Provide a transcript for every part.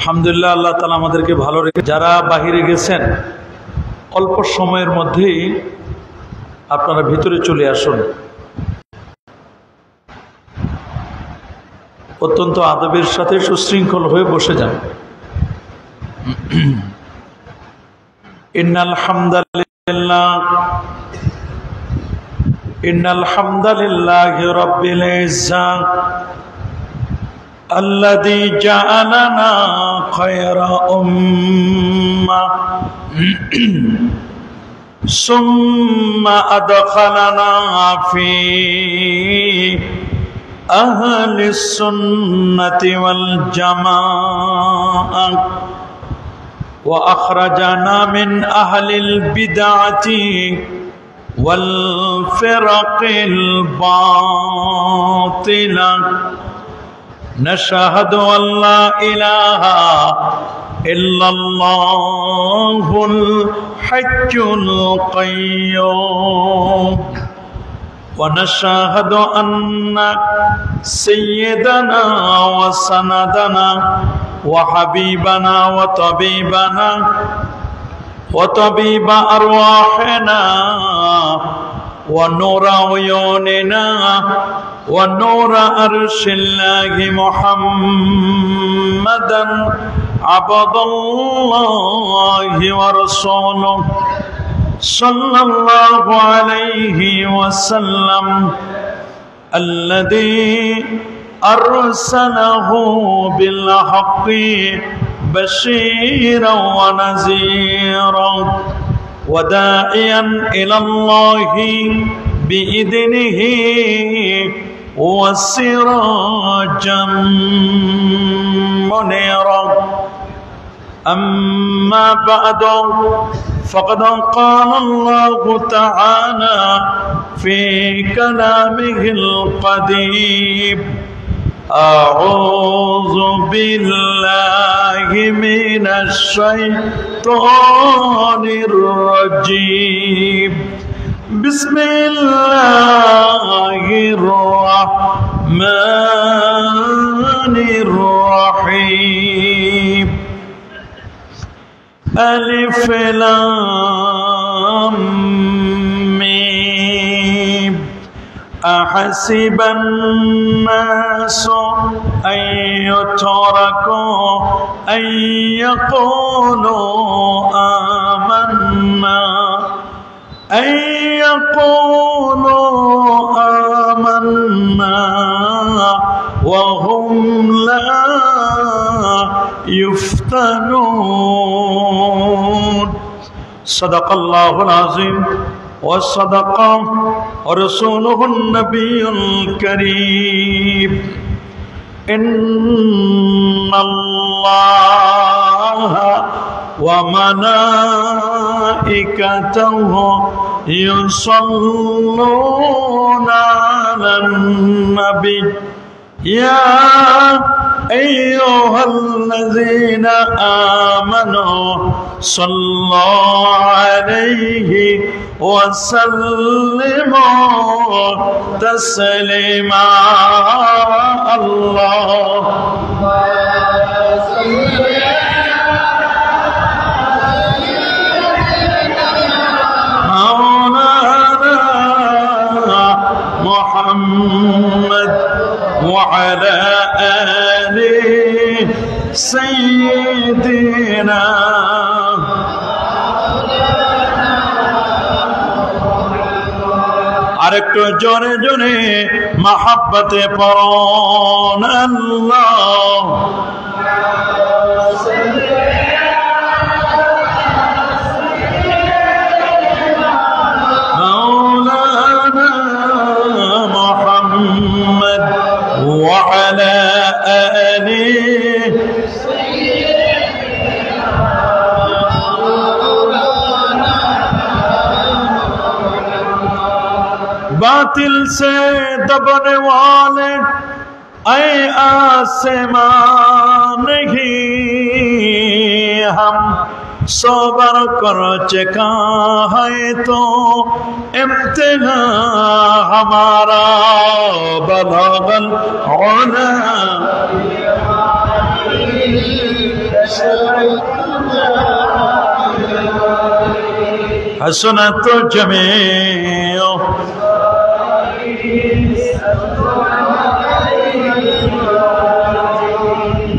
আলহামদুলিল্লাহ, আল্লাহ তাআলা আমাদেরকে ভালো রেখে যারা বাহিরে গেছেন অল্প সময়ের মধ্যেই আপনারা ভিতরে চলে আসুন। অত্যন্ত আদবের সাথে সুশৃঙ্খল হয়ে বসে যান। ইন্নাল হামদালিল্লাহি রাব্বিল ইজ্জাত الذي جعلنا خير أمة ثم أدخلنا في أهل السنة والجماعة وأخرجنا من أهل البدعة والفرق الباطلة نشهد أن لا إله إلا الله الحي القيوم ونشهد أن سيدنا وسندنا وحبيبنا وطبيب أرواحنا ونور عيوننا ونور عرش الله محمدا عبد الله ورسوله صلى الله عليه وسلم الذي أرسله بالحق بشيرا ونذيرا وداعيا إلى الله بإذنه وسراجا منيرا أما بعد فقد قال الله تعالى في كلامه القديم أعوذ بالله من الشيطان الرجيم بسم الله الرحمن الرحيم ألف لام ميم أحسب الناس أن يتركوا أن يقولوا آمنا وهم لا يفتنون صدق الله العظيم وصدق رسوله النبي الكريم إن الله وملائكته يصلون على النبي يا أيها الذين آمنوا صلوا عليه وسلموا تسليما اللهم صل محمد وعلى آل سيدنا আরেকটু জোরে জোরে মহব্বতে পড়ুন আল্লাহ وعلى آله बातिल से दबने वाले ऐ आसमान नहीं हम सबर कर चुका है तो इम्तिना हमारा बलगल होना حسنت جميع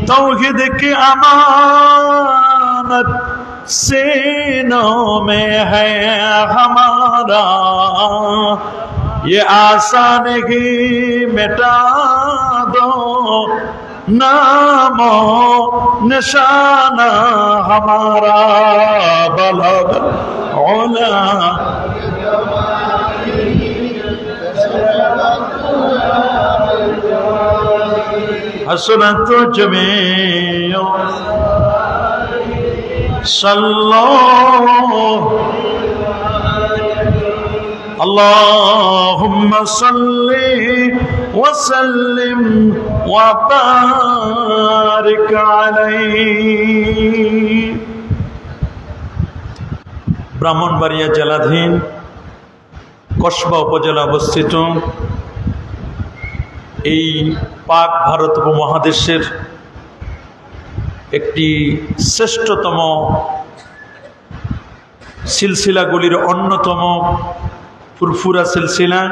तौहीद की अमानत सीनों में है हमारा, ये आसान ही मिटा दो नामो निशाना हमारा। बलग उला हसनत जमीओ सल्लो अल्लाहुम्मा सल्ली व सल्लिम व बारिक अलैहि। ব্রাহ্মণবাড়িয়া জেলাধীন কসবা উপজেলা অবস্থিত এই পাক ভারত উপমহাদেশের একটি শ্রেষ্ঠতম সিলসিলাগুলির অন্যতম ফুরফুরা সিলসিলা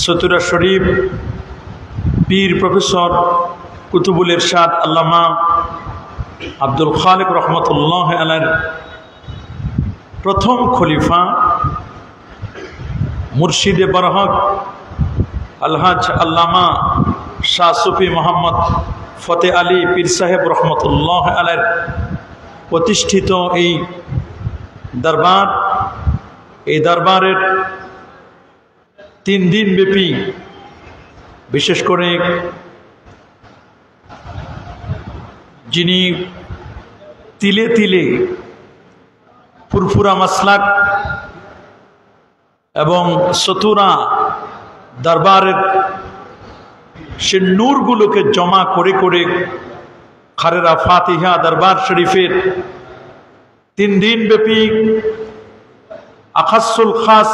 চতুরা শরীফ পীর প্রফেসর কুতুবুল ইরশাদ আল্লামা আব্দুল খালেক রহমতুল্লাহ আলাইহির প্রথম খলিফা মুর্শিদে বরহক আলহাজ আল্লামা শাহ সুফি মোহাম্মদ ফতে আলী পীর সাহেব রহমতুল্লাহ আলাইহির প্রতিষ্ঠিত এই দরবার, এই দরবারের 3 দিন ব্যাপী বিশেষ করে যিনি তিলে তিলে ফুরফুরা মাসলাক এবং চতুরা দরবারের সে নূরগুলোকে জমা করে করে খারেরা ফাতিহা দরবার শরীফের 3 দিন ব্যাপী আখাসুল খাস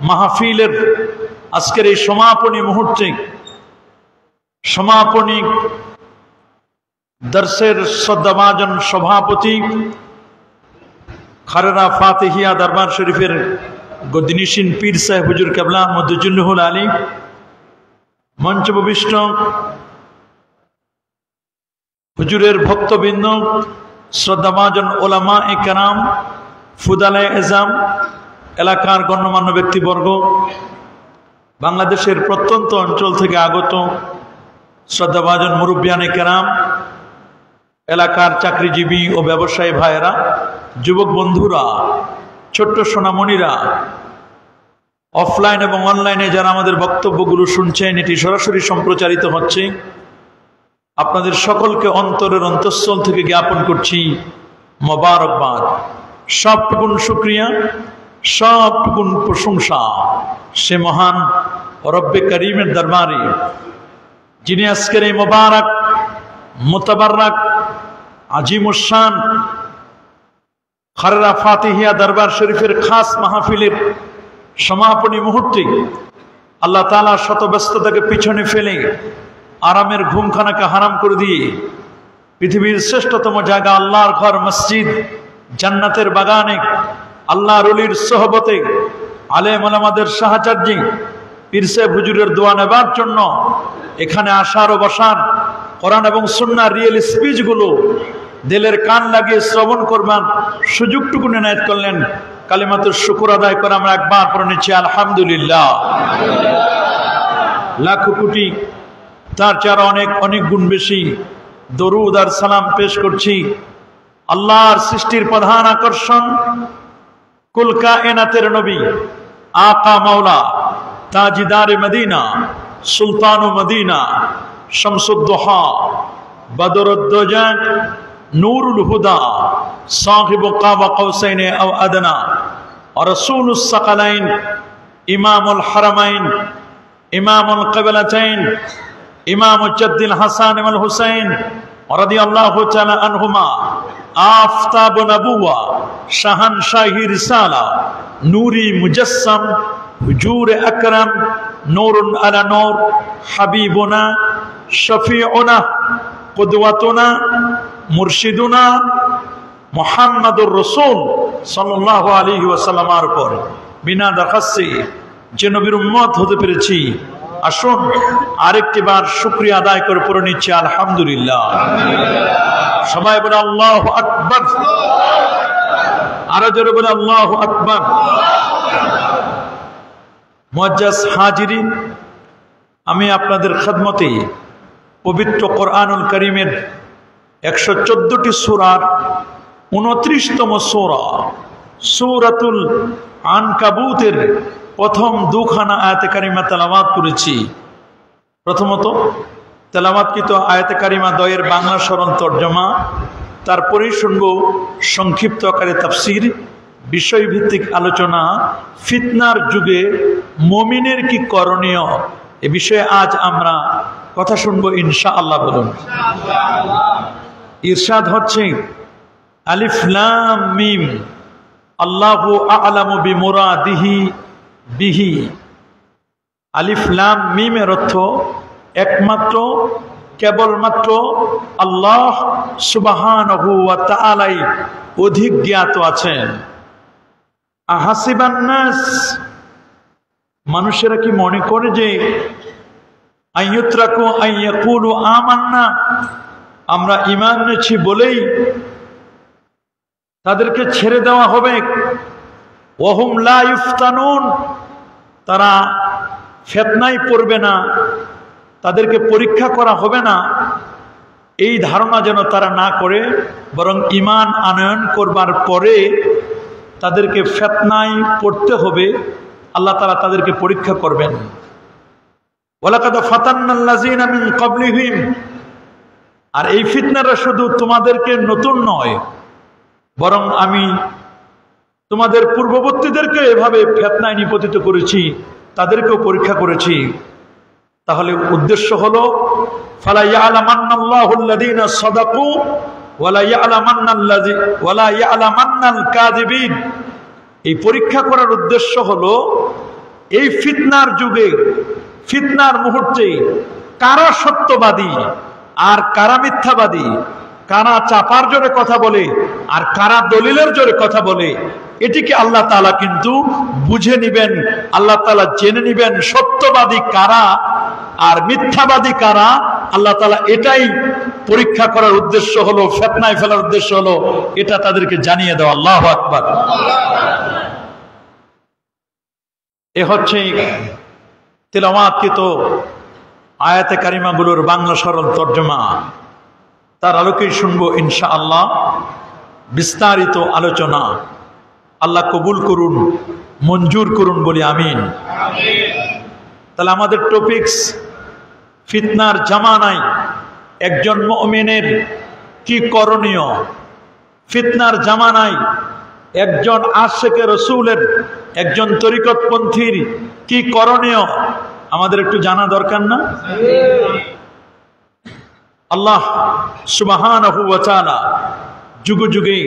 মাহফিলের আজকের এই সমাপনী মুহূর্তে সমাপনী দর্শের শ্রদ্ধাভাজন সভাপতি খারেরা ফাতিহিয়া দরবার শরীফের গদিনিসীন পীর সাহেব হুজুর কেবলা মদুজুন্নুহুল আলী, মঞ্চবিষ্ট হুজুরের ভক্তবৃন্দ, শ্রদ্ধাভাজন ওলামা এ কেরাম, ফুদালে এজাম, এলাকার গণ্যমান্য ব্যক্তিবর্গ, বাংলাদেশের প্রত্যন্ত অঞ্চল থেকে আগত শ্রদ্ধাভাজন মুরব্বিয়ানে কেরাম, এলাকার চাকরিজীবী ও ব্যবসায়ী ভাইয়েরা, যুবক বন্ধুরা, ছোট্ট সোনামণিরা, অফলাইন এবং অনলাইনে যারা আমাদের বক্তব্যগুলো শুনছেন, এটি সরাসরি সম্প্রচারিত হচ্ছে, আপনাদের সকলকে অন্তরের অন্তঃস্থল থেকে জ্ঞাপন করছি মোবারকবাদ। সবটুকুন শুকরিয়া, সবটুকুন প্রশংসা সে মহান রব্বে করিমের দরবারে, যিনি আজকের এই মোবারক মুতাবারক আজিমুশান খারেরা ফাতিহিয়া দরবার শরীফের খাস মাহফিলের সমাপনী মুহূর্তে আল্লাহ তাআলা শত ব্যস্ততাকে পিছনে ফেলে আরামের ঘুমখানাকে হারাম করে দিয়ে পৃথিবীর শ্রেষ্ঠতম জায়গা আল্লাহর ঘর মসজিদ জান্নাতের বাগানে আল্লাহর ওলির সোহবতে আলেম ওলামাদের সাহায্যে পীর সাহেব হুজুরের দোয়া নেবার জন্য এখানে আসার ও বসার, কোরআন এবং সুন্নাহর রিয়েল স্পিচগুলো দিলের কান লাগিয়ে শ্রবণ করবার সুযোগটুকু এনায়েত করলেন। কালিমাতুর শুকর আদায় করে আমরা একবার পড়ে নিচ্ছি আলহামদুলিল্লাহ। লাখ কোটি তার চার অনেক অনেক গুণ বেশি দরুদ আর সালাম পেশ করছি আল্লাহর সৃষ্টির প্রধান আকর্ষণ কুল কায়নাতের নবী আকা মাওলা তাজিদারে মদিনা সুলতান মদিনা শামসুদ্দোহা বদরুদ্দোজা নূরুল হুদা সাহিব কাবা কৌসাইন আও আদনা রাসূলুস সাকালাইন ইমামুল হারামাইন ইমামুল কিবলাতাইন ইমাম জাদ্দিল হাসান ওয়াল হুসাইন রাদিয়াল্লাহু তাআলা আনহুমা আফতাব নবুওয়া শাহানশাহী রিসালা নূরি মুজাসসাম হুজুর আকরাম নূরুন আলা নূর হাবিবুনা শফিউনা কুদওয়াতুনা মুর্শিদুনা মুহাম্মাদুর রাসূল সাল্লাল্লাহু আলাইহি ওয়াসাল্লামের উপর বিনা দরখাস্তে যে নবীর উম্মত হতে পেরেছি, আসুন আরেকটি বার শুকরিয়া আদায় করে পড়ে নিচ্ছি আলহামদুলিল্লাহ। সবাই বলে আল্লাহু আকবার, আরো জোরে বলে আল্লাহু আকবার। মুআজ্জাজ হাজিরিন, আমি আপনাদের খেদমতে পবিত্র কোরআনুল কারীমের 114টি সূরার 29তম সূরা সূরাতুল আনকাবুতের প্রথম দুখানা আয়াতে কারিমা তেলাওয়াত করেছি। প্রথমত তেলাওয়াতকৃত আয়াতে কারিমা দ্বয়ের বাংলা সরল তর্জমা, তারপরেই শুনব সংক্ষিপ্ত আকারে তাফসীর, বিষয়ভিত্তিক আলোচনা, ফিতনার যুগে মুমিনের কি করণীয় এ বিষয়ে আজ আমরা কথা শুনবো ইনশাআল্লাহ। বলুন ইরশাদ হচ্ছে আলিফ লাম মিম আল্লাহু আ'লামু বিমুরাদিহি বিহি। আলিফ লাম মিমের অর্থ একমাত্র কেবলমাত্র আল্লাহ সুবহানাহু ওয়া তাআলাই অধিক জ্ঞাত আছেন। আহাসিবান নাস, মানুষেরা কি মনে করে যে আইয়ুতরাকু আইয়াকুলু আমান্না, আমরা ঈমান এনেছি বলেই তাদেরকে ছেড়ে দেওয়া হবে? ওয়াহুম লা ইফতানুন, তারা ফিতনায় পড়বে না, তাদেরকে পরীক্ষা করা হবে না, এই ধারণা যেন তারা না করে, বরং ঈমান আনয়ন করবার পরে তাদেরকে ফিতনায় পড়তে হবে, আল্লাহ তাআলা তাদেরকে পরীক্ষা করবেন। ওয়ালাকাদ ফাতান্নাল্লাযীনা মিন ক্বাবলিহিম, আর এই ফিতনাটা শুধু তোমাদেরকে নতুন নয়, বরং আমি তোমাদের পূর্ববর্তীদেরকে এভাবে ফিতনায় নিপতিত করেছি, তাদেরকেও পরীক্ষা করেছি। তাহলে উদ্দেশ্য হলো ফালা ইয়ালামান্নাল্লাহুল্লাযীনা সাদাকু ওয়ালা ইয়ালামান্নাল কাযিবিন। এই পরীক্ষা করার উদ্দেশ্য হলো এই ফিতনার যুগে, ফিতনার মুহূর্তে কারা সত্যবাদী আর কারা মিথ্যাবাদী, কারা চাপার জোরে কথা বলে আর কারা দলিলের জোরে কথা বলে, এটিকে আল্লাহ তাআলা কিন্তু বুঝে নিবেন, আল্লাহ তাআলা জেনে নিবেন সত্যবাদী কারা আর মিথ্যাবাদী কারা। আল্লাহ তাআলা এটাই পরীক্ষা করার উদ্দেশ্য হলো, ফিতনায় ফেলার উদ্দেশ্য হলো এটা তাদেরকে জানিয়ে দেওয়া। আল্লাহু আকবার। এ হচ্ছে তিলাওয়াতকৃত আয়াতে কারিমাগুলোর বাংলা সরল তর্জমা, তার আলোকেই শুনবো ইনশাআল্লাহ বিস্তারিত আলোচনা। আল্লাহ কবুল করুন, মঞ্জুর করুন বলি আমিন। তাহলে আমাদের টপিকস, ফিতনার জামানায় একজন মুমিনের কি করণীয়, ফিতনার জামানায় একজন আশিকে রাসূলের, একজন তরিকতপন্থীর কি করণীয়, আমাদের একটু জানা দরকার না? আল্লাহ সুবহানাহু ওয়া তাআলা যুগে যুগে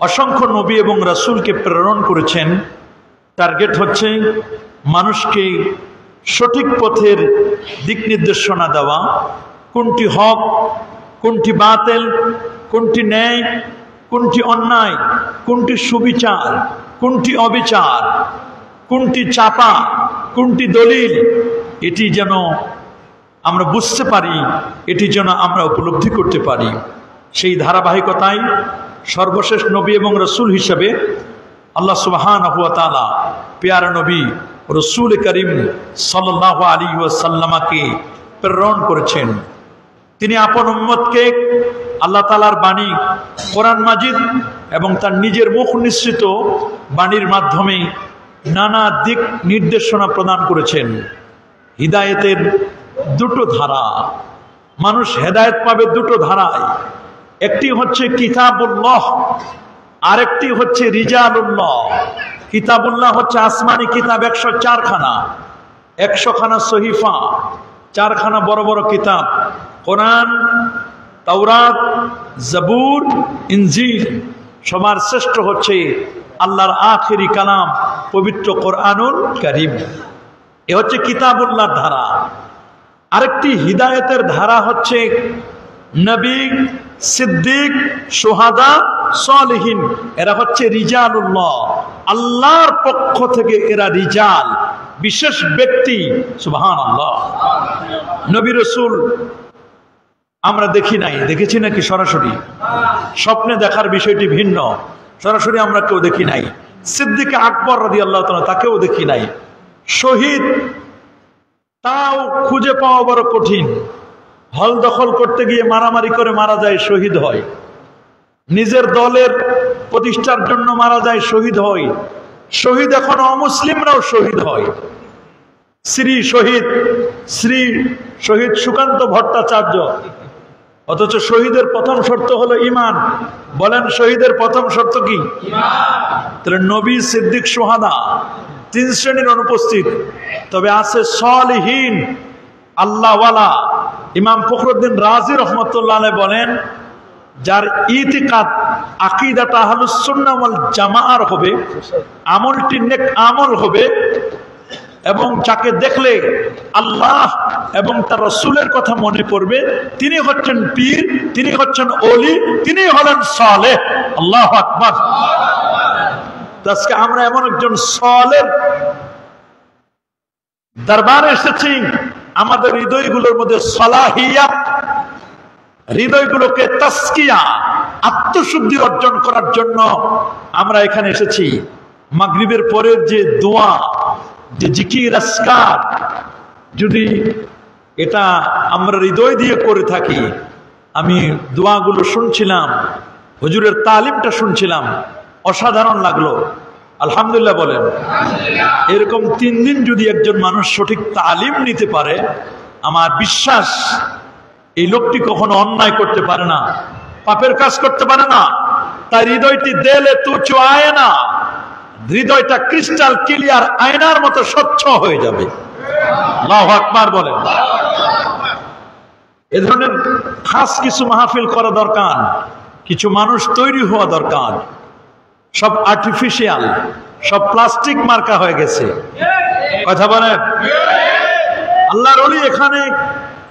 অসংখ্য নবী এবং রাসূলকে প্রেরণ করেছেন। টার্গেট হচ্ছে মানুষকে সঠিক পথের দিক নির্দেশনা দেওয়া, কোনটি হক, কোনটি বাতিল, কোনটি ন্যায়, কোনটি অন্যায়, কোনটি সুবিচার, কোনটি অবিচার, কোনটি চাপা, কোনটি দলিল, এটি যেন আমরা বুঝতে পারি, এটি যেন আমরা উপলব্ধি করতে পারি। সেই ধারাবাহিকতায় সর্বশেষ নবী এবং রাসূল হিসেবে আল্লাহ সুবহানাহু ওয়া তাআলা পেয়ারা নবী রাসূল করিম সাল্লাল্লাহু আলাইহি ওয়াসাল্লামকে প্রেরণ করেছেন। তিনি আপন উম্মতকে আল্লাহ তাআলার বাণী কোরআন মাজিদ এবং তার নিজের মুখ নিঃসৃত বাণীর মাধ্যমে নানা দিক নির্দেশনা প্রদান করেছেন। হিদায়েতের দুটো ধারা, মানুষ হেদায়েত পাবে দুটো ধারায়, একটি হচ্ছে কিতাবুল্লাহ, আরেকটি হচ্ছে রিজালুল্লাহ। কিতাবুল্লাহ হচ্ছে আসমানি কিতাব 104 খানা, 100 খানা সহিফা, 4 খানা বড় বড় কিতাব, কোরআন, তাওরাত, জাবুর, ইনজিল। সবার শ্রেষ্ঠ হচ্ছে আল্লাহর আখিরি কালাম পবিত্র কোরআনুল কারীম। এ হচ্ছে কিতাবুল্লাহর ধারা। আরেকটি হিদায়েতের ধারা হচ্ছে নবী, সিদ্দিক, শুহাদা, সালেহিন, এরা হচ্ছে রিজালুল্লাহ, আল্লাহর পক্ষ থেকে এরা রিজাল, বিশেষ ব্যক্তি। সুবহানাল্লাহ। নবী রাসূল আমরা দেখি নাই, দেখেছি নাকি সরাসরি? স্বপ্নে দেখার বিষয়টি ভিন্ন, সরাসরি আমরা কেউ দেখি নাই। সিদ্দিক আকবর রাদিয়াল্লাহু তাআলা তাকেও দেখি নাই। শহীদ তাও খুঁজে পাওয়া বড় কঠিন। হল দখল করতে গিয়ে মারামারি করে মারা যায়, শহীদ হয়। নিজের দলের প্রতিষ্ঠার জন্য মারা যায়, শহীদ হয়। শহীদ এখন অমুসলিমরাও শহীদ হয়। শ্রী শহীদ সুকান্ত ভট্টাচার্য, অথচ শহীদের প্রথম শর্ত হলো ঈমান। বলেন শহীদের প্রথম শর্ত কি? তাহলে নবী, সিদ্দিক, শুহাদা 3 শ্রেণীর অনুপস্থিত। তবে আছে সালেহীন, আল্লাহওয়ালা। ইমাম ফখরুদ্দিন রাজি রহমতুল্লাহ আলাইহি বলেন, যার ইতিকাদ আকীদাটা আহলুস সুন্নাহ ওয়াল জামাআর হবে, আমলটি নেক আমল হবে, এবং যাকে দেখলে আল্লাহ এবং তার রাসূলের কথা মনে পড়বে, তিনি হচ্ছেন পীর, তিনি হচ্ছেন ওলি, তিনি হলেন সালেহ। আল্লাহু আকবার। আজকে আমরা এমন একজন সালেহ দরবারে এসেছি, আমাদের হৃদয়গুলোর মধ্যে সালাহিয়াত, হৃদয়গুলোকে তাসকিয়া, আত্মশুদ্ধি অর্জন করার জন্য আমরা এখানে এসেছি। মাগরিবের পরের যে দোয়া, যে জিকির আজকার, যদি এটা আমরা হৃদয় দিয়ে করে থাকি, আমি দোয়াগুলো শুনছিলাম, হুজুরের তালিমটা শুনছিলাম, অসাধারণ লাগলো। আলহামদুলিল্লাহ বলেন। এরকম 3 দিন যদি একজন মানুষ সঠিক তালিম নিতে পারে, আমার বিশ্বাস এই লোকটি কখনো অন্যায় করতে পারে না, পাপের কাজ করতে পারে না। তার হৃদয়টি দেলে তুচু আয়না, হৃদয়টা ক্রিস্টাল ক্লিয়ার আয়নার মতো স্বচ্ছ হয়ে যাবে। আল্লাহু আকবার বলেন। এ ধরনের খাস কিছু মাহফিল করা দরকার, কিছু মানুষ তৈরি হওয়া দরকার। সব আর্টিফিশিয়াল, সব প্লাস্টিক মার্কা হয়ে গেছে। কথা বলেন। আল্লাহর ওলি এখানে,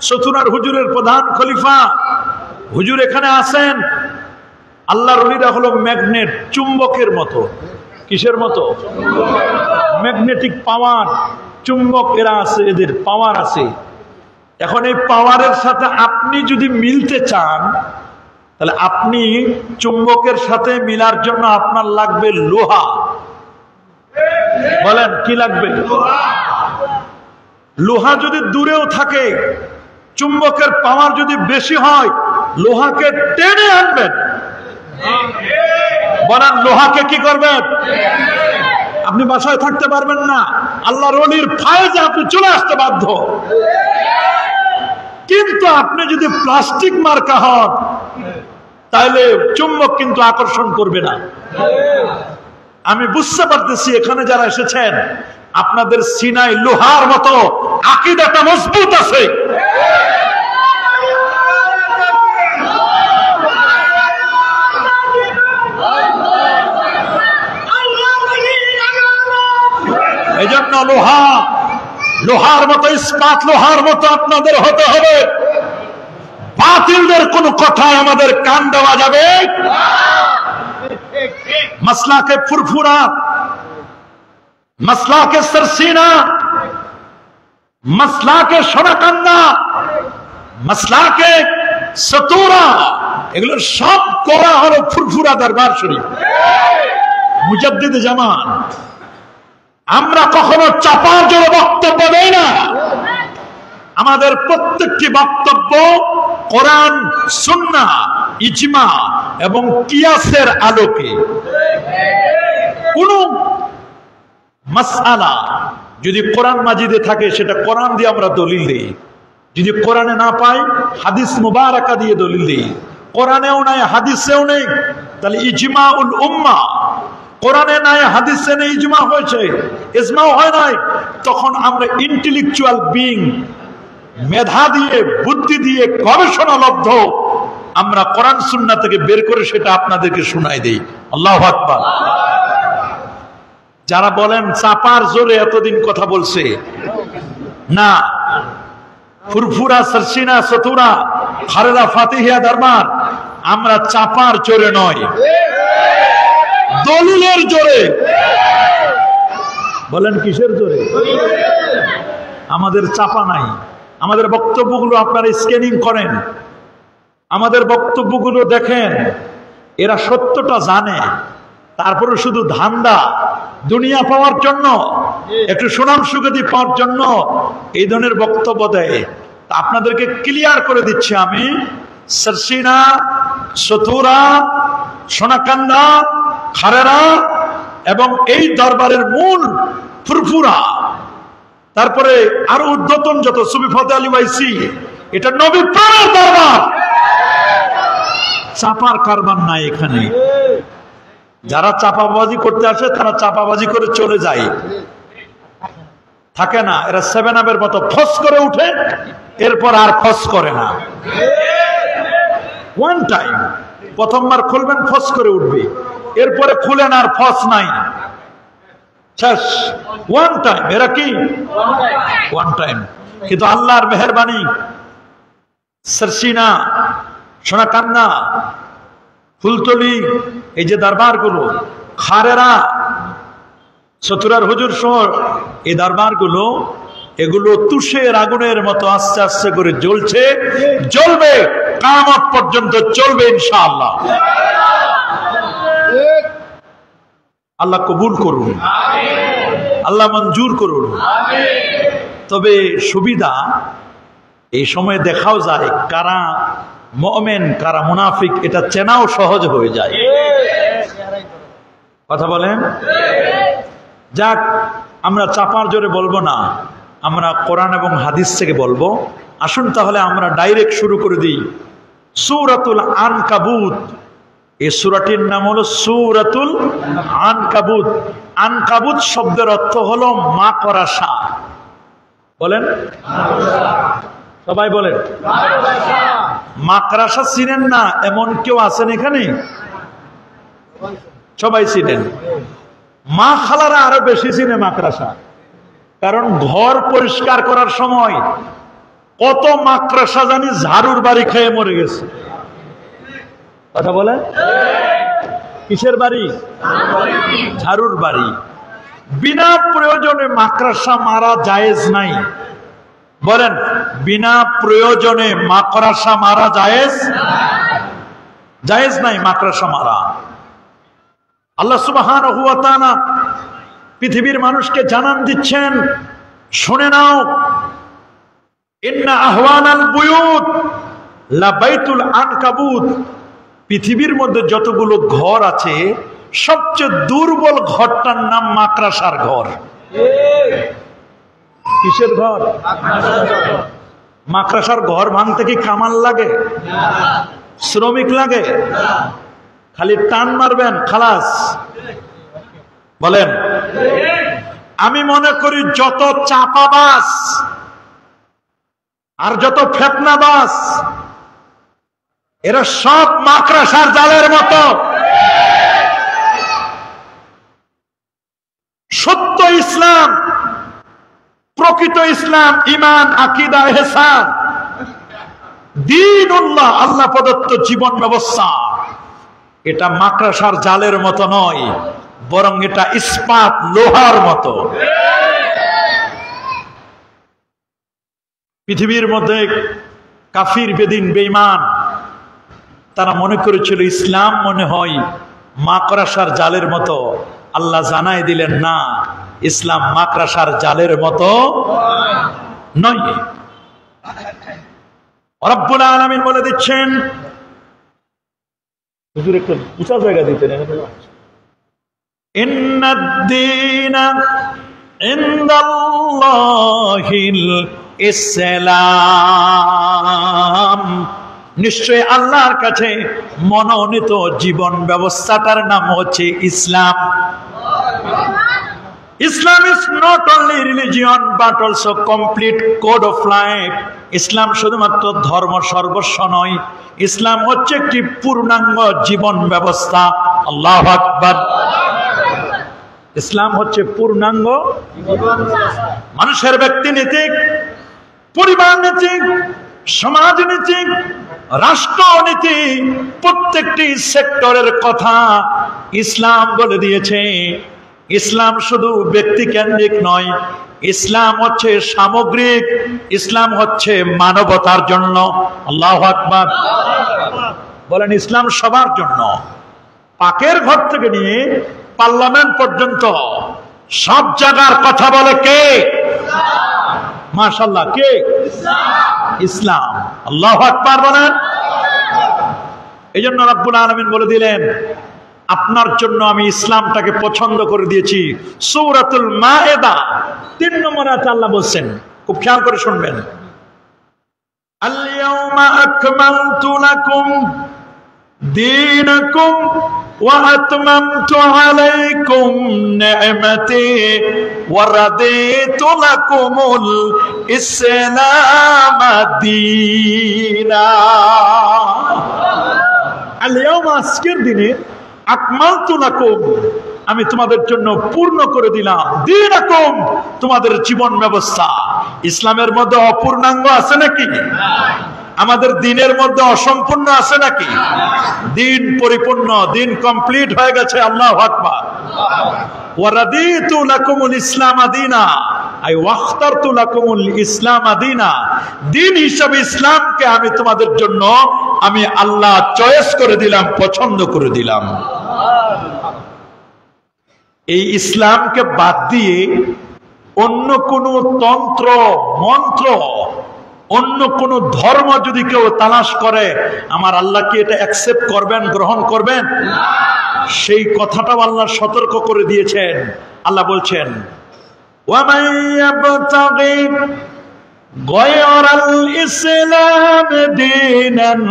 চতুরার হুজুরের প্রধান খলিফা হুজুর এখানে আছেন। আল্লাহর ওলিরা হলো ম্যাগনেট, চুম্বকের মতো। কিসের মতো? ম্যাগনেটিক পাওয়ার, চুম্বক এরা আছে, এদের পাওয়ার আছে। এখন এই পাওয়ারের সাথে আপনি যদি মিলতে চান, তাহলে আপনি চুম্বকের সাথে মিলার জন্য আপনার লাগবে লোহা। বলেন কি লাগবে? লোহা যদি দূরেও থাকে, চুম্বকের পাওয়ার যদি বেশি হয়, লোহাকে টেনে আনবেন। বলেন লোহাকে কি করবেন? আপনি বাসায় থাকতে পারবেন না, আল্লাহর ওলির ফায়েজে আপনি চলে আসতে বাধ্য। কিন্তু আপনি যদি প্লাস্টিক মার্কা হন, তাহলে চুম্বক কিন্তু আকর্ষণ করবে না। আমি বুঝতে পারতেছি এখানে যারা এসেছেন, আপনাদের সিনায় লোহার মতো আকীদাটা মজবুত আছে। এজন্য লোহার মতো, ইস্পাত লোহার মতো আপনাদের হতে হবে। বাতিলদের কোন কথায় আমাদের কান দেওয়া যাবে। মাসলাকে ফুরফুরা, মাসলাকে সরসিনা, মাসলাকে সোনাকান্দা, মাসলাকে সতুরা, এগুলো সব করা হলো ফুরফুরা দরবার শরীফ, মুজাদ্দিদ জামান। আমরা কখনো চাপার জন্য বক্তব্য দেই না। আমাদের প্রত্যেকটি বক্তব্য কোরআন, সুন্নাহ, ইজমা এবং কিয়াসের আলোকে। কোন মাসআলা যদি কোরআন মাজিদে থাকে, সেটা কোরআন দিয়ে আমরা দলিল দিই। যদি কোরআনে না পাই, হাদিস মুবারাকা দিয়ে দলিল দিই। কোরআনেও নাই, হাদিসেও নেই, তাহলে ইজমাউল উম্মাহ। কোরআনে নাই, হাদিসে নেই, ইজমা হয়েছে, ইজমাও হয় নাই, তখন আমরা ইন্টেলেকচুয়াল বিং, মেধা দিয়ে, বুদ্ধি দিয়ে, গবেষণালব্ধ আমরা কোরআন সুন্নাহ থেকে বের করে সেটা আপনাদেরকে শোনাই দেই। আল্লাহু আকবার। যারা বলেন চাপার জোরে এতদিন কথা বলছে, না, ফুরফুরা, সরসিনা, সতুরা খালেদা ফাতিহিয়া দরবার আমরা চাপার জোরে নয়, দলিলের জোরে। বলেন কিসের জোরে? আমাদের চাপা নাই। আমাদের বক্তব্যগুলো আপনারা স্ক্যানিং করেন, আমাদের বক্তব্যগুলো দেখেন। এরা সত্যটা জানে, তারপরে শুধু ধান্দা দুনিয়া পাওয়ার জন্য, একটু সুনাম সুখ্যাতি পাওয়ার জন্য এই ধরনের বক্তব্য দেয়। আপনাদেরকে ক্লিয়ার করে দিচ্ছি আমি, সরসিনা, সতুরা, সোনাকান্দা, খারেরা এবং এই দরবারের মূল ফুরফুরা, তারপরে আরো উদ্যতন যত সুফি ফতেহ আলী ওয়াইসি, এটা নবী প্রাণের দরবার। চাপার কারবার নাই এখানে। যারা চাপাবাজি করতে আসে তারা চাপাবাজি করে চলে যায়, থাকে না। এরা 7 আপের মতো ফস করে উঠে, এরপর আর ফস করে না। ওয়ান টাইম, প্রথমবার খুলবেন ফস করে উঠবে, এরপরে খুলেন আর ফস নাই, শেষ। One time. এরা কি ওয়ান টাইম? কিন্তু আল্লাহর মেহেরবানি, সরসিনা, সোনাকান্না, ফুলতলি, এই যে দরবারগুলো, খারেরা, সতুরার হুজুর শহর, এই দরবারগুলো, এগুলো তুষের আগুনের মতো আস্তে আস্তে করে জ্বলছে, জ্বলবে, কিয়ামত পর্যন্ত চলবে ইনশাআল্লাহ। আল্লাহ কবুল করুন, আল্লাহ মঞ্জুর করুন। তবে সুবিধা এই সময় দেখাও যায় কারা মুমিন কারা মুনাফিক, এটা চেনাও সহজ হয়ে যায়। কথা বলেন? যাক, আমরা চাপার জোরে বলবো না, আমরা কোরআন এবং হাদিস থেকে বলবো। আসুন তাহলে আমরা ডাইরেক্ট শুরু করে দিই। সূরাতুল আনকাবুত, এই সূরাটির নাম হলো সূরাতুল আনকাবুত। আনকাবুত শব্দের অর্থ হলো মাকড়সা। বলেন, সবাই বলেন। মাকড়সা চিনেন না এমন কেউ আছেন এখানে? সবাই চিনেন। মা খালারা আরো বেশি চিনে মাকড়সা, কারণ ঘর পরিষ্কার করার সময় কত মাকড়সা জানি ঝাড়ুর বাড়ি খেয়ে মরে গেছে। কথা বলে? কিসের বাড়ি? ঝাড়ুর বাড়ি। বিনা প্রয়োজনে মাকড়সা মারা জায়েজ নাই। বলেন, বিনা প্রয়োজনে মাকড়সা মারা জায়েজ? জায়েজ নাই মাকড়সা মারা। আল্লাহ সুবহানাহু ওয়া তাআলা পৃথিবীর মানুষকে জানান দিচ্ছেন, শুনে নাও, ইন্না আহওয়ানাল বুয়ুত লা বাইতুল আনকাবুত। পৃথিবীর মধ্যে যতগুলো ঘর আছে, সবচেয়ে দুর্বল ঘরটার নাম মাকড়সার ঘর। কিসের ঘর? মাকড়সার ঘর ভাঙতে কি কামাল লাগে? শ্রমিক লাগে? খালি টান মারবেন, খালাস। বলেন। আমি মনে করি যত চাপাবাস আর যত ফেতনাবাস, এরা সব মাকড়সার জালের মতো। সত্য ইসলাম, প্রকৃত ইসলাম, ঈমান, আকীদা, ইহসান, দ্বীনুল্লাহ, আল্লাহ প্রদত্ত জীবন ব্যবস্থা, এটা মাকড়সার জালের মতো নয়, বরং এটা ইস্পাত লোহার মতো। পৃথিবীর মধ্যে কাফির, বেদিন, বেঈমান, তারা মনে করেছিল ইসলাম মনে হয় মাকড়সার জালের মতো। আল্লাহ জানাই দিলেন, না, ইসলাম মাকড়সার জালের মতো নয়। রব্বুল আলামিন বলে দিচ্ছেন, হুজুর একটু উঁচা জায়গা দিতেন। ইন্নাদ-দীনা ইনদাল্লাহিল ইসলাম। নিশ্চয় আল্লাহর কাছে মনোনীত জীবন ব্যবস্থাটার নাম হচ্ছে ইসলাম। ইসলাম is not only religion but also complete code of life. ইসলাম শুধুমাত্র ধর্ম সর্বস্ব নয়, ইসলাম হচ্ছে একটি পূর্ণাঙ্গ জীবন ব্যবস্থা। আল্লাহু আকবার। ইসলাম হচ্ছে পূর্ণাঙ্গ মানুষের ব্যক্তি নীতিক, পরিবার নীতিক, সমাজনীতি, রাষ্ট্রনীতি, প্রত্যেকটি সেক্টরের কথা ইসলাম বলে দিয়েছে। ইসলাম শুধু ব্যক্তি কেন্দ্রিক নয়, ইসলাম হচ্ছে সামগ্রিক, ইসলাম হচ্ছে মানবতার জন্য। আল্লাহু আকবার বলেন। ইসলাম সবার জন্য, পাকের ঘর থেকে নিয়ে পার্লামেন্ট পর্যন্ত সব জায়গার কথা বলে কে? মাশাআল্লাহ, কে? ইসলাম। আল্লাহু আকবার বলেন। এই জন্য রব্বুল আলামিন বলে দিলেন, আপনার জন্য আমি ইসলামটাকে পছন্দ করে দিয়েছি। সূরাতুল মায়েদা 3 নম্বর আয়াতে আল্লাহ বলছেন, খুব খেয়াল করে শুনবেন, আল ইয়াউমা আকমালতু লাকুম দীনাকুম ওয়া আতমামতু আলাইকুম নি'মাতি ওয়া রাদিতু লাকুমুল ইসলাম দীনা। আল ইয়াউমা, আজকের দিনে, আকমালতু লাকুম, আমি তোমাদের জন্য পূর্ণ করে দিলাম, দীনাকুম, তোমাদের জীবন ব্যবস্থা। ইসলামের মধ্যে অপূর্ণাঙ্গ আছে নাকি? আমাদের দিনের মধ্যে অসম্পূর্ণ আছে নাকি? দিন পরিপূর্ণ, দিন কমপ্লিট হয়ে গেছে। আল্লাহু আকবার। ওয়া রাদিতু লাকুমুল ইসলাম দীনা, আই ওয়াখতারতু লাকুমুল ইসলাম দীনা, দিন হিসাবে ইসলামকে আমি তোমাদের জন্য আমি আল্লাহ চয়েস করে দিলাম, পছন্দ করে দিলাম। এই ইসলামকে বাদ দিয়ে অন্য কোন তন্ত্র মন্ত্র, অন্য কোন ধর্ম যদি কেউ তালাশ করে, আমার আল্লাহ কি এটা অ্যাকসেপ্ট করবেন, গ্রহণ করবেন? সেই কথাটাও আল্লাহ সতর্ক করে দিয়েছেন। আল্লাহ বলছেন, ওয়ামান ইয়াবতাগি গায়রাল ইসলাম দীনান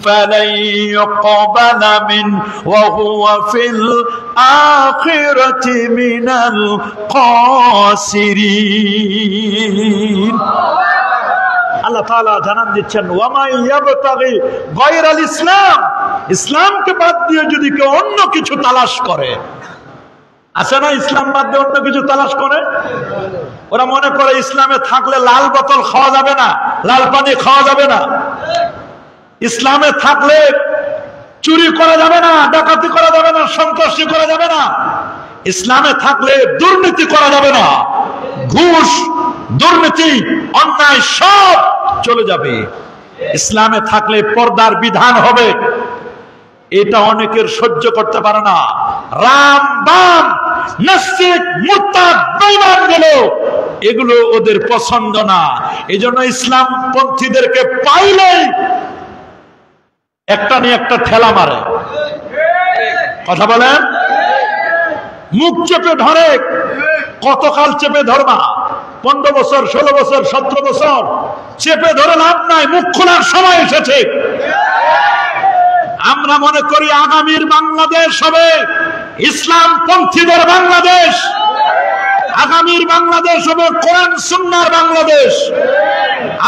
ফালাই ইউকবালা মিন ওয়া হুয়া ফিল আখিরাতি মিনাল খাসিরিন। আল্লাহ তাআলা জানান দিচ্ছেন, ওয়ামান ইয়াবতাগি গায়রাল ইসলাম, ইসলামকে বাদ দিয়ে যদি কেউ অন্য কিছু তালাশ করে, আছে না ইসলাম বাদ দিয়ে অন্য কিছু তালাশ করে? ওরা মনে করে ইসলামে থাকলে লাল বোতল খাওয়া যাবে না, লাল পানি খাওয়া যাবে না, ইসলামে থাকলে চুরি করা যাবে না, ডাকাতি করা যাবে না, সন্ত্রাসী করা যাবে না, ইসলামে থাকলে দুর্নীতি করা যাবে না, ঘুষ, দুর্নীতি, অন্যায় সব চলে যাবে, ইসলামে থাকলে পর্দার বিধান হবে। এটা অনেকের সহ্য করতে পারে না। রাম বাম নাস্তিক মুরতাদ বেঈমান এগুলো ওদের পছন্দ না। এজন্য ইসলাম পন্থীদেরকে পাইলেই একটা নিয়ে একটা ঠেলা মারে। কথা বলেন, মুখ চেপে ধরে। কতকাল চেপে ধরবা? 15 বছর, 16 বছর, 17 বছর চেপে ধরে লাভ নাই, মুখ খোলার সময় এসেছে। আমরা মনে করি আগামীর বাংলাদেশ হবে ইসলাম পন্থীদের বাংলাদেশ, আগামীর বাংলাদেশ হবে কোরআন সুন্নাহর বাংলাদেশ,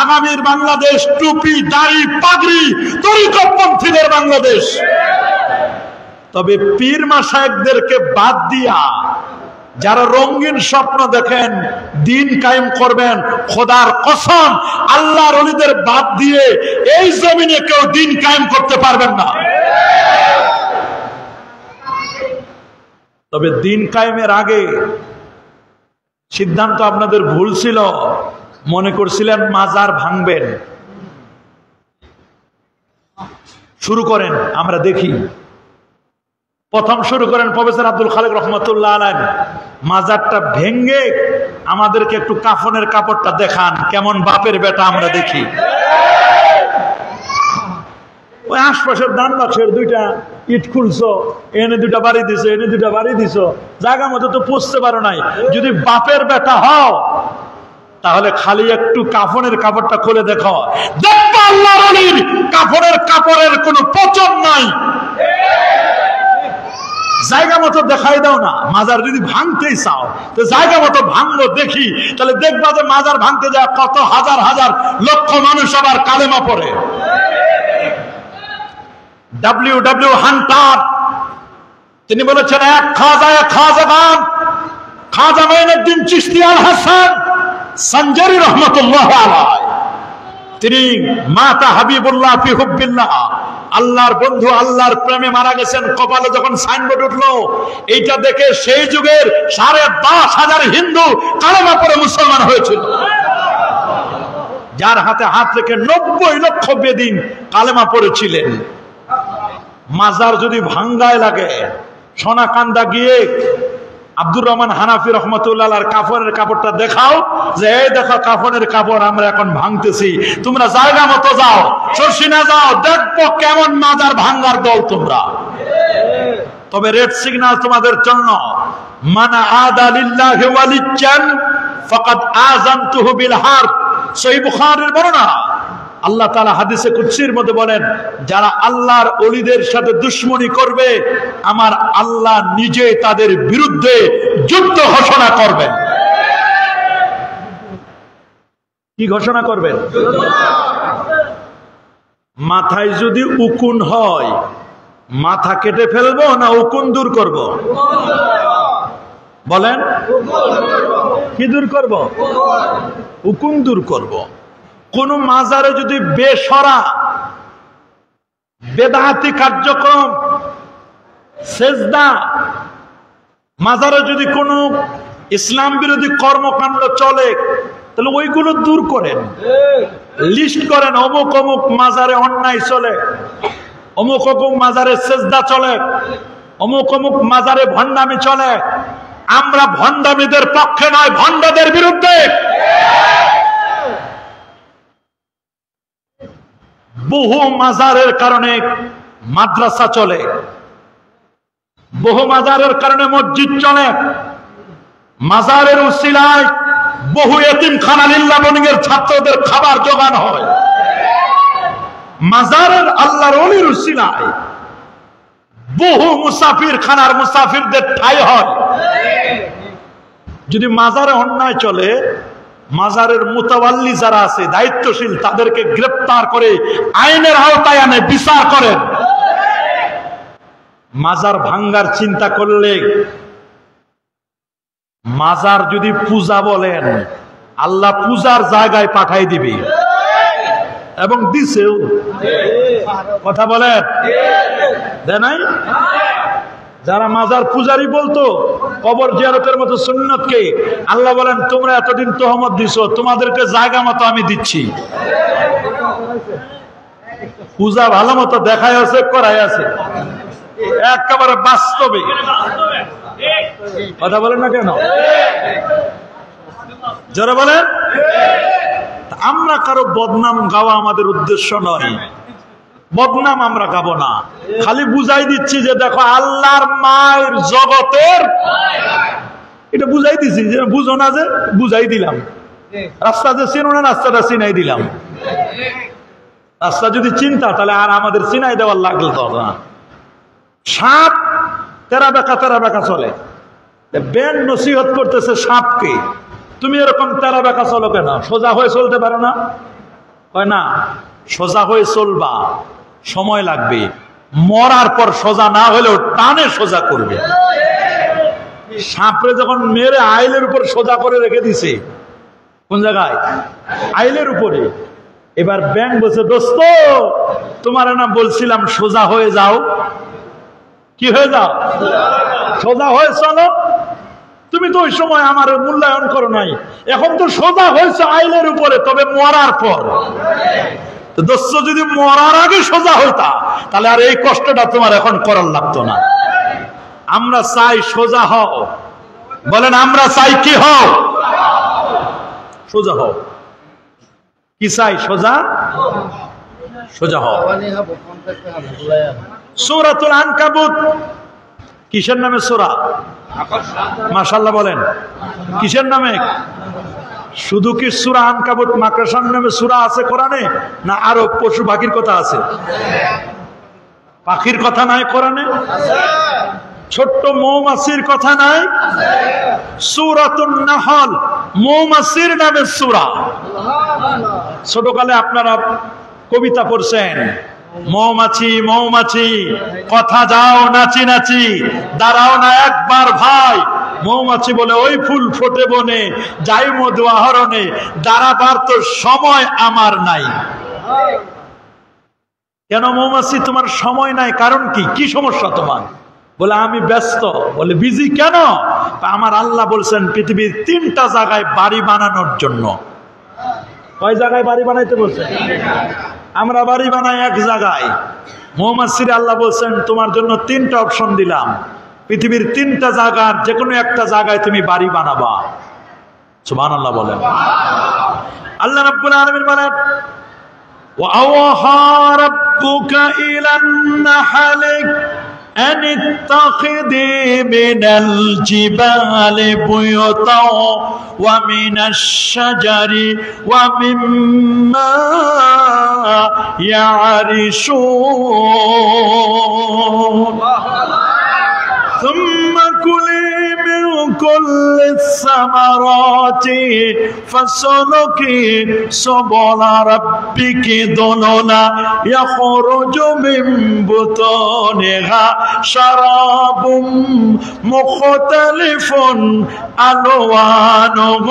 আগামীর বাংলাদেশ টুপি দাড়ি পাগড়ি তরিকত পন্থীদের বাংলাদেশ। তবে পীর মাশায়েখদেরকে বাদ দিয়া যারা রঙিন স্বপ্ন দেখেন দিন কায়েম করবেন, খোদার কসম আল্লাহর ওলিদের বাদ দিয়ে এই জমিনে কেউ দিন কায়েম করতে পারবেন না। তবে দিন কায়েমের আগে সিদ্ধান্ত আপনাদের ভুল ছিল। মনে করছিলেন মাজার ভাঙবেন। শুরু করেন, আমরা দেখি। প্রথম শুরু করেন প্রফেসর আব্দুল খালেক রহমতুল্লাহ আলাইহি, মাজারটা ভেঙ্গে আমাদেরকে একটু কাফনের কাপড়টা দেখান, কেমন বাপের বেটা আমরা দেখি। ওই আশপাশের দান বাক্সের 2টা ইট খুলছো, এনে 2টা বাড়ি দিছো, এনে 2টা বাড়ি দিছো, জায়গা মতো তো পুষতে পারো নাই। যদি বাপের বেটা হও তাহলে খালি একটু কাফনের কাপড়টা খুলে দেখো, দেখো আল্লাহর ওলির কাফনের কাপড়ের কোনো পচন নাই। জায়গা মতো দেখাই দাও না। মাজার যদি ভাঙতেই চাও তো জায়গা মতো ভাঙলো দেখি, তাহলে দেখবা যে মাজার ভাঙতে যায় কত হাজার হাজার লক্ষ মানুষ আবার কালেমা পড়ে। ডব্লিউ হান্টার তিনি বলেছেন, এক খাজা খাজাগান খাজা মাইনুদ্দিন চিশতি আল হাসান সঞ্জারি রহমতুল্লাহ আলাইহি, তিনি মাতা হাবিবুল্লাহ ফি হুব্বিল্লাহ, আল্লাহর বন্ধু আল্লাহর প্রেমে মারা গেছেন। কপালে যখন সাইনবোর্ড উঠলো, এইটা দেখে সেই যুগের 10,500 হিন্দু কালেমা পড়ে মুসলমান হয়েছিল। যার হাতে হাত রেখে 90 লক্ষ বেদিন কালেমা পড়েছিলেন। মাজার যদি ভাঙ্গায় লাগে, সোনাকান্দা গিয়ে আব্দুর রহমান হানাফি রহমতুল্লাহ কাফনের কাপড়টা দেখাও, যে এই দেখো কাফনের কাপড় আমরা এখন ভাঙতেছি, তোমরা জায়গা মতো যাও, চর্ষিনা যাও, দেখবো কেমন মাজার ভাঙ্গার দল তোমরা। তবে রেড সিগন্যাল তোমাদের জন্য, মানা আদা লিল্লাহি ওয়ালিয়ান ফাকাদ আযানতুহু বিল হারব। সহিহ বুখারীর বর্ণনা, আল্লাহ তাআলা হাদিসে কুদসির মধ্যে বলেন, যারা আল্লাহর ওলিদের সাথে দুশমনি করবে, আমার আল্লাহ নিজে তাদের বিরুদ্ধে যুদ্ধ ঘোষণা করবেন। কি ঘোষণা করবেন? মাথায় যদি উকুন হয়, মাথা কেটে ফেলবো না উকুন দূর করব? বলেন, কি দূর করব? উকুন দূর করব। কোন মাজারে যদি বেশরা বেদাতি কার্যক্রম, সেজদা, মাজারে যদি কোন ইসলাম বিরোধী কর্মকাণ্ড চলে, তাহলে ওইগুলো দূর করেন, লিস্ট করেন। অমুক অমুক মাজারে অন্যায় চলে, অমুক অমুক মাজারে সেজদা চলে, অমুক অমুক মাজারে ভণ্ডামি চলে। আমরা ভণ্ডামীদের পক্ষে নয়, ভণ্ডদের বিরুদ্ধে। বহু মাজারের কারণে মাদ্রাসা চলে, বহু মাজারের কারণে মসজিদ চলে, মাজারের উসিলায় বহু এতিমখানা লিল্লাহ বনিগের ছাত্রদের খাবার জোগান হয়, মাজারের আল্লাহর ওলির উসিলায় বহু মুসাফির খানার মুসাফিরদের ঠাঁই হয়। যদি মাজারে অন্যায় চলে, মাজারের মুতাওয়াল্লি যারা আছে, দায়িত্বশীল, তাদেরকে গ্রেফতার করে আইনের আওতায় আনে বিচার করেন। মাজার ভাঙ্গার চিন্তা করলে, মাজার যদি পূজা বলেন, আল্লাহ পূজার জায়গায় পাঠাই দিবে, এবং দিছেও। কথা বলেন, দেয় নাই? যারা মাজার পূজারি বলতো কবর জিয়ারতের মতো সুন্নতকে, আল্লাহ বলেন তোমরা এতদিন তহমত দিছো, তোমাদেরকে জায়গা মতো আমি দিচ্ছি। পূজা ভালো মতো দেখাই আছে, করাই আছে, একেবারে বাস্তবে। কথা বলেন না কেন? যারা বলেন, আমরা কারো বদনাম গাওয়া আমাদের উদ্দেশ্য নয়, বদনাম আমরা গাবো না, খালি বুঝাই দিচ্ছি যে দেখো আল্লাহর মায়ের জগতের, এটা বুঝাই দিচ্ছি যে বুঝো না, যে বুঝাই দিলাম। রাস্তা যে চিনো না, রাস্তাটা চিনাই দিলাম। রাস্তা যদি চিন্তা, তাহলে আর আমাদের চিনাই দেওয়ার লাগলো তো না। সাপ তেরা বেকা চলে, ব্যান নসিহত করতেছে সাপকে, তুমি এরকম তেরা বেকা চলো কেন, সোজা হয়ে চলতে পারো না? হয় না, সোজা হয়ে চলবা, সময় লাগবে, মরার পর সোজা না হলেও টানে সোজা করবে। সাপরে যখন মেরে আইলের উপর সোজা করে রেখে দিছে, কোন জায়গায়? আইলের উপরে। এবার ব্যাং বলছে, দোস্ত তোমার না বলছিলাম সোজা হয়ে যাও, কি হয়ে যাও? সোজা হয়ে চলো। তুমি তো ওই সময় আমার মূল্যায়ন করো নাই, এখন তো সোজা হয়েছে আইলের উপরে, তবে মরার পর। দোস্ত যদি মরার আগে সোজা হইতা, তাহলে আর এই কষ্টটা তোমার এখন করার লাগতো না। আমরা চাই সোজা হও। বলেন, আমরা চাই কি হও? সোজা হও। কি চাই? সোজা, সোজা হও। সূরাতুল আনকাবুত কিসের নামে সূরা? মাশাআল্লাহ বলেন, কিসের নামে? শুধু কি সূরা আনকাবুত মাকড়সার নামে সূরা আছে কোরআনে, না আরো পশু পাখির কথা আছে? পাখির কথা নাই কোরআনে? ছোট্ট মৌমাছির কথা নাই? সূরাতুন নাহল মৌমাছির নামে সূরা। ছোটকালে আপনারা কবিতা পড়ছেন, মৌমাছি মৌমাছি কথা যাও নাচি নাচি, দাঁড়াও না একবার ভাই, মৌমাছি বলে ওই ফুল ফোটে বনে, যাই মধু আহরণে, দাঁড়াবার তো সময় আমার নাই। কেন মৌমাছি তোমার সময় নাই? কারণ কি? কি সমস্যা তোমার? বলে আমি ব্যস্ত। বলে বিজি কেন? আমার আল্লাহ বলছেন পৃথিবীর 3টা জায়গায় বাড়ি বানানোর জন্য। কয় জায়গায় বাড়ি বানাইতে বলছেন? আমরা বাড়ি বানাই এক জায়গায়। মৌমাছির আল্লাহ বলছেন তোমার জন্য 3টা অপশন দিলাম, পৃথিবীর 3টা জায়গার যে কোনো একটা জায়গায় তুমি বাড়ি বানাবা। সুবহানাল্লাহ বলেন। আল্লাহ রাব্বুল আলামিন বলেন وَأَوْحَى رَبُّكَ إِلَى النَّحْلِ أَنِ اتَّخِذِي مِنَ الْجِبَالِ بُيُوتًا وَمِنَ الشَّجَرِ وَمِمَّا يَعْرِشُونَ ثُمَّ كُلِي مِنْ كُلِّ الثَّمَرَاتِ فَاسْلُكِي سُبُلَ رَبِّكِ ذُلُلًا يَخْرُجُ مِنْ بُطُونِهَا شَرَابٌ مُخْتَلِفٌ أَلْوَانُهُ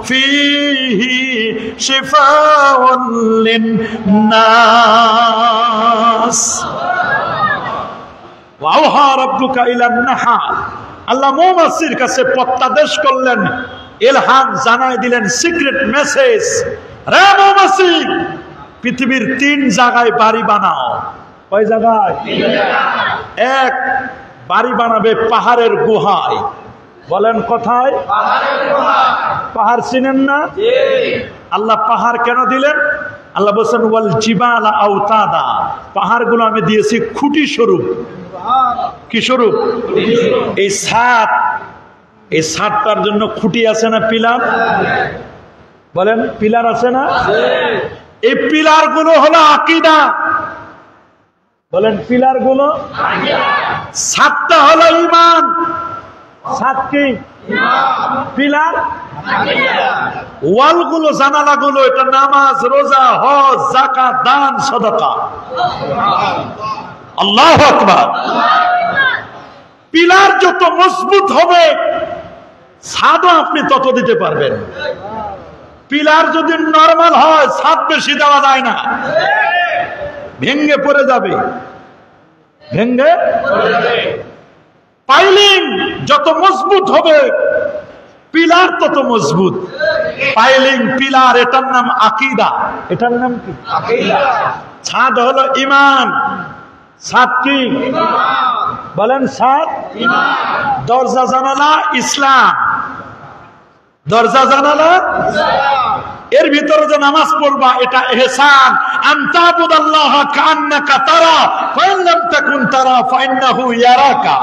فِيهِ شِفَاءٌ لِلنَّاسِ ওয়াওহা রাব্বুকা ইলান নাহাল। আল্লাহ মৌমাছির কাছে প্রত্যাদেশ করলেন, ইলহাম জানাই দিলেন, সিক্রেট মেসেজ, রে মৌমাছি পৃথিবীর 3 জায়গায় বাড়ি বানাও। কয় জায়গায়? 1 বাড়ি বানাবে পাহাড়ের গুহায়। বলেন কোথায়? পাহাড়ের গুহায়। পাহাড় চিনেন না? জি। আল্লাহ পাহাড় কেন দিলেন? আল্লাহ বলেন ওয়াল জিবালা আওতাদা, পাহাড়গুলো আমি দিয়েছি খুঁটি স্বরূপ। কি স্বরূপ? এই ছাদ, এই ছাদটার জন্য খুঁটি আছে না, পিলার? বলেন পিলার আছে না? এই পিলার গুলো হলো আকীদা। বলেন পিলার গুলো, ছাদটা হলো ঈমান। ছাদ কি? পিলার। ওয়াল গুলো, জানালা গুলো, এটা নামাজ, রোজা, হজ, যাকাত, দান, সাদাকা। আল্লাহু আকবার। পিলার যত মজবুত হবে ছাদও আপনি তত দিতে পারবেন। পিলার যদি নরমাল হয় ছাদ বেশি দেওয়া যায় না, ভেঙ্গে পড়ে যাবে, ভেঙ্গে পড়ে যাবে। পাইলিং যত মজবুত হবে পিলার তত মজবুত। পাইলিং, পিলার, এটার নাম আকীদা। এটার নাম কি? আকীদা। ছাদ হলো ঈমান। ছাদ কি? বলেন ছাদ। দরজা জানালা ইসলাম। দরজা জানালা এর ভিতরে যে নামাজ পড়বা এটা ইহসান। আনতাবুদাল্লাহ কান্নাকা তারা ফাইন লাম তাকুন তারা ফাইন্নাহু ইয়ারাকা।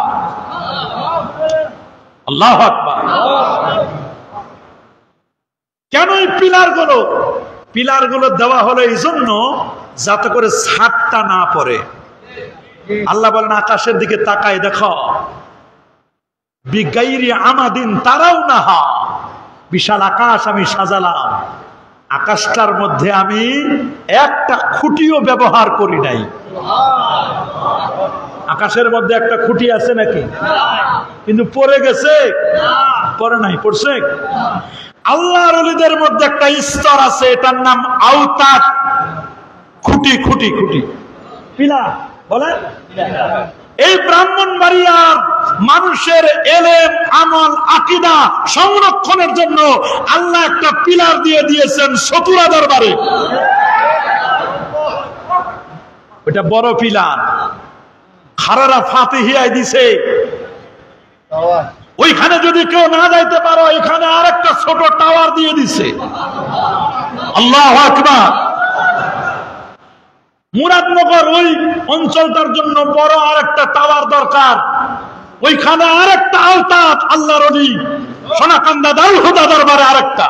আল্লাহু আকবার। কেন এই পিলার গুলো দেওয়া হলো এই জন্য যাতে করে ছাদটা না পড়ে। আল্লাহ বলেন আকাশের দিকে তাকায় দেখো, বিগাইরি আমাদিন তারাউনাহা, বিশাল আকাশ আমি সাজালাম, আকাশটার মধ্যে আমি একটা খুঁটিও ব্যবহার করি নাই। আকাশের মধ্যে একটা খুঁটি আছে নাকি? কিন্তু পড়ে গেছে? পড়ে নাই। পড়ছে? আল্লাহর ওলিদের মধ্যে একটা স্তর আছে, এটার নাম আওতাদ। খুঁটি খুঁটি খুঁটি, পিলার। বলে এই ব্রাহ্মণবাড়িয়ার মানুষের এলেম, আমল, আকীদা সংরক্ষণের জন্য আল্লাহ একটা পিলার দিয়ে দিয়েছেন সতুরা দরবারে। ওটা বড় পিলার, খারারা ফাতিহিয়ায় দিছে। ওইখানে যদি কেউ না যাইতে পারো, এখানে আরেকটা ছোট টাওয়ার দিয়ে দিছে। আল্লাহু আকবার। মুরাদনগর ওই অঞ্চলটার জন্য বড় আরেকটা টাওয়ার দরকার, ওইখানে আরেকটা আওতাদ আল্লাহর ওলি সোনাকান্দা দারুল হুদা দরবারে আরেকটা।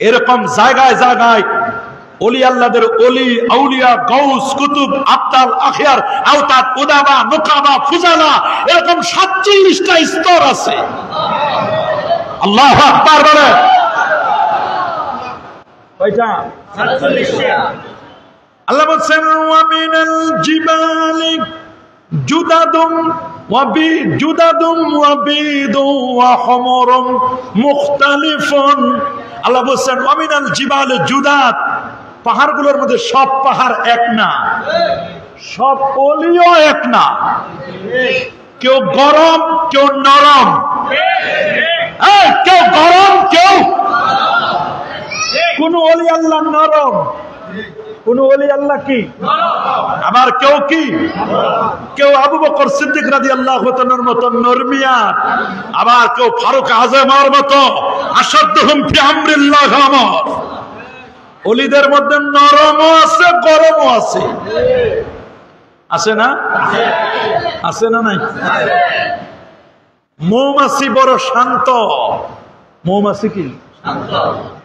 এরকম জায়গায় জায়গায় ওলি আল্লাহদের ওলি, আউলিয়া, গাউস, কুতুব, আবদাল, আখিয়ার, আওতাদ, উদাবা, নুকাবা, ফুজালা, এরকম 47টা স্তর আছে। আল্লাহু আকবার বলে। কয়টা? 47টা। আল্লাহ বলেন ওয়া মিনাল জিবালি জুদ জুদাদুম ওয়া বিদু ওয়া হুমরুম মুখতালিফুন। আল্লাহ বলেন ওয়ামিনাল জিবাল জুদাত, পাহাড়গুলোর মধ্যে সব পাহাড় এক না, সব অলিও এক না, কেউ গরম কেউ নরম, কেউ গরম কেউ, কোন ওলি আল্লাহ নরম, কোন ওলি আল্লাহ কি আবার কেউ কি, কেউ আবু বকর সিদ্দিক রাদিয়াল্লাহু তাআলার মত নরমিয়াত, আবার কেউ ফারুক আযমের মত আশাদুহুম ফি আমরিল্লাহ আমর। ওলিদের মধ্যে নরমও আছে গরমও আছে, আছে না? আছে না নাই? মৌমাছি বড় শান্ত, মৌমাছি কি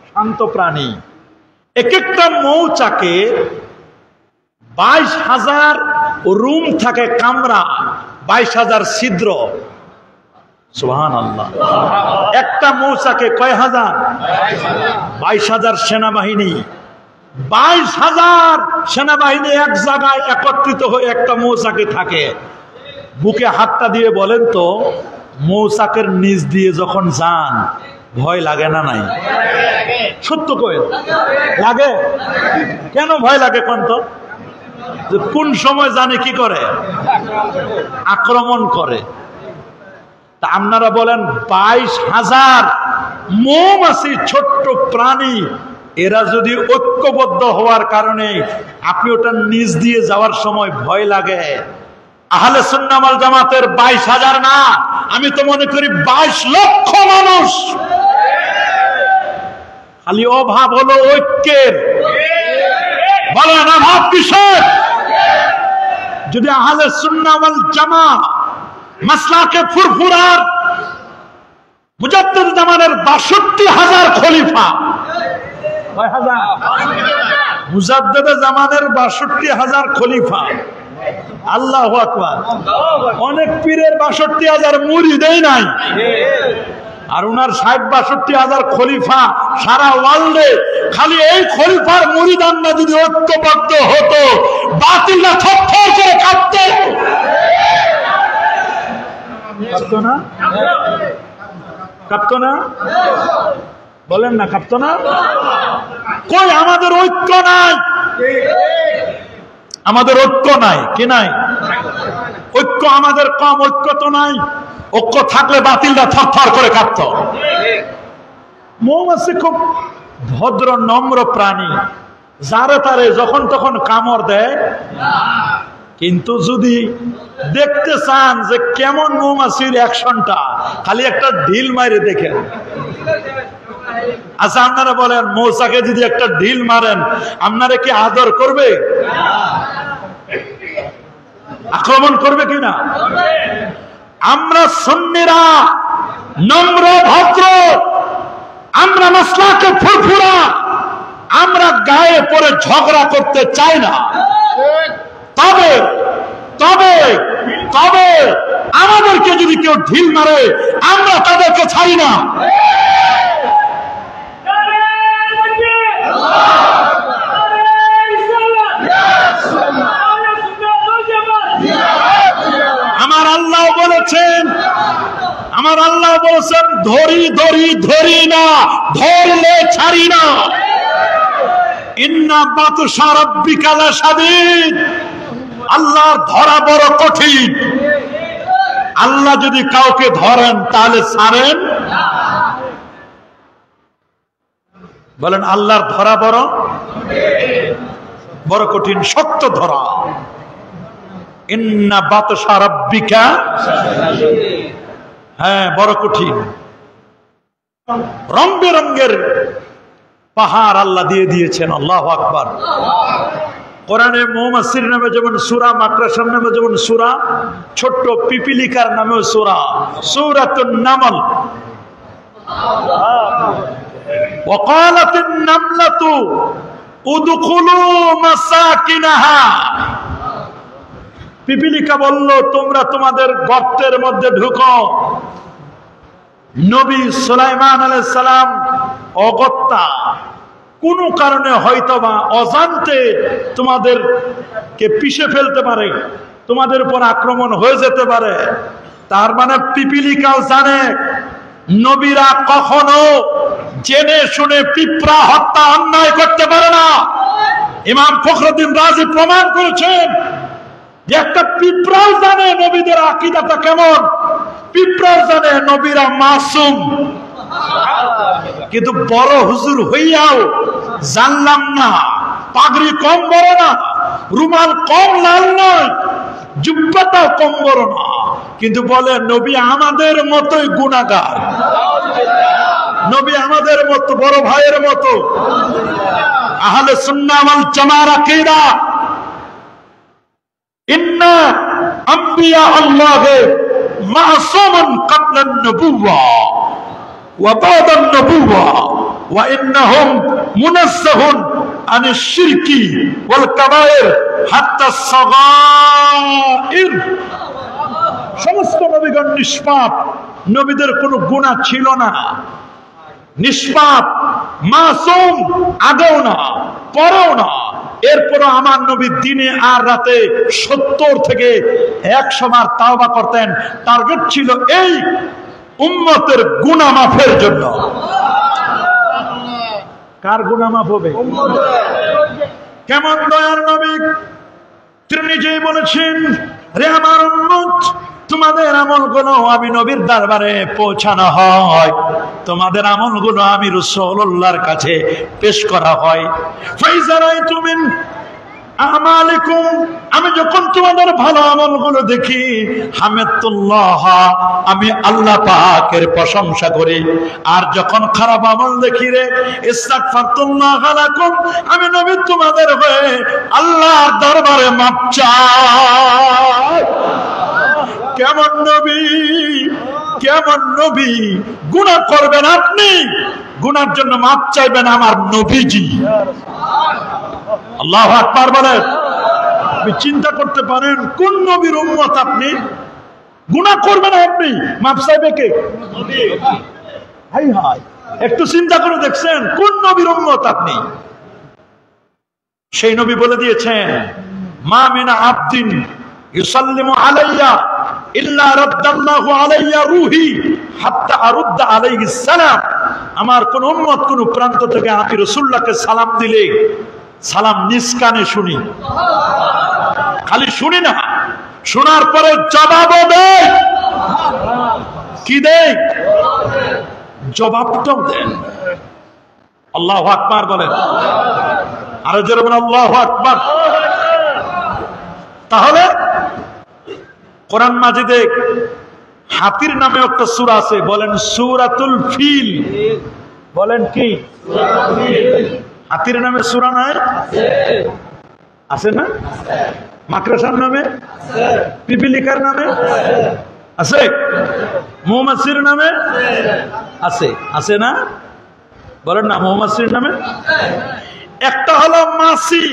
শান্ত প্রাণী। এক একটা মৌচাকে 22,000 রুম থাকে, কামরা 22,000 ছিদ্র। সুবহানাল্লাহ। একটা মৌচাকে কয় হাজার? 22,000 সেনাবাহিনী, 22,000 সেনাবাহিনী এক জায়গায় একত্রিত হয়ে একটা মৌচাকে থাকে। বুকে হাতটা দিয়ে বলেন তো, মৌচাকের নিচ দিয়ে যখন যান ভয় লাগে না? নাই? সত্য কই লাগে? কেন ভয় লাগে কোন তো? যে কোন সময় জানে কি করে, আক্রমণ করে। তা আপনারা বলেন 22,000 মৌমাছি, ছোট্ট প্রাণী, এরা যদি ঐক্যবদ্ধ হওয়ার কারণে আপনি ওটা নিচ দিয়ে যাওয়ার সময় ভয় লাগে, আহলে সুন্নাহ ওয়াল জামাতের 22,000 না, আমি তো মনে করি 22 লক্ষ মানুষ। খালি অভাব হলো ঐক্যের। বলেন অভাব কিসের? যদি আহলে সুন্নাহ ওয়াল জামাত মাসলাকে ফুরফুরার মুজাদ্দিদ জামানের 62,000 খলিফা, কয় হাজার? মুজাদ্দিদ জামানের 62,000 খলিফা। আল্লাহু আকবার। অনেক পীরের 62,000 মুরিদই নাই, আর উনার 62,000 খলিফা সারা ওয়ার্ল্ডে। খালি এই খলিফার মুরিদানরা যদি ঐক্যবদ্ধ হতো, বাতিলরা থরথর করে কাঁপতো। কাঁপতো না? কাঁপতো না? বলেন না কাঁপতো না? কই আমাদের ঐক্য নাই, আমাদের ঐক্য নাই। কি নাই? ঐক্য আমাদের কম, ঐক্য তো নাই। ঐক্য থাকলে বাতিলরা থরথর করে কাঁপত। মৌমাছি খুব ভদ্র নম্র প্রাণী, যারে তারে যখন তখন কামড় দেয়। কিন্তু যদি দেখতে চান যে কেমন মৌমাছির অ্যাকশনটা, খালি একটা ঢিল মারে দেখেন। আচ্ছা আপনারা বলেন, মৌচাকে যদি একটা ঢিল মারেন আপনারা কি আদর করবে? আক্রমণ করবে কিনা? আমরা সুন্নিরা নম্র ভদ্র, আমরা মাসলাকে ফুরফুরা, আমরা গায়ে পড়ে ঝগড়া করতে চাই না। তবে তবে তবে আমাদেরকে যদি কেউ ঢিল মারে আমরা তাদেরকে ছাড়ি না। আমার আল্লাহ বলেছেন, আমার আল্লাহ বলেছেন, ধরি ধরি ধরি না, ধরলে ছাড়ি না। ইন্না বাতশা রাব্বিকা লাশাদীদ। আল্লাহর ধরা বড় কঠিন। আল্লাহ যদি কাউকে ধরেন তাহলে ছাড়েন? বলেন আল্লাহর ধরা বড় বড় কঠিন, শক্ত ধরা। ইন্না বাতশা রাব্বিকা, হ্যাঁ বড় কঠিন। রং বেরঙ্গের পাহাড় আল্লাহ দিয়ে দিয়েছেন। আল্লাহু আকবার। কোরআনে মৌমাছির নামে যেমন সূরা, মাকড়াসার নামে যেমন সূরা, ছোট্ট পিপিলিকার নামেও সূরা, সূরাতুন নামল। ওয়াকালাতিন নামলাতু উদখুলু মাসাকিনাহা। পিপিলিকা বলল, তোমরা তোমাদের গর্তের মধ্যে ঢুকো। নবী সুলাইমান আলাইহিস সালাম অগত্যা, কোন কারণে হয়তোবা অজান্তে তোমাদেরকে পিষে ফেলতে পারে, তোমাদের উপর আক্রমণ হয়ে যেতে পারে। তার মানে পিপিলিকাও জানে নবীরা কখনো জেনে শুনে পিঁপড়া হত্যা অন্যায় করতে পারে না। ইমাম ফখরুদ্দিন রাজি প্রমাণ করেছেন যে একটা পিঁপড়াও জানে নবীদের আকীদাটা কেমন, পিঁপড়াও জানে নবীরা মাসুম। কিন্তু বড় হুজুর হইয়াও জানলাম না, পাগড়ি কম বড় না, রুমাল কম লাল নয়, জুব্বাটাও কম বড় না, কিন্তু বলে নবী আমাদের মতোই গুনাহগার, নবী আমাদের মতো বড় ভাইয়ের মতো। আহলে সুন্নাহ ওয়াল জামার আকীদা ইন্না আম্বিয়া আল্লাহ মাসুমান ক্বাবলা আন-নবুওয়া ওয়া বা'দা আন-নবুওয়া ওয়া ইন্নাহুম মুনাজ্জাহুন আনিশ শিরকি ওয়াল কাবায়ের হাত্তা আস-সাগাইর। সমস্ত নবীগণ নিষ্পাপ, নবীদের কোনো গুনাহ ছিল না, নিষ্পাপ মাসুম, আগেও না পরেও না। এরপরও আমার নবী দিনে আর রাতে 70 থেকে 100 বার তাওবা করতেন। টার্গেট ছিল এই উম্মতের গুনাহ মাফের জন্য। কার গুনাহ মাফ হবে? কেমন দয়ার নবী, তিনি নিজেই বলেছেন, রে আমার উম্মত, তোমাদের আমলগুলো আমি নবীর দরবারে পৌঁছানো হয়, তোমাদের আমলগুলো আমি রাসূলুল্লাহর কাছে পেশ করা হয়। ফাইজারাইতু মিন আমালিকুম, আমি যখন তোমাদের ভালো আমলগুলো দেখি, হামিদুল্লাহ, আমি আল্লাহ পাকের প্রশংসা করি। আর যখন খারাপ আমল দেখি রে, ইস্তাগফারতুল্লাহ লাকুম, আমি নবী তোমাদের হয়ে আল্লাহর দরবারে মাপ চাই। কেমন নবী, কেমন নবী! গুনাহ করবেন আপনি, গুনার জন্য মাপ চাইবেন আমার নবীজি। আল্লাহু আকবার বলেন। আপনি চিন্তা করতে পারেন কোন নবীর উম্মত আপনি? গুনাহ করবেন আপনি, মাপ চাইবে কে? হাই হাই, একটু চিন্তা করে দেখছেন কোন নবীর উম্মত আপনি? সেই নবী বলে দিয়েছেন, মা মিন আবদিন ইউসাল্লিমু আলাইয়া ইল্লা রাদ্দাল্লাহু আলাইয়া রূহি হাত্তা আরুদ্দা আলাইহিস সালাম। আমার কোন উম্মত কোন প্রান্ত থেকে আমি রাসূলুল্লাহকে সালাম দিলে সালাম নিজ কানে শুনি, খালি শুনি না, শোনার পরে জবাবও দেয়। কি দেয়? জবাবটাও দেন। আল্লাহু আকবার বলেন। আরো জোরে বলেন আল্লাহু আকবার। তাহলে কোরআন মাজিদে হাতির নামে একটা সূরা আছে, বলেন সূরাতুল ফিল। বলেন কি? হাতির নামে সূরা নাই? আছে না? মাকড়সার নামে, পিপিলিকার নামে আছে, মৌমাছির নামে আছে, আছে না? বলেন না, মৌমাছির নামে। একটা হলো মাছি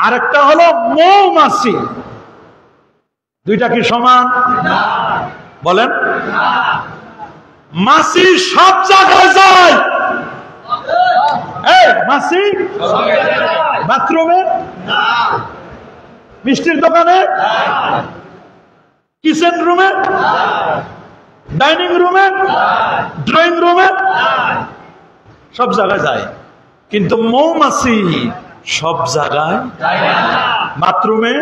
আর একটা হলো মৌমাছি। দুইটা কি সমান? বলেন। মাছি সব জায়গায় যায়। এই মাছি বাথরুমে, মিষ্টির দোকানে, কিচেন রুমে, ডাইনিং রুমে, ড্রয়িং রুমে, সব জায়গায় যায়। কিন্তু মৌমাছি সব জায়গায়, বাথরুমে,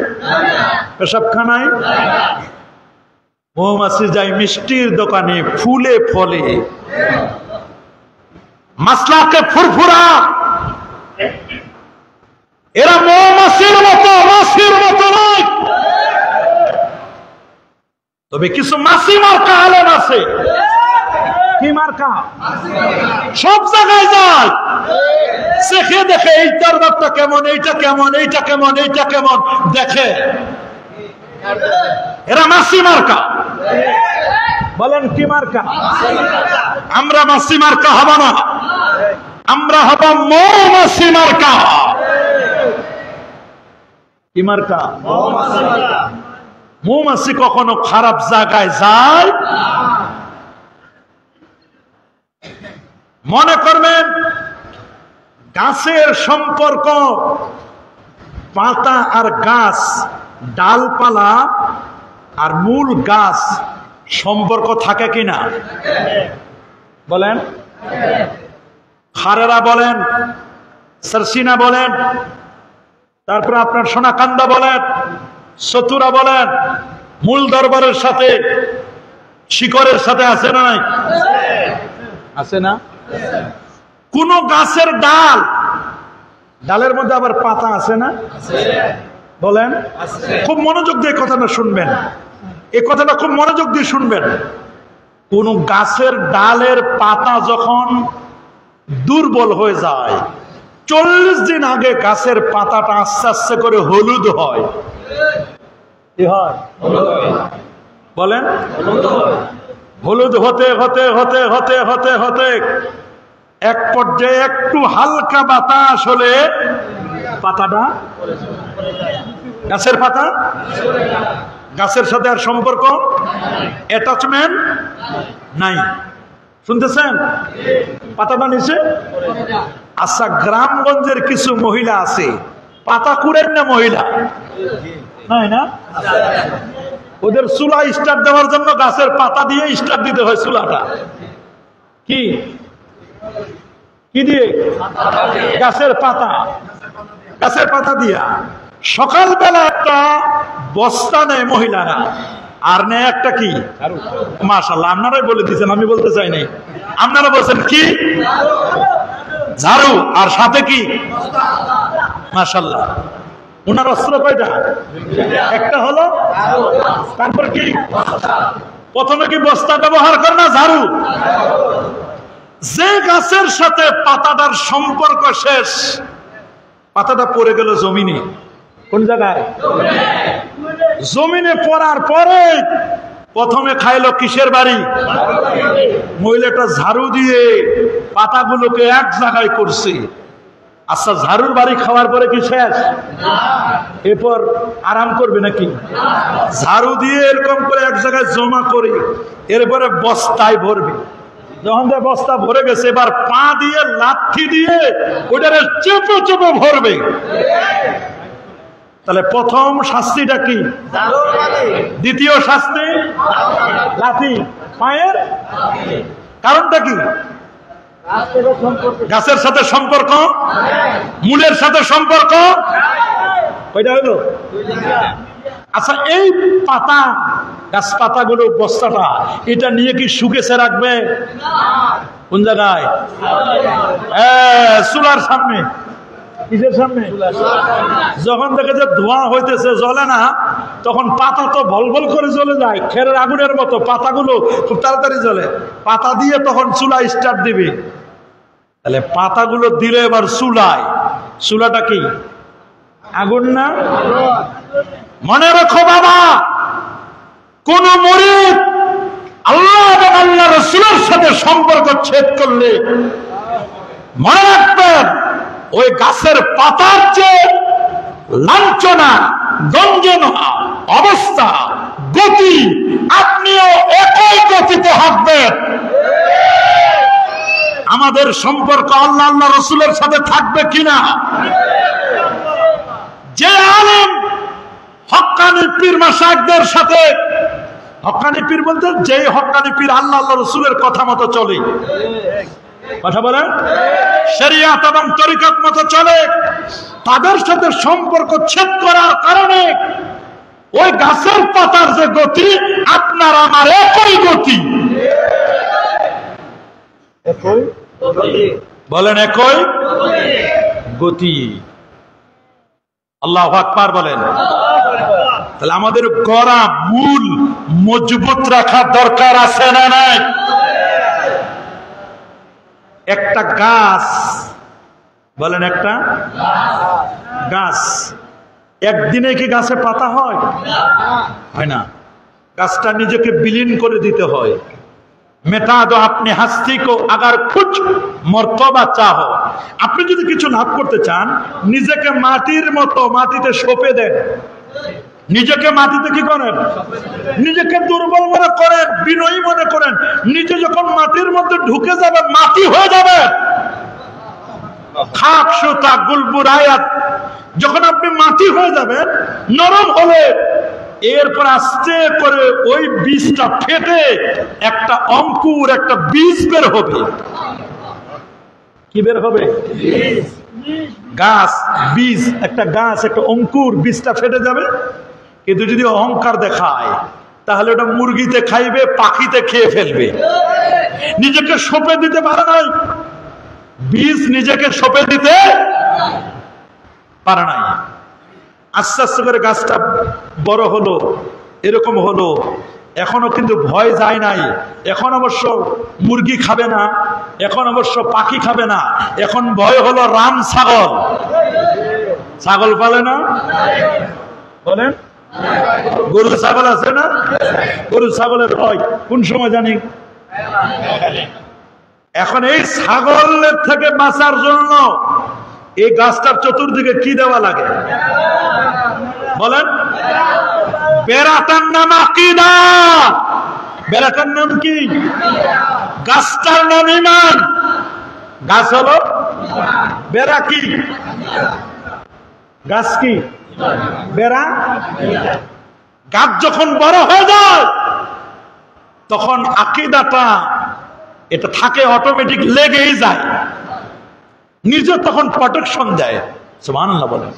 পেশাবখানায়। মৌমাছি যায় মিষ্টির দোকানে, ফুলে ফলে, মাসলাকে ফুরফুরা। এরা মৌমাছির মতো, মাছির মতো নয়। তবে কিছু মাছি মার্কা আলেম আছে। কি মার্কা? সব জায়গায় যায়, চেখে দেখে এইটার ব্যাপারটা কেমন, এইটা কেমন, এইটা কেমন, এইটা কেমন দেখে। এরা মাছি মার্কা। বলেন কি মার্কা? আমরা মাছি মার্কা হব না, আমরা হব মৌমাছি মার্কা। কি মার্কা? মৌমাছি কখনো খারাপ জায়গায় যায়? মনে করবেন গাছের সম্পর্ক, পাতা আর গাছ ডালপালা আর মূল গাছ সম্পর্ক থাকে কিনা বলেন? খারেরা বলেন, সারসিনা বলেন, তারপরে আপনার সোনাকান্দা বলেন, চতুরা বলেন, মূল দরবারের সাথে শিকড়ের সাথে আছে না নাই? আছে না? কোন গাছের ডালের মধ্যে আবার পাতা আছে না? বলেন। খুব মনোযোগ দিয়ে কথাটা শুনবেন, এই কথাটা খুব মনোযোগ দিয়ে শুনবেন। কোন গাছের ডালের পাতা যখন দুর্বল হয়ে যায়, 40 দিন আগে গাছের পাতাটা আস্তে আস্তে করে হলুদ হয়। কি হয়? বলেন। হলুদ হতে হতে হতে হতে হতে হতে এক পর্যায়ে একটু হালকা বাতাস হলে পাতাটা, গাছের পাতা গাছের সাথে আর সম্পর্ক, অ্যাটাচমেন্ট নাই। শুনতেছেন? পাতাটা নিচে। আচ্ছা, গ্রামগঞ্জের কিছু মহিলা আছে, পাতা কুড়েন না মহিলা, নাই না? ওদের চুলা স্টার্ট দেওয়ার জন্য গাছের পাতা দিয়ে স্টার্ট দিতে হয় চুলাটা। কি কি দিয়ে? গাছের পাতা। গাছের পাতা দিয়া সকালবেলা একটা বস্তা নেয় মহিলারা, আর নেয় একটা কি? মাশাআল্লাহ, আপনারাই বলে দিচ্ছেন, আমি বলতে চাই নাই। আপনারা বলছেন কি? ঝাড়ু, আর সাথে কি? মাশাআল্লাহ। ওনার অস্ত্র কয়টা? একটা হলো, তারপর কি? প্রথমে কি বস্তা ব্যবহার করে না ঝাড়ু? যে গাছের সাথে পাতাটার সম্পর্ক শেষ, পাতাটা পড়ে গেল জমিনে। কোন জায়গায়? জমিনে পড়ার পরে প্রথমে খাইলো কিসের বাড়ি? মহিলাটা ঝাড়ু দিয়ে পাতাগুলোকে এক জায়গায় করছে। আচ্ছা, ঝাড়ুর বাড়ি খাওয়ার পরে কি শেষ? এরপর আরাম করবে নাকি? ঝাড়ু দিয়ে এরকম করে এক জায়গায় জমা করে এরপরে বস্তায় ভরবে। যখন বস্তা ভরে গেছে, এবার পা দিয়ে লাঠি দিয়ে ওটারে চেপে চেপে ভরবে। তাহলে প্রথম শাস্তিটা কি? দ্বিতীয় শাস্তি লাঠি পায়ের। কারণটা কি? গাছের সাথে সম্পর্ক, মূলের সাথে সম্পর্ক। কয়টা হইলো? আচ্ছা, এই পাতা, গাছ পাতাগুলো, বস্তাটা, এটা নিয়ে কি শুকেছে রাখবে? কোন জায়গায়? চুলার সামনে। কিসের সামনে? যখন দেখে যে ধোঁয়া হইতেছে, জ্বলে না, তখন পাতা তো ভলভল করে জ্বলে যায়, খেরের আগুনের মতো। পাতাগুলো খুব তাড়াতাড়ি জ্বলে, পাতা দিয়ে তখন চুলা স্টার্ট দিবে। তাহলে পাতাগুলো দিলে এবার চুলায়। চুলাটা কি? আগুন না? মনে রাখো বাবা, কোন মুরিদ আল্লাহ এবং আল্লাহ রাসূলের সাথে সম্পর্ক ছেদ করলে মনে রাখবেন, ওই গাছের পাতার যে লাঞ্ছনা, গঞ্জনা, অবস্থা, গতি, আপনিও একই গতিতে হাঁটবেন। আমাদের সম্পর্ক আল্লাহ আল্লাহ রাসূলের সাথে থাকবে কিনা? যে আলেম হক্কানি পীর মাশায়েখদের সাথে, হক্কানি পীর বলতে যে হক্কানি পীর আল্লাহ আল্লাহ রাসূলের কথা মতো চলে, কথা বলেন, শরিয়ত এবং তরিকত মতো চলে, তাদের সাথে সম্পর্ক ছেদ করার কারণে ওই গাছের পাতার যে গতি, আপনার আমার একই গতি। বলেন একই গতি। আল্লাহু আকবার বলেন। তাহলে আমাদের গড়া মূল মজবুত রাখার দরকার আছে না নাই? একটা গাছ, বলেন একটা গাছ, একদিনে কি গাছে পাতা হয়? হয় না। গাছটা নিজেকে বিলীন করে দিতে হয়। মেটা দো আপনি হাস্তি কো আগার কুছ মর্তবা চাহো। আপনি যদি কিছু লাভ করতে চান, নিজেকে মাটির মতো মাটিতে সঁপে দেন। নিজেকে মাটিতে কি করেন? নিজেকে দুর্বল মনে করেন, বিনয়ী মনে করেন। নিজে যখন মাটির মধ্যে ঢুকে যাবে, মাটি হয়ে যাবে। খাক সুতা গুলবুরায়াত যখন আপনি মাটি হয়ে যাবেন, নরম হলে এরপর আস্তে করে ওই বীজটা ফেটে একটা অঙ্কুর, একটা বীজ বের হবে। কি বের হবে? গাছ, বীজ, একটা গাছ, একটা অঙ্কুর, বীজটা ফেটে যাবে। কিন্তু যদি অহংকার দেখায় তাহলে ওটা মুরগিতে খাইবে, পাখিতে খেয়ে ফেলবে। নিজেকে সঁপে দিতে পারে নাই, বীজ নিজেকে সঁপে দিতে পারে নাই। আস্তে আস্তে করে গাছটা বড় হলো, এরকম হলো। এখনো কিন্তু ভয় যায় নাই। এখন অবশ্য মুরগি খাবে না, এখন অবশ্য পাখি খাবে না, এখন ভয় হলো রাম ছাগল। ছাগল পালে না? বলেন, গরু ছাগল আছে না? গরু ছাগলের ভয় কোন সময় জানি? এখন এই ছাগলের থেকে বাঁচার জন্য এই গাছটার চতুর্দিকে কি দেওয়া লাগে? বলেন। বেড়াটার নাম আকীদা। বেড়াটার নাম কি? গাছটার নাম ঈমান। গাছ হলো বেড়া। কি গাছ? কি বেড়া? গাছ যখন বড় হয়ে যায় তখন আকীদাটা এটা থাকে, অটোমেটিক লেগেই যায়, নিজে তখন প্রোটেকশন দেয়। সুবহানাল্লাহ বলেন।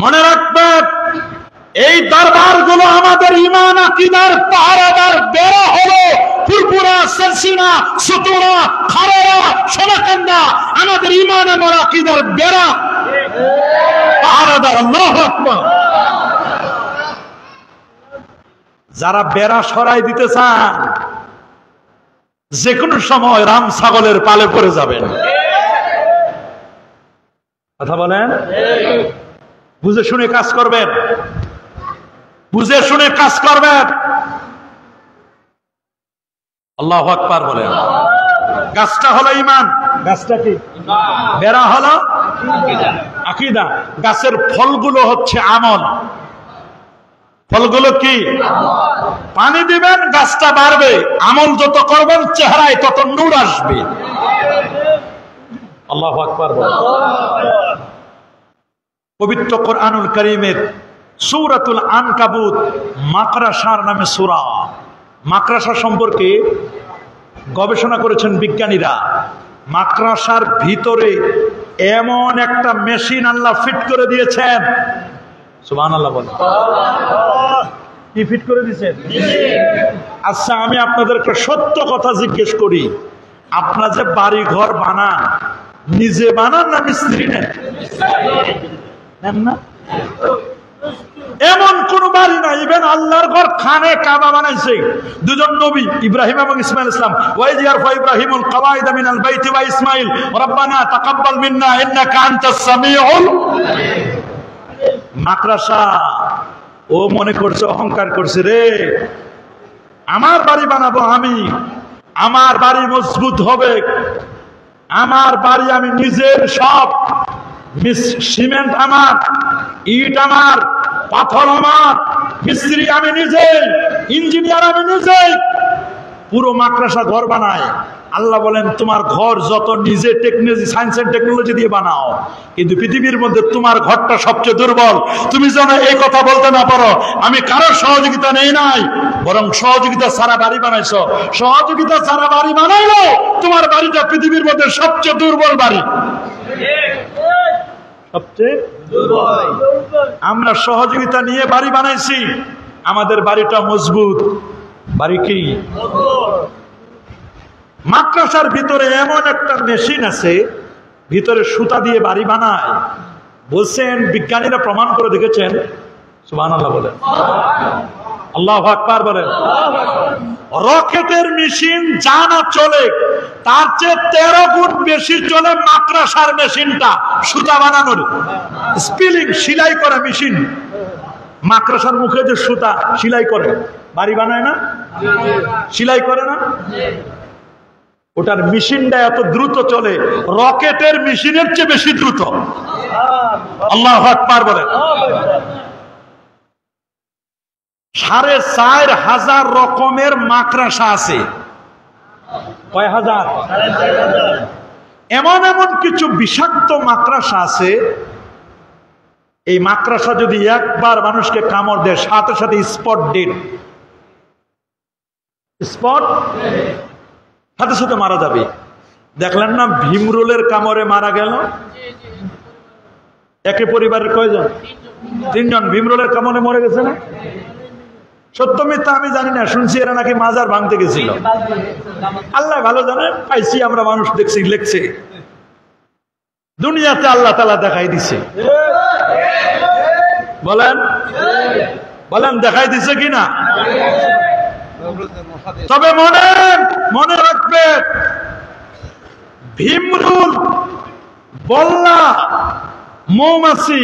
মনে রাখবেন, এই দরবারগুলো আমাদের ঈমান আকীদার পাহারাদার বেড়া হলো। ফুরফুরা, সরসিনা, সুতুরা, খারেরা, সোনাকান্দা আমাদের ঈমান এবং আকীদার বেড়া, পাহারাদার। আল্লাহু আকবার। যারা বেড়া সরাই দিতে চান যে কোনো সময় রাম ছাগলের পালে পড়ে যাবেন। কথা বলেন। বুঝে শুনে কাজ করবেন, বুঝে শুনে কাজ করবেন। আল্লাহু আকবার বলেন। গাছটা হলো ঈমান। গাছটা কি? বেড়া হলো আকীদা। গাছের ফলগুলো হচ্ছে আমল। ফলগুলো কি? পানি দিবেন, গাছটা বাড়বে। আমল যত করবেন চেহারায় তত নূর আসবে। আল্লাহু আকবার বলেন। পবিত্র কোরআনুল কারীমের সূরাতুল আনকাবুত মাকড়াসার নামে সূরা। মাকড়াসা সম্পর্কে গবেষণা করেছেন বিজ্ঞানীরা। মাকড়াসার ভিতরে এমন একটা মেশিন আল্লাহ ফিট করে দিয়েছেন। সুবহানাল্লাহ বলেন। কি ফিট করে দিয়েছেন? আচ্ছা, আমি আপনাদেরকে সত্য কথা জিজ্ঞেস করি, আপনারা যে বাড়ি ঘর বানান, নিজে বানান না মিস্ত্রি নেন? না, এমন কোন বাড়ি নাই। ইভেন আল্লাহর ঘর খানে কাবা বানাইছে দুজন নবী, ইব্রাহিম এবং ইসমাইল ইসলাম। ওয়াইদ ইয়ারফা ইব্রাহিমুল কওয়াইদা মিনাল বাইতি ওয়া ইসমাইল রব্বানা তাকাব্বাল মিন্না ইন্নাকা আনতাস সামিউল। মাকড়াসা ও মনে করছে, অহংকার করছে, রে আমার বাড়ি বানাবো আমি, আমার বাড়ি মজবুত হবে, আমার বাড়ি আমি নিজের, সব সিমেন্ট আমার, ইট আমার, পাথর আমার, মিস্ত্রি আমি নিজে, ইঞ্জিনিয়ার আমি নিজে, পুরো মাকড়াসা ঘর বানায়। আল্লাহ বলেন, তোমার ঘর যত নিজে টেকনোলজি, সায়েন্স এন্ড টেকনোলজি দিয়ে বানাও, কিন্তু পৃথিবীর মধ্যে তোমার ঘরটা সবচেয়ে দুর্বল। তুমি যেন এই কথা বলতে না পারো আমি কারোর সহযোগিতা নেই নাই, বরং সহযোগিতা ছাড়া বাড়ি বানাইছো। সহযোগিতা ছাড়া বাড়ি বানাইলো, তোমার বাড়িটা পৃথিবীর মধ্যে সবচেয়ে দুর্বল বাড়ি। সবচেয়ে দুর্বল। আমরা সহযোগিতা নিয়ে বাড়ি বানাইছি, আমাদের বাড়িটা মজবুত। বাড়ি কি? মাকড়াসার ভিতরে এমন একটা মেশিন আছে, ভিতরে সুতা দিয়ে বাড়ি বানায়। বলছেন বিজ্ঞানীরা প্রমাণ করে দেখেছেন। সুবহানাল্লাহ বলেন। আল্লাহু আকবার বলেন। রকেটের মেশিন যা না চলে তার চেয়ে 13 গুণ বেশি চলে মাকড়াসার মেশিনটা, সুতা বানানোর, স্পিলিং, সেলাই করা মেশিন। মাকড়াসার মুখে যে সুতা সেলাই করে, বাড়ি বানায় না, সেলাই করে না, ওটার মেশিনটা এত দ্রুত চলে, রকেটের মেশিনের চেয়ে বেশি দ্রুত। আল্লাহু আকবার বলেন। 4500 রকমের মাকড়াসা আছে। কয় হাজার? এমন এমন কিছু বিষাক্ত মাকড়াসা আছে এই মাকড়সা যদি একবার মানুষকে কামড় দেয় সাথে সাথে স্পট ডেড, স্পট সাথে সাথে মারা যাবে। দেখলেন না ভীমরুলের কামড়ে মারা গেল একে পরিবারের কয়জন? 3 জন ভীমরুলের কামড়ে মরে গেছে না? সত্য মিথ্যা আমি জানি না, শুনছি এরা নাকি মাজার ভাঙতে গেছিল। আল্লাহ ভালো জানে, পাইছি আমরা, মানুষ দেখছি, লেখছে, দুনিয়াতে আল্লাহ তাআলা দেখাই দিছে। বলেন বলেন দেখাই দিছে কিনা? তবে মনে রাখবে, ভীমরুল, বল্লা, মৌমাছি,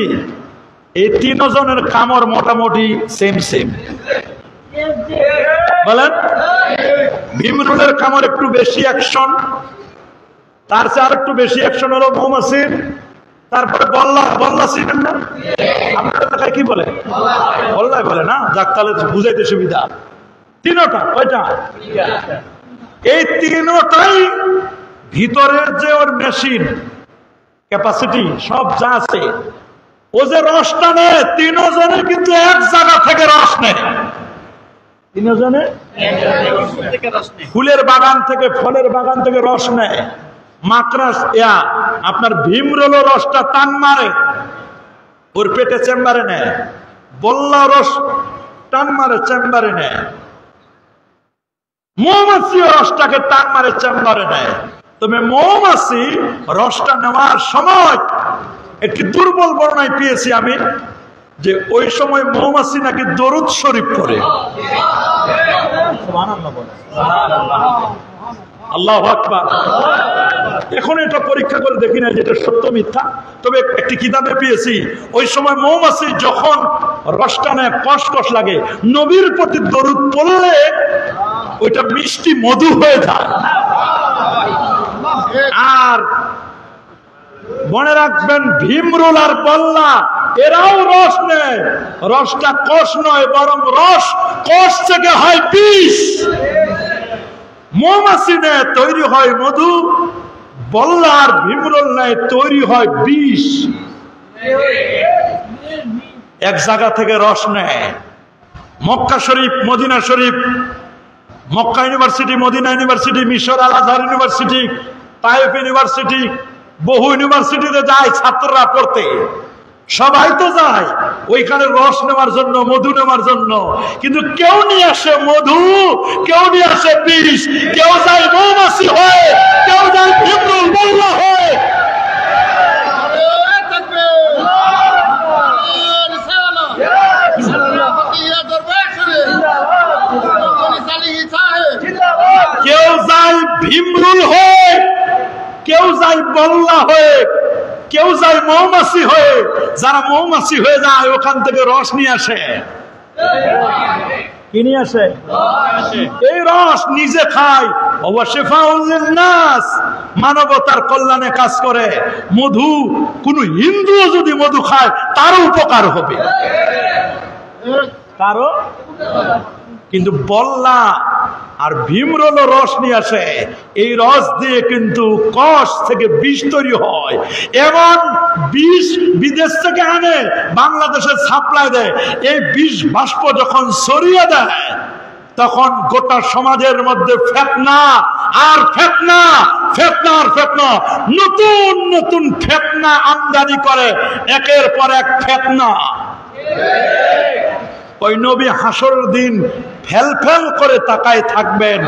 এই 3 জনের কামড় মোটামুটি সেম। বলেন ভীমরুলের কামড় একটু বেশি অ্যাকশন, তার চেয়ে আর একটু বেশি অ্যাকশন হলো মৌমাছির, তারপরে বল্লা ছিলেন না? আপনাদের এলাকায় কি বলে? বল্লাই বলে না? যাক, তাহলে বুঝাইতে সুবিধা। 3টা কয়টা? এই 3টাই ভিতরের যে ওর মেশিন ক্যাপাসিটি সব যা আছে, ও যে রসটা নেয় 3 জনে কিন্তু এক জায়গা থেকে রস নেয়। 3 জনে ফুলের বাগান থেকে, ফলের বাগান থেকে রস নেয়। মাকড়াস আপনার ভীমরুল রসটা টান মারে ওর পেটে, চেম্বারে নেয়। বল্লা রস টান মারে, চেম্বারে নেয়। মৌমাছি রসটাকে টান মারে, চেম্বারে নেয়। তবে মৌমাছি রসটা নেওয়ার সময় একটি দুর্বল বর্ণনায় পেয়েছি আমি, যে ওই সময় মৌমাছি নাকি দরুদ শরীফ পড়ে। আল্লাহু আকবার। এখন এটা পরীক্ষা করে দেখি না যেটা সত্য মিথ্যা, তবে একটি কিতাবে পেয়েছি ওই সময় মৌমাছি যখন রসটা নেয় কষ লাগে, নবীর প্রতি দরুদ পড়লে ওইটা মিষ্টি মধু হয়ে যায়। আর মনে রাখবেন, ভীমরুল আর বল্লা এরাও রস নেয়, রসটা কষ নয়, বরং রস কষ থেকে হয় বিষ। মৌমাছি নেয় তৈরি হয় মধু, বল্লা আর ভীমরুল নেয় তৈরি হয় বিষ। এক জায়গা থেকে রস নেয়। মক্কা শরীফ, মদিনা শরীফ, মক্কা ইউনিভার্সিটি, মদিনা ইউনিভার্সিটি, মিশর আল আজহার ইউনিভার্সিটি, তায়েফ ইউনিভার্সিটি, বহু ইউনিভার্সিটিতে যায় ছাত্ররা পড়তে। সবাই তো যায় ওইখানে রস নেওয়ার জন্য, মধু নেওয়ার জন্য, কিন্তু কেউ নিয়ে আসে মধু, কেউ নিয়ে আসে বিষ, কেউ যায় মৌমাছি হয়ে, কেউ যায় ভীমরুল বল্লা হয়ে। কেউ যায় ভীমরুল হয়ে, কেউ যায় বল্লা হয়ে, কেউ যায় মৌমাছি হয়ে। যারা মৌমাছি হয়ে যায় ওখান থেকে রস নিয়ে আসে। কি নিয়ে আসে? এই রস নিজে খায়, মানবতার কল্যাণে কাজ করে। মধু কোন হিন্দুও যদি মধু খায় তারও উপকার হবে, তারও। কিন্তু বল্লা আর ভীমরুল রস নিয়ে আসে, এই রস দিয়ে কিন্তু কষ থেকে বিষ তৈরি হয়। এমন বিষ বিদেশ থেকে আনে, বাংলাদেশে সাপ্লাই দেয়। এই বিষ বাষ্প যখন ছড়িয়ে দেয় তখন গোটা সমাজের মধ্যে ফেতনা আর ফেতনা, ফেতনা আর ফেতনা, নতুন নতুন ফেতনা আমদানি করে, একের পর এক ফেতনা। ওই নবী হাসরের দিন ফেল ফেল করে তাকায় থাকবেন,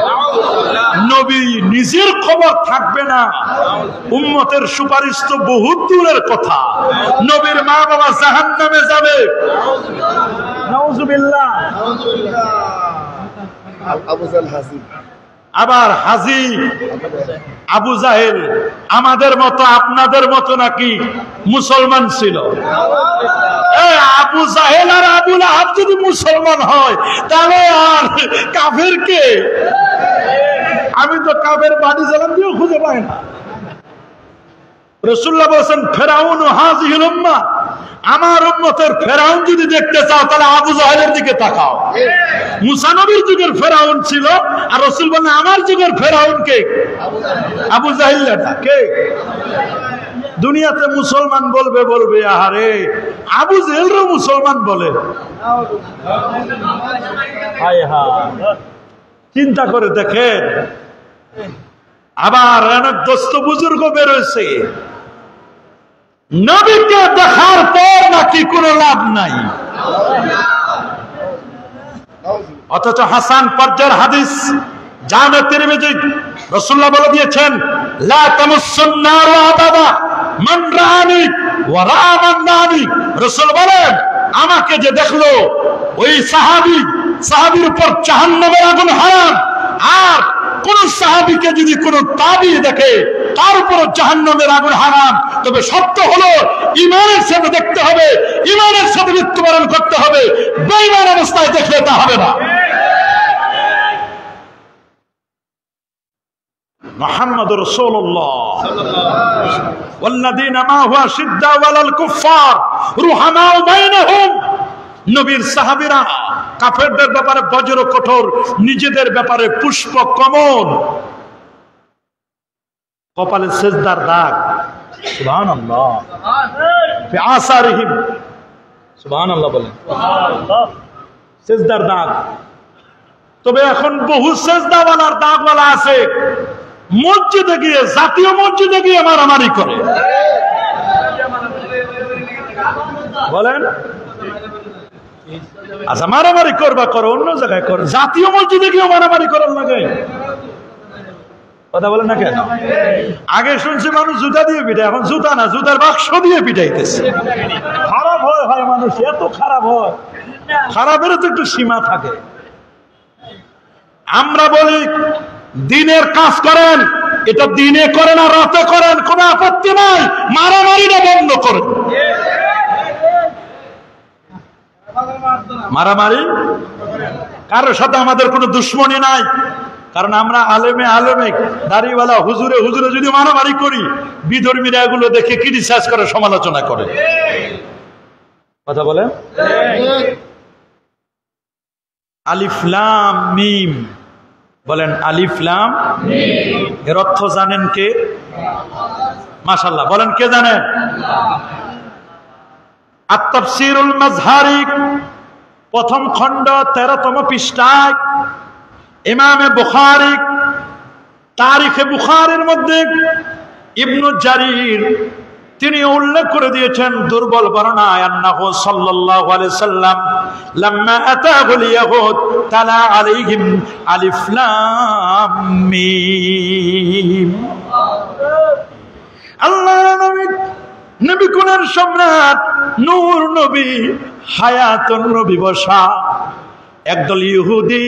নবী নিজের খবর থাকবে না। উম্মতের সুপারিশ তো বহুত দূরের কথা, নবীর মা বাবা জাহান্নামে যাবে। নাউজুবিল্লাহ। আবার হাজি আবু জাহেল আমাদের মতো আপনাদের মতো নাকি মুসলমান ছিল? আবু জাহেল আর আবু লাহাব যদি মুসলমান হয় তাহলে আর কাফের কে? আমি তো কাফের বাড়ি জ্বালান দিয়েও খুঁজে পাই না। রাসূলুল্লাহ বলেছেন ফেরাউন হাযিহিল উম্মাহ, আমার উম্মতের ফেরাউন যদি দেখতে চাও তাহলে আবু জাহেলের দিকে তাকাও। মুসা নবীর যুগের ফেরাউন ছিল, আর রাসূল বলেন আমার যুগের ফেরাউন কে? আবু জাহেল না কে? দুনিয়াতে মুসলমান বলবে বলবে, আরে আবু জেহেলও মুসলমান বলে। চিন্তা করে দেখেন, আবার অনেক দোস্ত বুজুর্গ বেরোয়েছে, নবীকে দেখার পর নাকি কোনো লাভ নাই, অথচ হাসান পর্যায়ের হাদিস জামে তিরমিজি রাসূলুল্লাহ বলে দিয়েছেন, লা তামাসসুন নার আবাদা মান রানি ওয়া রা মান রানি। রাসূল বলেন, আমাকে যে দেখলো ওই সাহাবীর উপর জাহান্নামের আগুন হারাম, আর কোন সাহাবীকে যদি কোন তাবী দেখে তার উপর জাহান্নামের আগুন হারাম। তবে সত্য হলো ঈমানের সাথে দেখতে হবে, ঈমানের সাথে মৃত্যুবরণ করতে হবে, বেঈমান অবস্থায় দেখলে তা হবে না। মুহাম্মদুর রাসূলুল্লাহ ওয়াল্লাযীনা মা'হু আশিদ্দাউ আলাল কুফফার রুহামাউ বাইনাহুম। নবীর সাহাবীরা কাফেরদের ব্যাপারে বজ্র কঠোর, নিজেদের ব্যাপারে পুষ্প কমল। কপালে সেজদার দাগ, সুবহানাল্লাহ, ফি আসারিহিম, সুবহানাল্লাহ বলেন, সেজদার দাগ। তবে এখন বহু সেজদাওয়ালার দাগওয়ালা আছে, মসজিদে গিয়ে, জাতীয় মসজিদে গিয়ে মারামারি করে। বলেন, আচ্ছা মারামারি করবা করো, অন্য জায়গায় করো, জাতীয় মসজিদে গিয়ে মারামারি করার লাগে কথা বলেন না কেন? আগে শুনছি মানুষ জুতা দিয়ে পিটায়, এখন জুতা না, জুতার বাক্স দিয়ে পিটাইতেছে। খারাপ হয় মানুষ, এত খারাপ হয়, খারাপেরও তো একটু সীমা থাকে। আমরা বলি দিনের কাজ করেন, এটা দিনে করেন আর রাতে করেন, কোনো আপত্তি নাই, মারামারিটা বন্ধ করেন। মারামারি কারোর সাথে আমাদের কোনো দুশ্মনী নাই, কারণ আমরা আলেমে দাড়িওয়ালা হুজুরে যদি মারামারি করি, বিধর্মীরা এগুলো দেখে ক্রিটিসাইজ করে, সমালোচনা করে। কথা বলে, আলিফ লাম মিম, বলেন আলিফ লাম মিম, এর অর্থ জানেন কে? মাশাআল্লাহ, বলেন কে জানেন? আত-তাফসীরুল মাজহারি প্রথম খণ্ড 13তম পৃষ্ঠায় ইমামে বুখারী তারিখে বুখারীর মধ্যে ইবনু জারির তিনি উল্লেখ করে দিয়েছেন দুর্বল বর্ণনায়, আন্নাহু সাল্লাল্লাহু আলাইহি সাল্লাম লাম্মা আতাহুল ইয়াহুদ তালা আলাইহিম আলিফ লাম মিম। আল্লাহর নবী কোনের সম্রাট নূর নবী হায়াতুন নবী বসা একদল ইহুদি,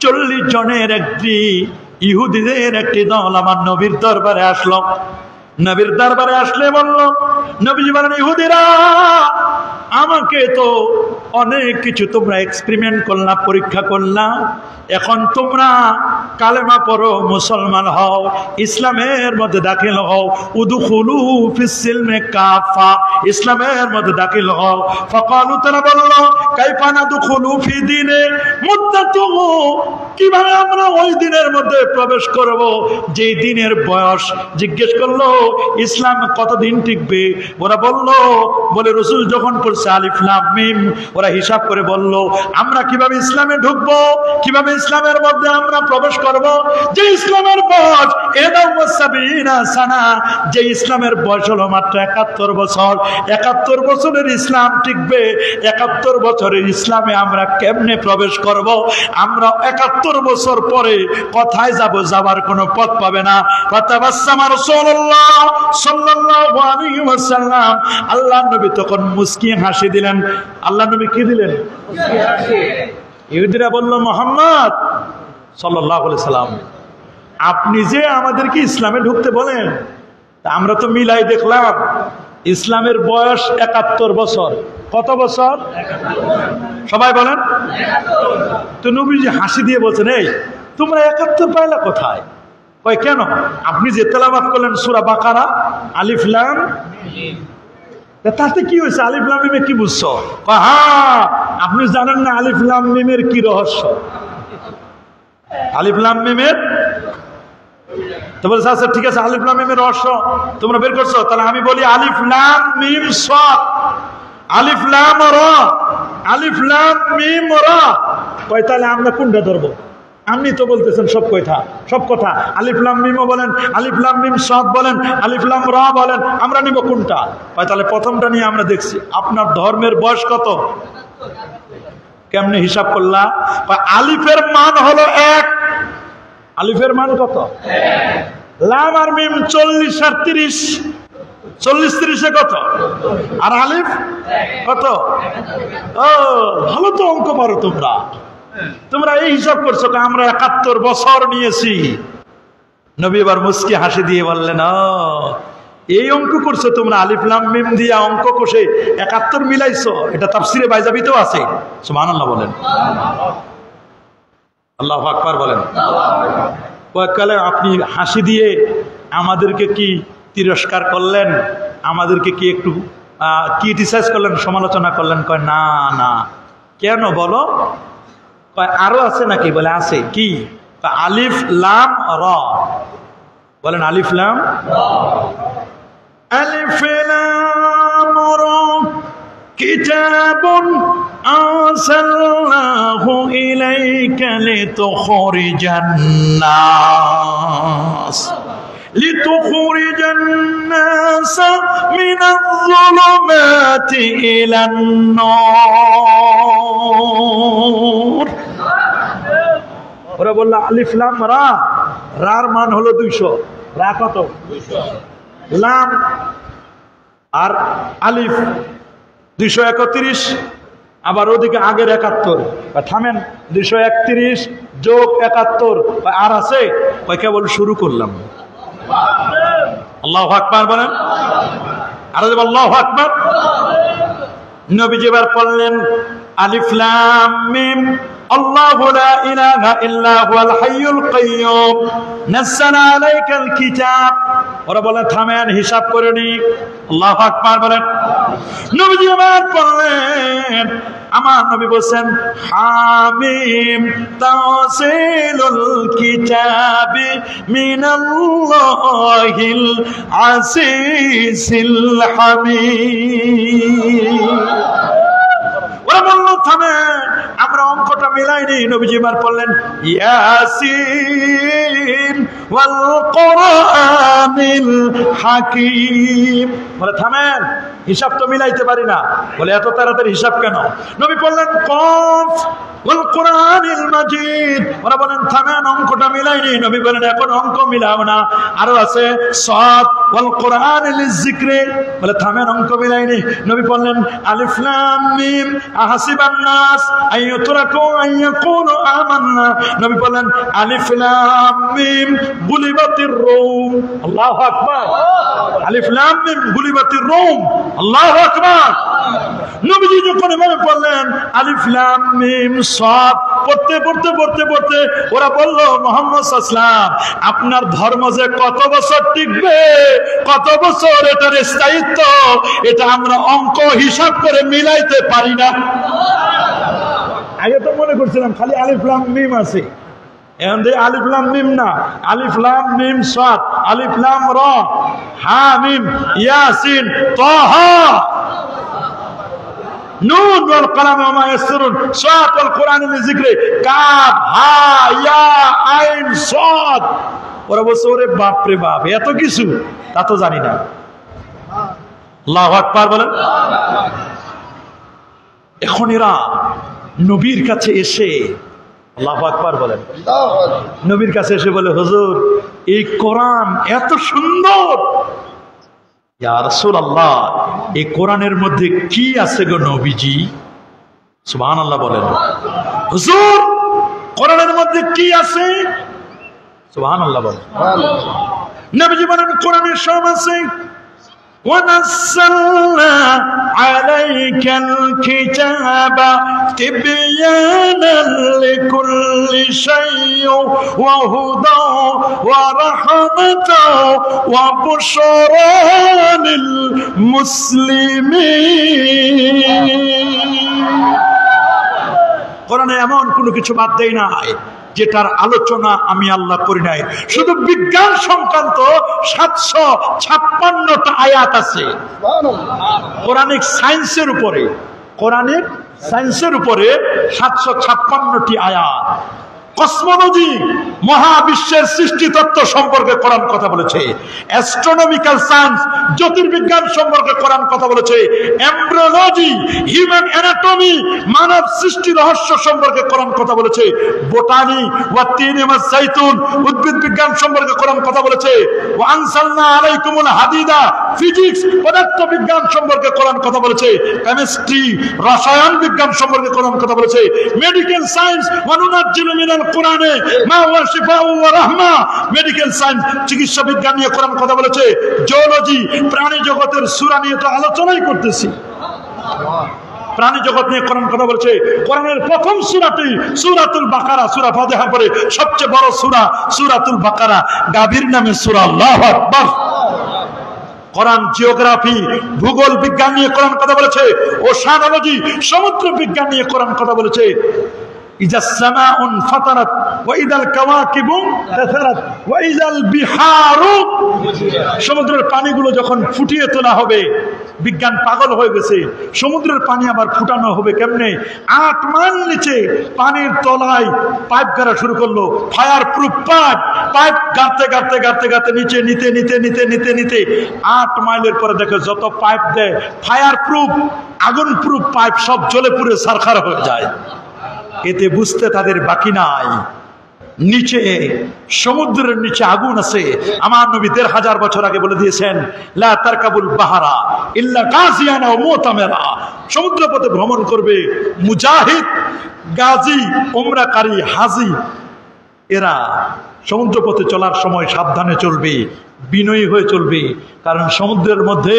40 জনের একটি ইহুদিদের একটি দল আমার নবীর দরবারে আসলো। নবীর দরবারে আসলে বলল, নবীজি বলেন, ইহুদিরা আমাকে তো অনেক কিছু তোমরা এক্সপেরিমেন্ট করলা, পরীক্ষা করলা, এখন তোমরা কালেমা পড়ো, মুসলমান হও, ইসলামের মধ্যে দাখিল হও, উদখুলু ফিস সিলমে কাফা, ইসলামের মধ্যে দাখিল হও। ফাকালু, তারা বলল, কাইফা নাদখুলু ফি দীনে মুদ্দাতুহু, কিভাবে আমরা ওই দিনের মধ্যে প্রবেশ করব যে দিনের বয়স? জিজ্ঞেস করলো, ইসলাম কতদিন টিকবে? ওরা বলে রাসূল যখন পড়ছে আলিফ লাম মিম, ওরা হিসাব করে বলল, আমরা কিভাবে ইসলামে ঢুকবো, কিভাবে ইসলামের মধ্যে আমরা প্রবেশ করব? যে ইসলামের বয়স এদাউসাবিনা সানা, যে ইসলামের বয়স হলো মাত্র 71 বছর, 71 বছরের ইসলাম টিকবে, 71 বছরের ইসলামে আমরা কেমনে প্রবেশ করব? আমরা 71 বছর পরে কোথায় যাব? যাবার কোনো পথ পাবে না। ফাতাবাসসামা রাসূলুল্লাহ সাল্লাল্লাহু আলাইহি ওয়াসাল্লাম, আল্লাহর নবী তখন মুস্কি হাসি দিলেন। আল্লাহর নবী কি দিলেন? মুস্কি হাসি। ইহুদিরা বলল, মুহাম্মদ সাল্লাল্লাহু আলাইহি সাল্লাম, আপনি যে আমাদেরকে ইসলামে ঢুকতে বলেন, তা আমরা তো মিলাই দেখলাম ইসলামের বয়স 71 বছর। কত বছর? সবাই বলেন। তো নবীজি হাসি দিয়ে বলছেন, এই তোমরা 71 পাইলা কোথায়? কয় কেন? আপনি যে তেলাওয়াত করলেন সূরা বাকারা আলিফ লাম মিম, তাতে কি হয়েছে? আলিফ লাম মিমে কি বুঝছো? হ্যাঁ, আপনি জানেন না আলিফ লাম মিমের কি রহস্য? আলিফ লাম মিমের তো বলছে আচ্ছা ঠিক আছে, আলিফ লাম মিমের রহস্য তোমরা বের করছো, তাহলে আমি বলি আলিফ লাম মিম সাদ, আলিফ লাম রা, আলিফ লাম মিম রা। কয় তাহলে আমরা কোনটা ধরবো? আপনি তো বলতেছেন সব কথা, আলিফ লাম মিমও বলেন, আলিফ লাম মিম সাদ বলেন, আলিফ লাম রা বলেন, আমরা নিব কোনটা? কয় তাহলে প্রথমটা নিয়ে আমরা দেখছি। আপনার ধর্মের বয়স কত? কেমনে হিসাব করলা? আলিফের মান হলো 1। আলিফের মান কত? লাম আর মিম 40 আর 30, 40 30 কত? আর আলিফ কত? ও ভালো তো অঙ্ক পারো তোমরা এই হিসাব করছো। আমরা 71 বছর নিয়েছি। নবী এবার মুস্কি হাসি দিয়ে বললেন, এই অঙ্ক করছো তোমরা, আলিফ লাম মিম দিয়া অঙ্ক কষে 71 মিলাইছো। এটা তাফসিরে বাইজাবিতেও আছে। সুবহানাল্লাহ বলেন, আল্লাহু আকবার বলেন। ওয়াকালে আপনি হাসি দিয়ে আমাদেরকে কি তিরস্কার করলেন? আমাদেরকে কি একটু ক্রিটিসাইজ করলেন, সমালোচনা করলেন? কয় না না। কেন বলো? কয় আরো আছে নাকি? বলে আছে। কি? আলিফ লাম রা বলেন। আলিফ লাম আলিফ লাম রা কিতাবুন আরসালনাহু ইলাইকা লিতুখরিজান নাস মিনাজ-যুলুমাতি ইলান-নূর। ওরা বলল আলিফ লাম রা, রার মান হলো 200। রা কত? 200। লাম আর আলিফ 231, আবার ওদিকে আগের 71। থামেন, 231 যোগ 71 আর আছে। কেবল শুরু করলাম। আল্লাহু আকবার বলেন। আর আল্লাহু আকবার। নবীজি এবার পড়লেন আলিফ লাম মিম আল্লাহু লা ইলাহা ইল্লা হুয়াল হাইয়ুল কাইয়্যুম নাযালা আলাইকাল কিতাব। ওরা বলে থামেন, হিসাব করে নি। আল্লাহু আকবার বলেন। নবীজি আবার পড়লেন, আমার নবী বলেন হামিম তাওসিলুল কিতাবি মিনাল্লাহিল আসিসিল হামিম। ওরা বলল থামেন, আমরা অঙ্কটা মিলাইনি। নবীজি এবার বললেন ইয়াসিন ওয়াল কোরআনিল হাকিম। বলে থামেন, হিসাব তো মিলাইতে পারি না। বলে এত তাড়াতাড়ি হিসাব কেন? নবী বললেন কফ ওয়াল কোরআনিল মাজিদ। ওরা বলেন থামেন, অঙ্কটা মিলাইনি। নবী বলেন এখন অঙ্ক মিলাও না, আরো আছে সাদ ওয়াল কোরআনিল যিকরি। বলে থামেন, অঙ্ক মিলাইনি। নবী বললেন আলিফ লাম মিম আহাসিবান নাস আইয়ুতরাকু আইয়াকুলু আমান্না। নবী বলেন আলিফ লাম মিম গুলিবাতির রূম। আল্লাহু আকবার। আলিফ লাম মিম গুলিবাতির রূম। আল্লাহু আকবার। নবীজি যখন এভাবে বললেন আলিফ লাম মিম সাদ, পড়তে পড়তে পড়তে পড়তে ওরা বলল মুহাম্মদ সাল্লাল্লাহু আলাইহি ওয়াসাল্লাম আপনার ধর্ম যে কত বছর টিকবে, কত বছর এটার স্থায়িত্ব, এটা আমরা অঙ্ক হিসাব করে মিলাইতে পারি না। আগে তো মনে করছিলাম খালি আলিফ লাম মিম আছে, এখন আলিফ লাম মিম না, আলিফ লাম মিম সাদ, আলিফ লাম রা, হা মিম ইয়াসিন তাহা নুন ওয়াল কলম ওয়া মা ইয়াসরুন সাদ ওয়াল কোরআনিল যিকরি কাফ হা ইয়া আইন সাদ। ওরা বলছে ওরে বাপ রে বাপ, এত কিছু তা তো জানি না। আল্লাহু আকবার বলেন। এখন এরা নবীর কাছে এসে, আল্লাহু আকবার বলেন, নবীর কাছে এসে বলে হুজুর এই কোরআন এত সুন্দর, ইয়া রাসূলুল্লাহ এই কোরআনের মধ্যে কি আছে গো নবীজি? সুবহানাল্লাহ বলেন। হুজুর কোরআনের মধ্যে কি আছে? সুবহানাল্লাহ বলেন। নবীজি বলেন কোরআনে সব আছে। وَنَزَّلْنَا عَلَيْكَ الْكِتَابَ تِبْيَانًا لِكُلِّ شَيْءٍ وَهُدًى وَرَحْمَةً وَبُشْرَى لِلْمُسْلِمِينَ। কোরআনে এমন কোনো কিছু বাদ দেয় নাই। যেটার আলোচনা আমি আল্লাহ করি নাই। শুধু বিজ্ঞান সংক্রান্ত 756টা আয়াত আছে কোরআনিক সায়েন্সের উপরে, কোরআনিক সায়েন্সের উপরে 756টি আয়াত। কসমোলজি, মহাবিশ্বের সৃষ্টি তত্ত্ব সম্পর্কে কোরআন কথা বলেছে। অ্যাস্ট্রোনমিক্যাল সায়েন্স, জ্যোতির্বিজ্ঞান সম্পর্কে কোরআন কথা বলেছে। এমব্রিওলজি, হিউম্যান অ্যানাটমি, মানব সৃষ্টি রহস্য সম্পর্কে কোরআন কথা বলেছে। বোটানি ওয়া তিনে ওয়া জাইতুন, উদ্ভিদ বিজ্ঞান সম্পর্কে কোরআন কথা বলেছে। ওয়া আনসালনা আলাইকুমুল হাদিদা, ফিজিক্স পদার্থ বিজ্ঞান সম্পর্কে কোরআন কথা বলেছে। কেমিস্ট্রি, রসায়ন বিজ্ঞান সম্পর্কে কোরআন কথা বলেছে। মেডিকেল সায়েন্স, ওয়া নুনাজ্জিলু মিনাল কোরআনে মা হুয়া শিফাউ ওয়া রাহমা, মেডিকেল সায়েন্স চিকিৎসা বিজ্ঞান নিয়ে কোরআন কথা বলেছে। জিওলজি, প্রাণী জগতের সূরা নিয়ে তো আলোচনাই করতেছি, প্রাণী জগৎ নিয়ে কোরআন কথা বলেছে। কোরআনের প্রথম সূরাটি সূরাতুল বাকারা, সূরা ফাতিহার পরে সবচেয়ে বড় সূরা সূরাতুল বাকারা, গাভীর নামে সূরা। আল্লাহু আকবার। কোরআন জিওগ্রাফি, ভূগোল বিজ্ঞান নিয়ে কোরআন কথা বলেছে। ওশানোলজি, সমুদ্র বিজ্ঞান নিয়ে কোরআন কথা বলেছে। ইজা সামাউন ফাতারাত ওয়া ইদাল কাওয়াকিবু তাসারাত ওয়া ইজাল বিহারু, সমুদ্রের পানিগুলো যখন ফুটিয়ে তোলা হবে, বিজ্ঞান পাগল হয়ে গেছে। সমুদ্রের পানি আবার ফুটানো হবে কেমনে? 8 মাইল নিচে পানির তলায় পাইপ গাড়া শুরু করলো, ফায়ার প্রুফ পাইপ, পাইপ গাড়তে গাড়তে গাড়তে গাড়তে নিচে নিতে নিতে নিতে নিতে নিতে 8 মাইলের পরে দেখে যত পাইপ দেয় ফায়ার প্রুফ, আগুন প্রুফ পাইপ সব জ্বলে পুড়ে ছারখার হয়ে যায়। এতে বুঝতে তাদের বাকি নাই নিচে, সমুদ্রের নিচে আগুন আছে। আমার নবী 1500 বছর আগে বলে দিয়েছেন, লা তারকাবুল বাহারা ইল্লা গাজিয়ান ওয়া মুতামিরা, সমুদ্র পথে ভ্রমণ করবে মুজাহিদ, গাজী, উমরাকারী, হাজী, এরা সমুদ্র পথে চলার সময় সাবধানে চলবে, বিনয়ী হয়ে চলবে। কারণ সমুদ্রের মধ্যে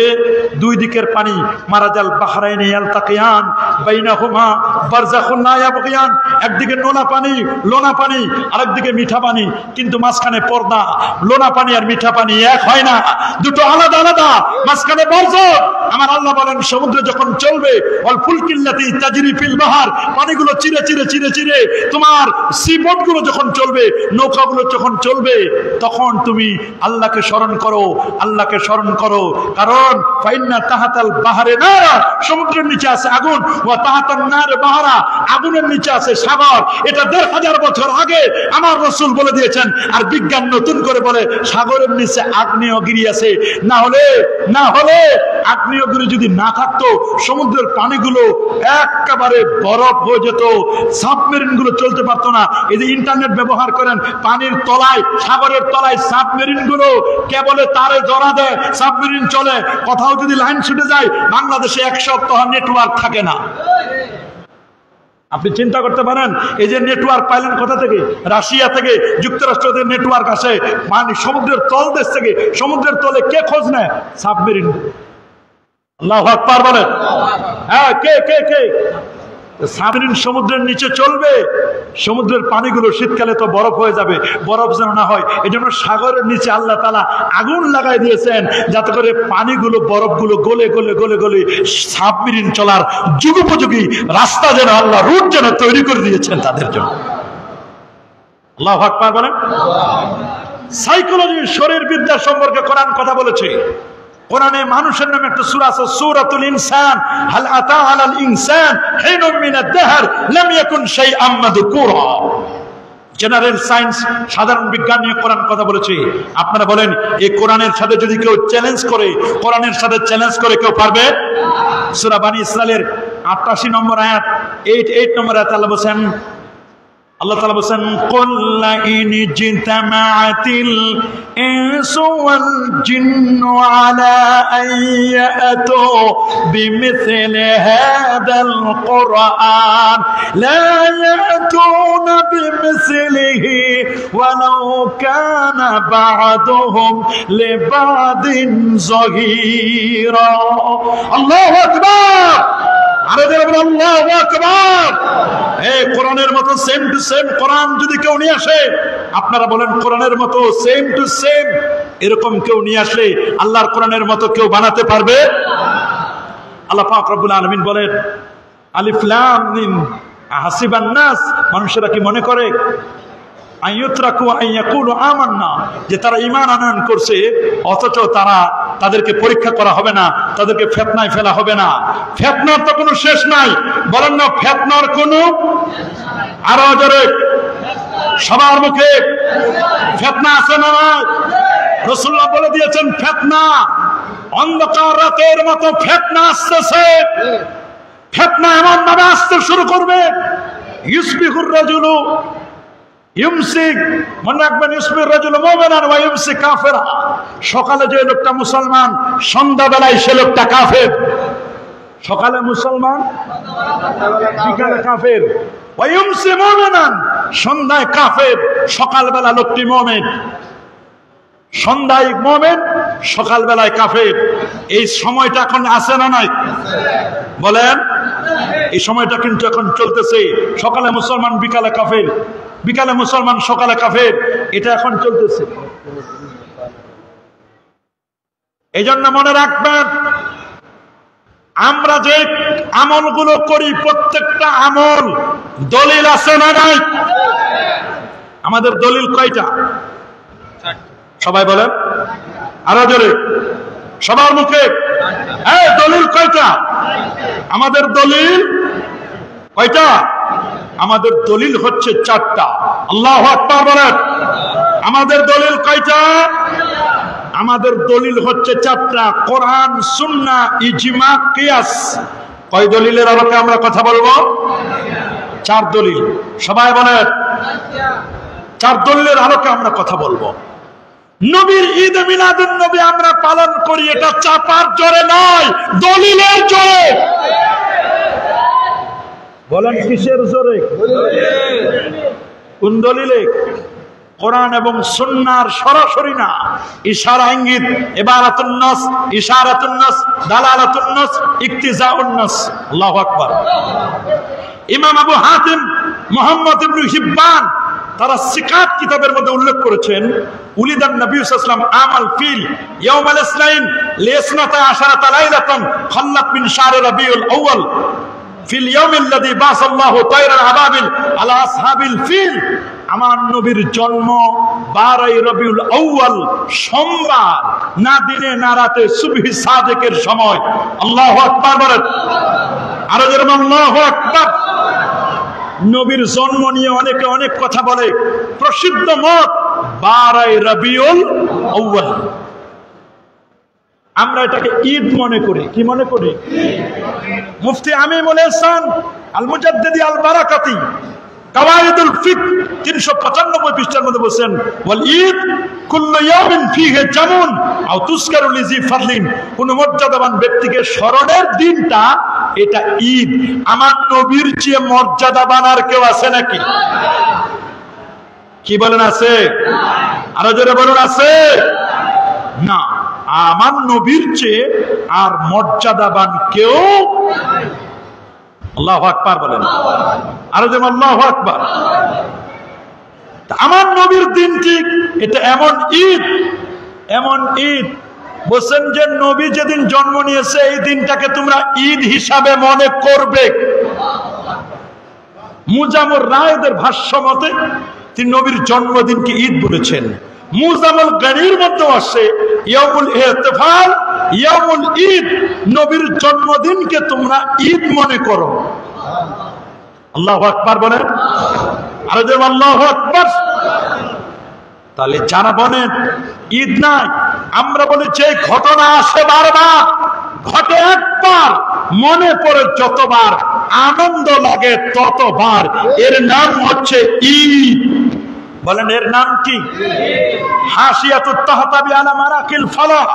দুই দিকের পানি, মারাজাল বাহরাইনে ইয়ালতাকিয়ান বাইনাহুমা বারযাখুন লা ইয়াবগিয়ান, একদিকে নোনা পানি, লোনা পানি, আরেকদিকে মিঠা পানি, কিন্তু মাঝখানে পর্দা। লোনা পানি আর মিঠা পানি এক হয় না, দুটো আলাদা আলাদা, মাঝখানে বরজখ। আমার আল্লাহ বলেন সমুদ্রে যখন চলবে, ওয়াল ফুলকিল্লাতি তাজরি ফিল বাহার, পানিগুলো চিরে চিরে চিরে চিরে তোমার সিবোট গুলো যখন চলবে, নৌকাগুলো যখন চলবে, তখন তুমি আল্লাহকে স্মরণ করো, আল্লাহকে স্মরণ করো। কারণ ফাইন্না তাহাতাল বাহারে নারা, সমুদ্রের নিচে আছে আগুন, ওয়া তাহাতান নার বাহারা, আগুনের নিচে আছে সাগর। এটা 1500 বছর আগে আমার রাসূল বলে দিয়েছেন। আর বিজ্ঞান নতুন করে বলে সাগরের নিচে আগ্নেয়গিরি আছে। না হলে আগ্নেয়গিরি যদি না থাকতো, সমুদ্রের পানিগুলো একেবারে বরফ হয়ে যেত, সাবমেরিন গুলো চলতে পারতো না। এই যে ইন্টারনেট ব্যবহার করেন, পানির তলায়, সাগরের তলায় সাবমেরিন গুলো কেবলে তারে জড়া দেয়, সাবমেরিন চলে। কোথাও যদি লাইন ছুটে যায়, বাংলাদেশে 1 সপ্তাহ নেটওয়ার্ক থাকে না। আপনি চিন্তা করতে পারেন, এই যে নেটওয়ার্ক পাইলেন কোথা থেকে? রাশিয়া থেকে, যুক্তরাষ্ট্র থেকে নেটওয়ার্ক আসে, মানে সমুদ্রের তল দেশ থেকে। সমুদ্রের তলে কে খোঁজ নেয়? সাবমেরিন। আল্লাহু আকবার বলেন। হ্যাঁ, কে কে কে? সাবমেরিন সমুদ্রের নিচে চলবে। সমুদ্রের পানিগুলো শীতকালে তো বরফ হয়ে যাবে, বরফ যেন না হয় এজন্য সাগরের নিচে আল্লাহ তাআলা আগুন লাগাই দিয়েছেন, যাতে করে পানিগুলো, বরফগুলো গলে গলে গলে গলে সাবমেরিন চলার যুগোপযোগী রাস্তা যেন আল্লাহ, রুট যেন তৈরি করে দিয়েছেন তাদের জন্য। আল্লাহু আকবার বলেন। সাইকোলজি, শরীরবিদ্যা সম্পর্কে কোরআন কথা বলেছে। কোরআনে মানুষের নামে একটা সূরা আছে, সূরাতুল ইনসান। হাল আতা আলাল ইনসান হিনুম মিনাদ দাহর লাম ইয়াকুন শাইআম মাযকুরা। জেনারেল সায়েন্স, সাধারণ বিজ্ঞান নিয়ে কোরআন কথা বলেছে। আপনারা বলেন, এই কোরআনের সাথে যদি কেউ চ্যালেঞ্জ করে, কোরআনের সাথে চ্যালেঞ্জ করে কেউ পারবে? সূরা বানী ইসরাইলের 88 নম্বর আয়াত, 88 নম্বর আয়াতে আল্লাহ তাআলা বলেন, কুল লা ইন জিতামাআতিল ইনসু ওয়াল জিন্নু আলা আন ইয়াতু বিমিথলি হাদাল কুরআন লা ইয়াতুনা বিমিথলিহি ওয়ালাউ কানা বা'দুহুম লিবা'দিন যাহিরা। আল্লাহু আকবার। আরে বলেন আল্লাহু আকবার। এই কোরআনের মতো সেম টু সেম কোরআন যদি কেউ নিয়ে আসে, আপনারা বলেন কোরআনের মতো সেম টু সেম এরকম কেউ নিয়ে আসলে আল্লাহর কোরআনের মতো কেউ বানাতে পারবে? আল্লাহ পাক রব্বুল আলামিন বলেন, আলিফ লাম মিম, হাসিবান নাস, মানুষেরা কি মনে করে আইয়ুতরাকু আইয়াকুলু আমান্না, যে তারা ঈমান আনয়ন করছে অথচ তাদেরকে পরীক্ষা করা হবে না, তাদেরকে ফিতনায় ফেলা হবে না। ফিতনার তো কোনো শেষ নাই, বলেন না ফিতনার কোনো, আরো জোরে সবার মুখে ফিতনা আছে না নাই? রাসূলুল্লাহ বলে দিয়েছেন ফিতনা অন্ধকার রাতের মতো ফিতনা আসতেছে। ফিতনা এমন ভাবে আসতে শুরু করবে, ইউসবিহুর রাজুলু ইউমসিক, মনে রাখবেন ইউসবিহুর রাজুলু মুমিনান ওয়া ইউমসি কাফিরা। সকালে যে লোকটা মুসলমান, সন্ধ্যাবেলায় সে লোকটা কাফের। সকালে মুসলমান, বিকালে কাফের। ওয়া ইউমসি মুমিনান, সন্ধ্যায় কাফের, সকালবেলা লোকটি মুমিন। সন্ধ্যায় মুমিন, সকালবেলায় কাফের। এই সময়টা এখন আছে না নাই? বলেন, এই সময়টা কিন্তু এখন চলতেছে। সকালে মুসলমান, বিকালে কাফের, বিকালে মুসলমান, সকালে কাফের, এটা এখন চলতেছে। এই জন্য মনে রাখবেন, আমরা যে আমলগুলো করি প্রত্যেকটা আমল দলিল আছে না নাই? আমাদের দলিল কয়টা? সবাই বলেন আরো জোরে, সবার মুখে, দলিল কয়টা? আমাদের দলিল কয়টা? আমাদের দলিল হচ্ছে 4টা। আল্লাহু আকবার বলেন। আমাদের দলিল কয়টা? আমাদের দলিল হচ্ছে 4টা, কোরআন, সুন্নাহ, ইজমা, কিয়াস। কয় দলিলের আলোকে আমরা কথা বলবো? 4 দলিল। সবাই বলেন 4 দলিলের আলোকে আমরা কথা বলবো। নবীর ঈদ মিলাদুন নবী আমরা পালন করি, এটা চাপার জোরে নয়, দলিলের জোরে। বলেন কিসের জোরে? কোন দলিলে? কোরআন এবং সুন্নাহর সরাসরি না, ইশারা, ইঙ্গিত, ইবারাতুন নাস, ইশারাতুন নাস, দালালাতুন নাস, ইক্তিজাউন নাস। আল্লাহু আকবার। ইমাম আবু হাতিম মুহাম্মদ ইবনে হিব্বান তারা সিকাত কিতাবের মধ্যে উল্লেখ করেছেন, উলিদান নবী সাল্লাল্লাহু আলাইহি ওয়াসাল্লাম আমাল ফিল ইয়াউমাল ইসনাইন লিসনাতা আশারাতা লাইলাতান খাল্লাত মিন শাহরি রাবিউল আউয়াল ফিল ইয়াউমিল্লাযী বাসাল্লাহু তায়রাল আবাবিল আলা আসহাবিল ফিল। আমার নবীর জন্ম 12 রবিউল আউয়াল, সোমবার, না দিনে না রাতে, সুবহি সাদেকের সময়। আল্লাহু আকবার বলেন, আরো জোরে আল্লাহু আকবার। নবীর জন্ম নিয়ে অনেকে অনেক কথা বলে, প্রসিদ্ধ মত 12 রবিউল আউয়াল। আমরা এটাকে ঈদ মনে করি। কি মনে করি? মুফতি আমিনুল ইহসান আল মুজাদ্দিদি আল বারাকাতি কাওয়াইদুল ফিক 395 পৃষ্ঠার মধ্যে বলেন, ওয়াল ঈদ কুল্লু ইয়াউমিন ফিহি জামুন আও তুসকারু লিজি ফাদলিন। কোন মর্যাদাবান ব্যক্তিকে স্মরণের দিনটা এটা ঈদ। আমার নবীর চেয়ে মর্যাদাবান আর কেউ আছে নাকি? কি বলেন আছে? আরো জোরে বলুন আছে না। আমার নবীর চেয়ে আর মর্যাদাবান কেউ। আল্লাহু আকবার বলেন, আরো যেমন আল্লাহু আকবার। আমার নবীর দিনটি এটা এমন ঈদ, এমন ঈদ বলছেন যে নবী যেদিন জন্ম নিয়েছে এই দিনটাকে তোমরা ঈদ হিসাবে মনে করবে। মুজামুর রায়দের ভাষ্য মতে তিনি নবীর জন্মদিনকে ঈদ বলেছেন। মুজামুল গানির মধ্যে আসে ইয়াউমুল ইহতিফাল, ইয়াউমুল ঈদ, নবীর জন্মদিনকে তোমরা ঈদ মনে করো। আল্লাহু আকবার বলেন, আর যে আল্লাহু আকবার। তাহলে যারা বলেন ঈদ নাই, আমরা বলি যে ঘটনা আসে বারবার, ঘটে একবার, মনে পড়ে যতবার, আনন্দ লাগে ততবার, এর নাম হচ্ছে ঈদ। বলেন এর নাম কি? হাসিয়াতুত তাহতাবি আলা মারাকিল ফালাহ,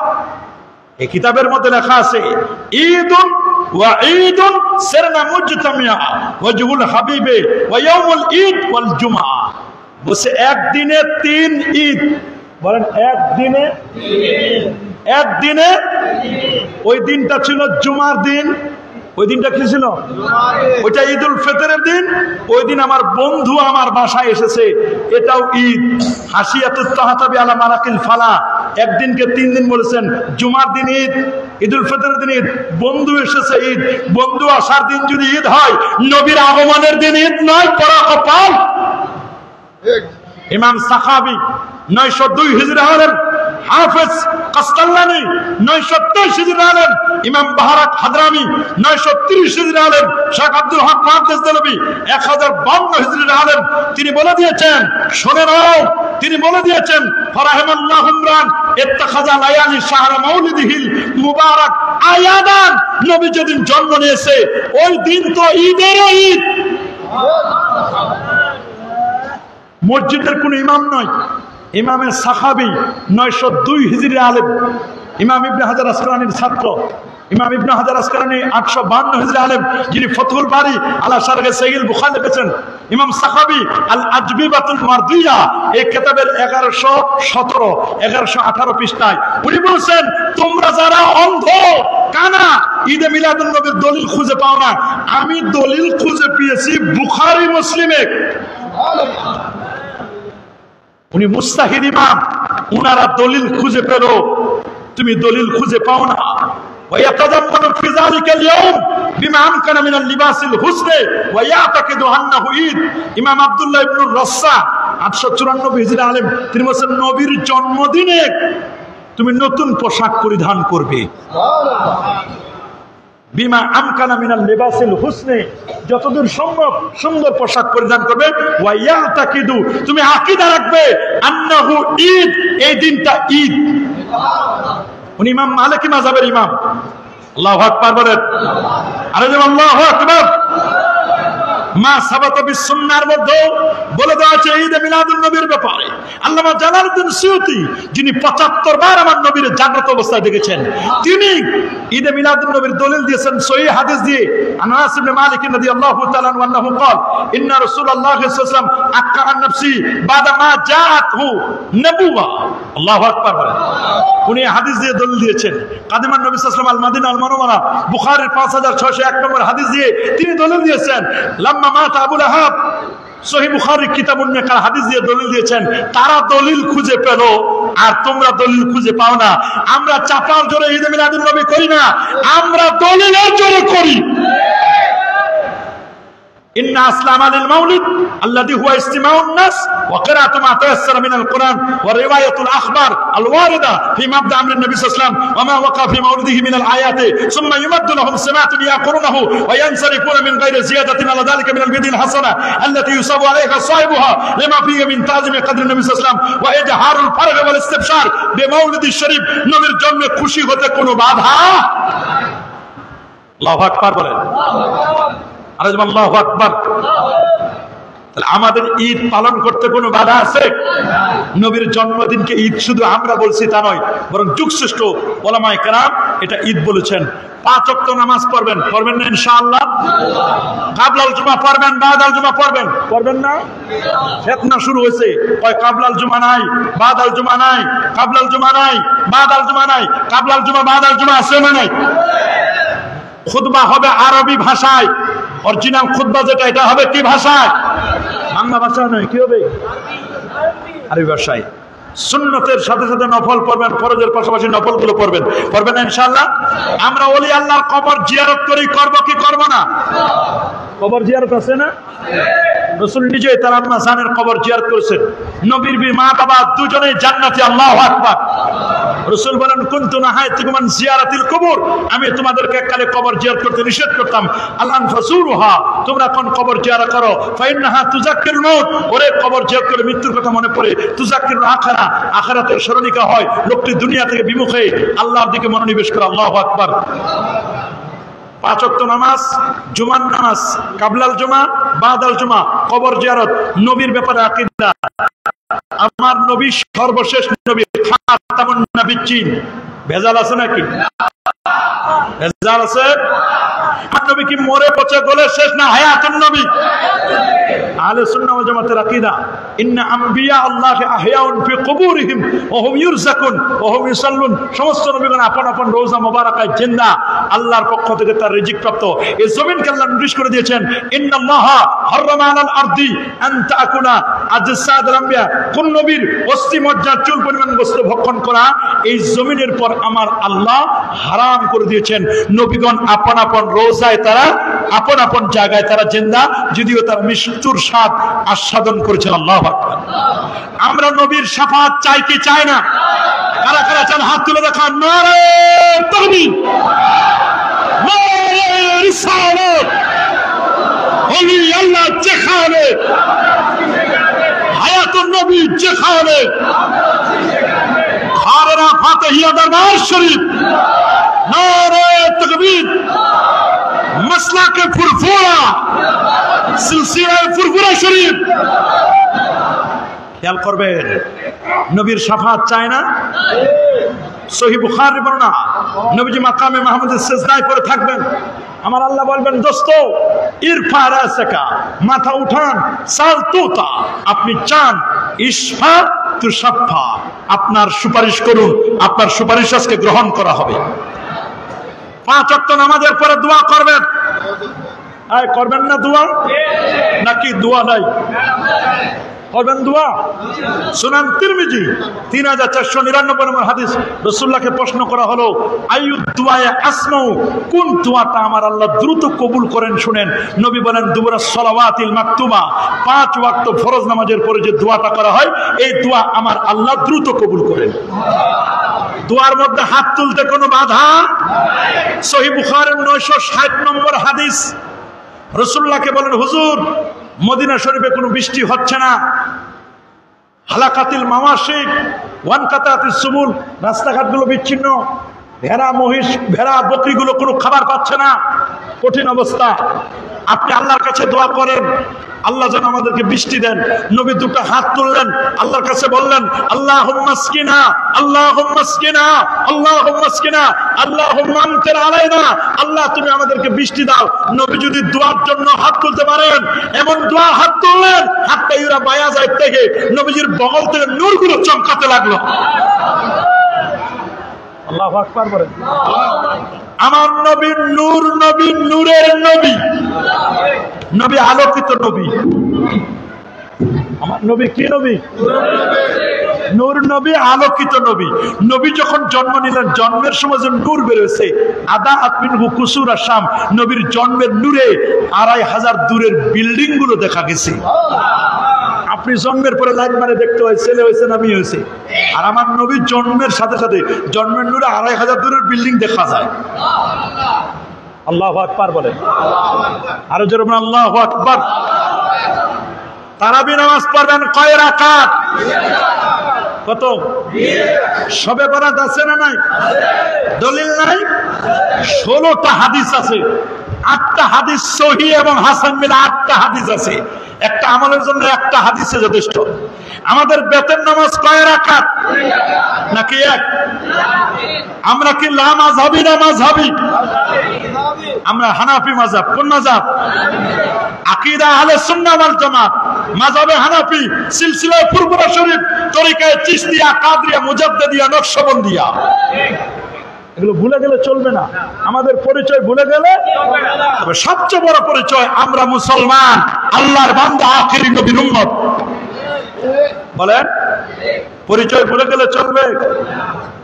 এই কিতাবের মধ্যে লেখা আছে ঈদুন ওয়া ঈদুন সিরনা মুজতামিয়া ওয়াজহুল হাবিবে ওয়া ইয়াউমুল ঈদ ওয়াল জুমআ। বসে একদিনে 3 ঈদ। বলেন একদিনে 3 ঈদ। ওই দিনটা ছিল জুমার দিন। ওই দিনটা কি ছিল? ওইটা ঈদুল ফিতরের দিন। ওই দিন আমার বন্ধু আমার বাসায় এসেছে, এটাও ঈদ। হাসিয়াতুত তাহতাবি আলা মারাকিল ফালা, একদিনকে 3 দিন বলেছেন। জুমার দিন ঈদ, ঈদুল ফিতরের দিন ঈদ, বন্ধু এসেছে ঈদ। বন্ধু আসার দিন যদি ঈদ হয়, নবীর আগমনের দিন ঈদ নয়, পরা কপাল। ইমাম সাখাবী 902 হিজরি আলেম, হাফেজ কাস্তাল্লানি 923 হিজরি আলেম, ইমাম বাহারাক হাদরামি 930 হিজরি আলেম, শেখ আব্দুল হক মুহাদ্দিস দেলভী 1052 হিজরি আলেম। তিনি বলে দিয়েছেন, শুনে নাও, তিনি বলে দিয়েছেন ফারাহিমাল্লাহু ইমরান ইত্তাখাযা লায়ালি শাহর মাউলিদিহিল মুবারাক আয়াদান। নবী যেদিন জন্ম নিয়েছে ওই দিন তো ঈদেরও ঈদ। মসজিদের কোন ইমাম নয়, ইমামের সাহাবী 902 হিজরি আলেম, ইমাম ইবনে হাজার আসকালানির ছাত্র। ইমাম ইবনে হাজার আসকালানি 852 হিজরি আলেম, যিনি ফতহুল বারি আলা শারহে সহিহ বুখারী লিখেছেন। ইমাম সাখাবী আল আজবিবাতুল মারদিয়া এই কিতাবের 1117 1118 পৃষ্ঠায় উনি বলেছেন, তোমরা যারা অন্ধ কানা ঈদে মিলাদুন নবীর দলিল খুঁজে পাও না, আমি দলিল খুঁজে পেয়েছি বুখারী মুসলিমে। উনি মুস্তাহিদ ইমাম, উনারা দলিল খুঁজে পেল, তুমি দলিল খুঁজে পাও না। ويتضمن في ذلك اليوم بما أمكن من اللباس الحسن ويعتقد أنه عيد। ইমাম আব্দুল্লাহ ইবনে রাসসা 894 হিজরি আলেম, তিনি বলেন নবীর জন্মদিনে তুমি নতুন পোশাক পরিধান করবে। বিমা আমকানা মিনাল লিবাসিল হুসনে, যতদূর সম্ভব সুন্দর পোশাক পরিধান করবে। ওয়া ইয়াতাকিদু, তুমি আকীদা রাখবে আন্নাহু ঈদ, এই দিনটা ঈদ। উনি ইমাম মালিকি মাযহাবের ইমাম। আল্লাহু আকবার বলেন, আরে যেমন আল্লাহু আকবার। মা সাবাতা বিস সুন্নাহর মধ্যে বলে দেওয়া আছে ঈদে মিলাদুন নবীর ব্যাপারে। আল্লামা জালালউদ্দিন সুয়ুতী, যিনি 75 বার আমার নবীর জাগ্রত অবস্থায় দেখেছেন, তিনি ঈদে মিলাদুন নবীর দলিল দিয়েছেন সহিহ হাদিস দিয়ে। আনাস ইবনে মালিক রাদিয়াল্লাহু তাআলা আনহু قال ان رسول الله صلى الله عليه وسلم اقر النفسي بعد ما جاءته نبوة। আল্লাহু আকবার বলেন। উনি হাদিস দিয়ে দলিল দিয়েছেন। কাদিমান নবী সাল্লাল্লাহু আলাইহি ওয়াসাল্লাম আল মাদিনা আল মুনাওয়ারা, বুখারীর 5601 নম্বর হাদিস দিয়ে তিনি দলিল দিয়েছেন। লাম্মা মাতা আবু লাহাব, সহিহ বুখারীর কিতাবুন নিকাহ হাদিস দিয়ে দলিল দিয়েছেন। তারা দলিল খুঁজে পেল আর তোমরা দলিল খুঁজে পাও না। আমরা চাপার জোরে ঈদে মিলাদুন নবী করি না, আমরা দলিলের জোরে করি। إن أسلام للمولد الذي هو استماع الناس وقراءة ما تيسر من القرآن ورواية الأخبار الواردة في مبدأ أمر النبي صلى الله عليه وسلم وما وقع في مولده من الآيات، ثم يمد لهم سماعة يأكلونه وينصرفون من غير زيادة على ذلك من البدع الحسنة التي يصاب عليها صاحبها لما فيه من تعظيم قدر النبي صلى الله عليه وسلم وإظهار الفرح والاستبشار بمولد الشريف। নবীর জন্মে খুশি হতে কোনো বাধা। আল্লাহু আকবার বলেন, আরে আল্লাহু আকবার। তাহলে আমাদের ঈদ পালন করতে কোনো বাধা আছে? নবীর জন্মদিনকে ঈদ শুধু আমরা বলছি তা নয়, বরং যুগশ্রেষ্ঠ উলামায়ে কেরাম এটা ঈদ বলেছেন। 5 ওয়াক্ত নামাজ পড়বেন, পড়বেন না ইনশাআল্লাহ? কাবলাল জুমা পড়বেন, বাদাল জুমা পড়বেন, পড়বেন না? ফিতনা শুরু হয়েছে, কয় কাবলাল জুমা নাই, বাদাল জুমা নাই, কাবলাল জুমা নাই, বাদাল জুমা নাই। কাবলাল জুমা বাদাল জুমা আছে না নাই? খুতবা হবে আরবি ভাষায়, অরিজিনাল খুতবা যেটা এটা হবে কি ভাষায়? বাংলা ভাষা নয়, কি হবে? আরবি ভাষায়। সুন্নতের সাথে সাথে নফল পড়বেন, ফরজের পাশাপাশি নফলগুলো পড়বেন, পড়বেন না ইনশাআল্লাহ? আমরা ওলি আল্লাহর কবর জিয়ারত করি, করব কি করব না? কবর জিয়ারত আছে না? রাসূল নিজে তার আম্মা জানের কবর জিয়ারত করেছেন। নবীর মা বাবা দুজনেই জান্নাতি। আল্লাহু আকবার। রাসূল বলেন, কুনতু নাহাইতুকুম আন জিয়ারাতিল কুবুর, আমি তোমাদেরকে এককালে কবর জিয়ারত করতে নিষেধ করতাম। আল্লাহ ফাসুরুহা, তোমরা কোন কবর জিয়ারত করো, ফাইন্নাহা তুযাক্কিরুল মাউত, ওরে কবর জিয়ারত করে মৃত্যুর কথা মনে পড়ে। তুযাক্কিরুল আখিরা, আখিরাতের স্মরণিকা হয়। লোকটি দুনিয়া থেকে বিমুখ হয়ে আল্লাহর দিকে মনোনিবেশ করে। আল্লাহু আকবার। 5 ওয়াক্ত নামাজ, জুমার নামাজ, কাবলাল জুমা, বাদাল জুমা, কবর জিয়ারত, নবীর ব্যাপারে আকীদা। আমার নবী সর্বশেষ নবী, খাতামুন নবিয়্যিন। ভেজাল আছে নাকি? ভেজাল আছে? আমার নবী কি মরে পচে গলে শেষ, না হায়াতুন নবী? আহলে সুন্নাহ ওয়াল জামাতের আকীদা, ইন্না আম্বিয়া আল্লাহি আহয়াউন ফি কুবুরিহিম ওয়া হুম ইউরযাকুন ওয়া হুম ইউসাল্লুন। সমস্ত নবীগণ আপন আপন রওজা মুবারাকায় জিন্দা, আল্লাহর পক্ষ থেকে তার রিজিক প্রাপ্ত। এই জমিনকে আল্লাহ নির্দেশ করে দিয়েছেন, ইন্নাল্লাহা হারামা আলাল আরদি আন তাকুনা আজসাদুল আম্বিয়া। কোন নবীর অস্থি মজ্জা চুল পরিমাণ বস্তু ভক্ষণ করা এই জমিনের পর আমার আল্লাহ হারাম করে দিয়েছেন। নবীগণ আপন আপন রোজায় তারা আপন আপন জায়গায় তারা জিন্দা, যদিও তারা মৃত্যুর স্বাদ আস্বাদন করেছেন। আল্লাহু আকবার। আমরা নবীর শাফাত চাই কি চাই না? কারা কারা চান হাত তুলে দেখান। নারে তাকবীর, নারে রিসালাত। ওলি আল্লাহ যেখানে, হায়াতুন নবী যেখানে, খারেরা ফাতিহিয়া দরবার শরীফ, নারে তাকবীর, মাসলাকে ফুরফুরা, সিলসিলা ফুরফুরা শরীফ। খেয়াল করবেন, নবীর শাফাত চায় না? সহিহ বুখারীর বর্ণনা, নবীজি মাকামে মাহমুদের সিজদায় পড়ে থাকবেন, আমার আল্লাহ বলবেন, দোস্ত ইরফা রাসাকা, মাথা উঠান, সাল তুতা, আপনি চান, ইশফা তুশাফা, আপনার সুপারিশ করুন, আপনার সুপারিশ আজকে গ্রহণ করা হবে। 5 ওয়াক্ত নামাজের পরে দোয়া করবেন। করবেন না দোয়া? নাকি দোয়া নাই? করবেন দোয়া। সুনান তিরমিজি 3499 নম্বর হাদিস, রাসূলুল্লাহকে প্রশ্ন করা হলো, আইয়ুদ দুআয়ে আসমাউ, কোন দোয়াটা আমার আল্লাহ দ্রুত কবুল করেন শুনেন। নবী বলেন, দুবুরাস সালাওয়াতিল মাকতুবা, 5 ওয়াক্ত ফরজ নামাজের পরে যে দোয়াটা করা হয়, এই দোয়া আমার আল্লাহ দ্রুত কবুল করেন। দোয়ার মধ্যে হাত তুলতে কোনো বাধা? সহিহ বুখারীর 960 নম্বর হাদিস, রাসূলুল্লাহকে বলেন, হুজুর মদিনা শরীফে কোনো বৃষ্টি হচ্ছে না, হালাকাতিল মাওয়াশিক ওয়ানকাতাতিস সুবুল, রাস্তাঘাটগুলো বিচ্ছিন্ন, ভেড়া বকরিগুলো কোনো খাবার পাচ্ছে না, কঠিন অবস্থা। আপনি আল্লাহর কাছে দোয়া করেন, আল্লাহ যেন আমাদেরকে বৃষ্টি দেন। নবী দুটো হাত তুললেন, আল্লাহর কাছে বললেন, আল্লাহুম্মা আসকিনা, আল্লাহুম্মা আসকিনা, আল্লাহুম্মা আসকিনা, আল্লাহুম্মা আমতির আলাইনা, আল্লাহ তুমি আমাদেরকে বৃষ্টি দাও। নবী যদি দোয়ার জন্য হাত তুলতে পারেন, এমন দোয়া হাত তুললেন, হাতটা ইউরা বায়া যায় থেকে নবীজির বগল থেকে নূরগুলো চমকাতে লাগলো। আল্লাহু আকবার বলেন। আমার নবী নূর, নবী নূরের নবী, নবী আলোকিত নবী। আমার নবী কি নবী? নূর নবী, আলোকিত নবী। নবী যখন জন্ম নিলেন, জন্মের সময় যে নূর বেরোছে, আদা আতমিনহু কুসুর আসাম, নবীর জন্মের নূরে 2500 দূরের বিল্ডিং গুলো দেখা গেছে। আপনি জন্মের পরে লাইন মারে দেখতে হয় ছেলে হয়েছে না মেয়ে হয়েছে, আর আমার নবীর জন্মের সাথে সাথে জন্মের নূরে 2500 দূরের বিল্ডিং দেখা যায়। আল্লাহু আকবার বলেন। আরো জোরে বলেন আল্লাহু আকবার। তারাবি নামাজ পড়বেন কয় রাকাত? কত? সবে বরাত আছে না নাই? দলিল নাই? 16টা হাদিস আছে, 8টা হাদিস সহিহ এবং হাসান মিলে 8টা হাদিস আছে। একটা আমলের জন্য একটা হাদিসে যথেষ্ট। আমাদের বেতের নামাজ কয় রাকাত? নাকি এক? আমরা কি লা মাযহাবি না মাযহাবি? আমরা হানাফি মাযহাব। কোন মাযহাব? আকীদা আহলে সুন্নাহ ওয়াল জামাত, মাযহাবে হানাফি, সিলসিলা ফুরফুরা শরীফ, তরিকায়ে চিশতিয়া, কাদরিয়া, মুজাদ্দিদিয়া, নকশবন্দিয়া। এগুলো ভুলে গেলে চলবে না। আমাদের পরিচয় ভুলে গেলে, তবে সবচেয়ে বড় পরিচয় আমরা মুসলমান, আল্লাহর বান্দা, আখিরি নবীর উম্মত। বলেন, পরিচয় ভুলে গেলে চলবে?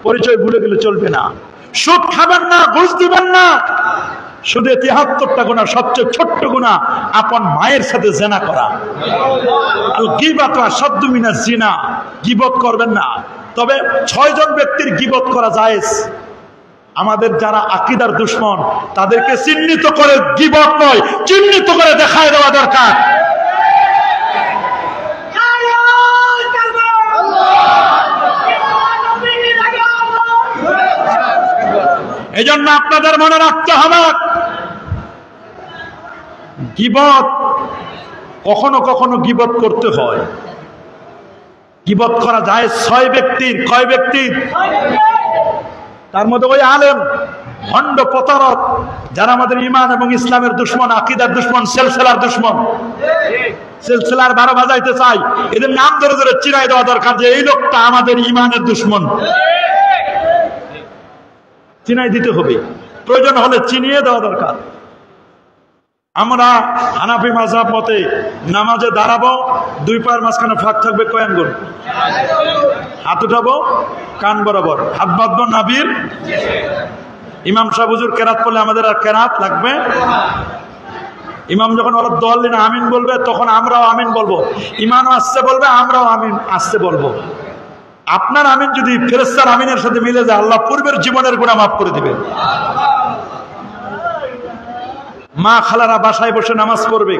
পরিচয় ভুলে গেলে চলবে না। সুদ খাবেন না, ঘুষ দিবেন না। শুধু 73টা গুনাহ, সবচেয়ে ছোট্ট গুনাহ আপন মায়ের সাথে জিনা করা। আল গীবাতু আশাদ্দু মিনাজ জিনা, গীবত করবেন না। তবে 6 জন ব্যক্তির গীবত করা জায়েজ। আমাদের যারা আকীদার দুশমন, তাদেরকে চিহ্নিত করে গীবত নয়, চিহ্নিত করে দেখায় দেওয়া দরকার। এজন্য আপনাদের মনে রাখতে হবে, গীবত কখনো কখনো গীবত করতে হয়। গীবত করা যায় 6 ব্যক্তির। কয় ব্যক্তির? তার মধ্যে ওই আলেম, ভণ্ড, প্রতারক, যারা আমাদের ঈমান এবং ইসলামের দুশমন, আকীদার দুশমন, সিলসিলার দুশমন, সিলসিলার 12 বাজাইতে চাই, এদের নাম ধরে ধরে চিনাই দেওয়া দরকার যে এই লোকটা আমাদের ঈমানের দুশমন। চিনাই দিতে হবে, প্রয়োজন হলে চিনিয়ে দেওয়া দরকার। আমরা হানাফি মাযহাব মতে নামাজে দাঁড়াবো, 2 পায়ের মাঝখানে ফাঁক থাকবে কয় আঙ্গুল? হাত উঠাবো কান বরাবর, হাত বাঁধবো নাভির, ইমাম সাহেব হুজুর কেরাত পড়লে আমাদের আর কেরাত লাগবে? ইমাম যখন ওরা দলিন আমিন বলবে তখন আমরাও আমিন বলবো। ইমামও আসতে বলবে, আমরাও আমিন আসতে বলবো। আপনার আমিন যদি ফেরেশতার আমিনের সাথে মিলে যায়, আল্লাহ পূর্বের জীবনের গুনাহ মাফ করে দিবে। মা খালারা বাসায় বসে নামাজ পড়বে,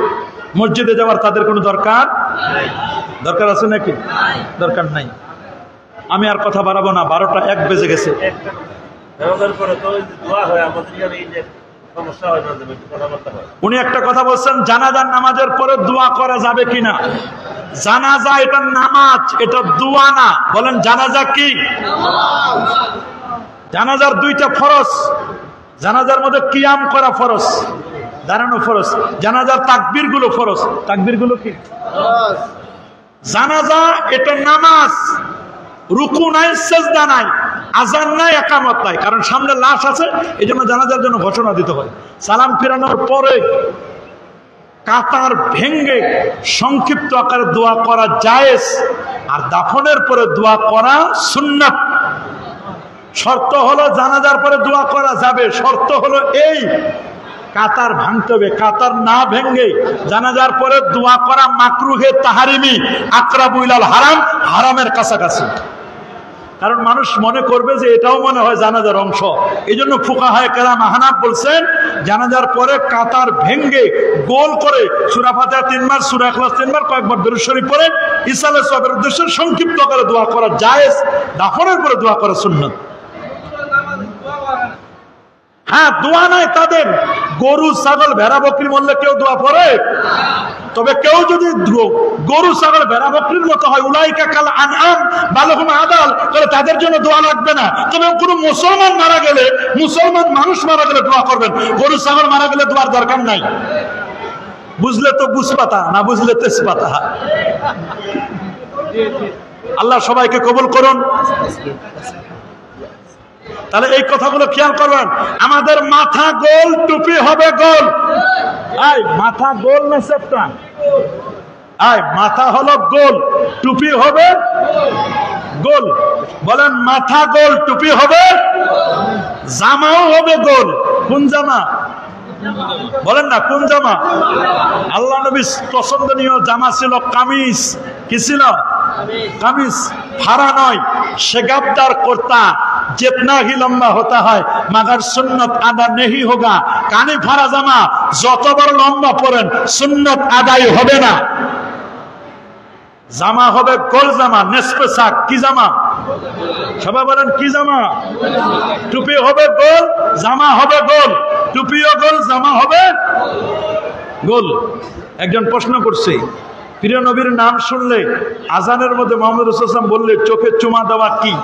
মসজিদে যাওয়ার তাদের কোনো দরকার আছে নাকি? দরকার নাই। আমি আর কথা বাড়াবো না, 12টা 1 বেজে গেছে। উনি একটা কথা বলছেন, জানাজার নামাজের পরে দোয়া করা যাবে কিনা? জানাজা এটা নামাজ, এটা দোয়া না। বলেন জানাজা কি? জানাজার 2টা ফরজ। জানাজার মধ্যে কিয়াম করা ফরজ, দাঁড়ানো ফরজ। জানাজার তাকবীর গুলো ফরজ। তাকবীর গুলো কি? জানাজা এটা নামাজ, রুকু নাই, সেজদা নাই, আজান নাই, একামত নাই, কারণ সামনে লাশ আছে। এই জন্য জানাজার জন্য ঘোষণা দিতে হয়। সালাম ফিরানোর পরে কাতার ভেঙ্গে সংক্ষিপ্ত আকারে দোয়া করা জায়েজ, আর দাফনের পরে দোয়া করা সুন্নাত। শর্ত হলো জানাজার পরে দোয়া করা যাবে, শর্ত হলো এই কাতার ভাঙতে হবে। কাতার না ভেঙ্গে জানাজার পরে দোয়া করা মাকরুহে তাহারিমি, আকরাবু ইলাল হারাম, হারামের কাছাকাছি। কারণ মানুষ মনে করবে যে এটাও মনে হয় জানাজার অংশ। এই জন্য ফুকাহায়ে কেরাম আহনাফ বলছেন, জানাজার পরে কাতার ভেঙ্গে গোল করে সূরা ফাতিহা 3 বার, সূরা ইখলাস 3 বার, কয়েকবার দরুদ শরীফ পড়ে ইসালে সওয়াবের উদ্দেশ্যে সংক্ষিপ্ত করে দোয়া করা জায়েজ, দাফনের পরে দোয়া করা সুন্নাত। হ্যাঁ, দোয়া নাই তাদের। গরু ছাগল ভেড়া বকরি মরলে কেউ দোয়া পড়ে? তবে কেউ যদি গরু ছাগল ভেড়া বকরির মতো হয়, উলাইকা কাল আনআম বালহুম আদাল, তাহলে তাদের জন্য দোয়া লাগবে না। তবে কোনো মুসলমান মারা গেলে, মুসলমান মানুষ মারা গেলে দোয়া করবেন। গরু ছাগল মারা গেলে দোয়ার দরকার নাই। বুঝলে তো বুঝপাতা, না বুঝলে তেজপাতা। আল্লাহ সবাইকে কবুল করুন। তাহলে এই কথাগুলো খেয়াল করবেন। আমাদের মাথা গোল, টুপি হবে গোল। মাথা গোল না সেপ্টা? মাথা হলো গোল, টুপি হবে গোল। বলেন মাথা গোল, টুপি হবে, জামাও হবে গোল। কোন জামা? বলেন না কোন জামা? আল্লাহ নবীর পছন্দনীয় জামা ছিল কামিজ। কি ছিল? কামিজ। ফাড়া নয়, शेगाबदार कुर्ता जितना ही लंबा होता है मगर सुन्नत अदा नहीं होगा। काने फाड़ा जामा যত বড় লম্বা পরেন সুন্নাত আদায় হবে না। জামা হবে গোল জামা, নেসফে সাক। কি জামা? সবাই বলেন কি জামা? টুপি হবে গোল, জামা হবে গোল। টুপিও গোল, জামা হবে গোল। একজন প্রশ্ন করছে, প্রিয় নবীর নাম শুনলে আজানের মধ্যে মুহাম্মদ রাসূলুল্লাহ সাল্লাল্লাহু আলাইহি ওয়াসাল্লাম বললে চোখে চুমা দেওয়া কি?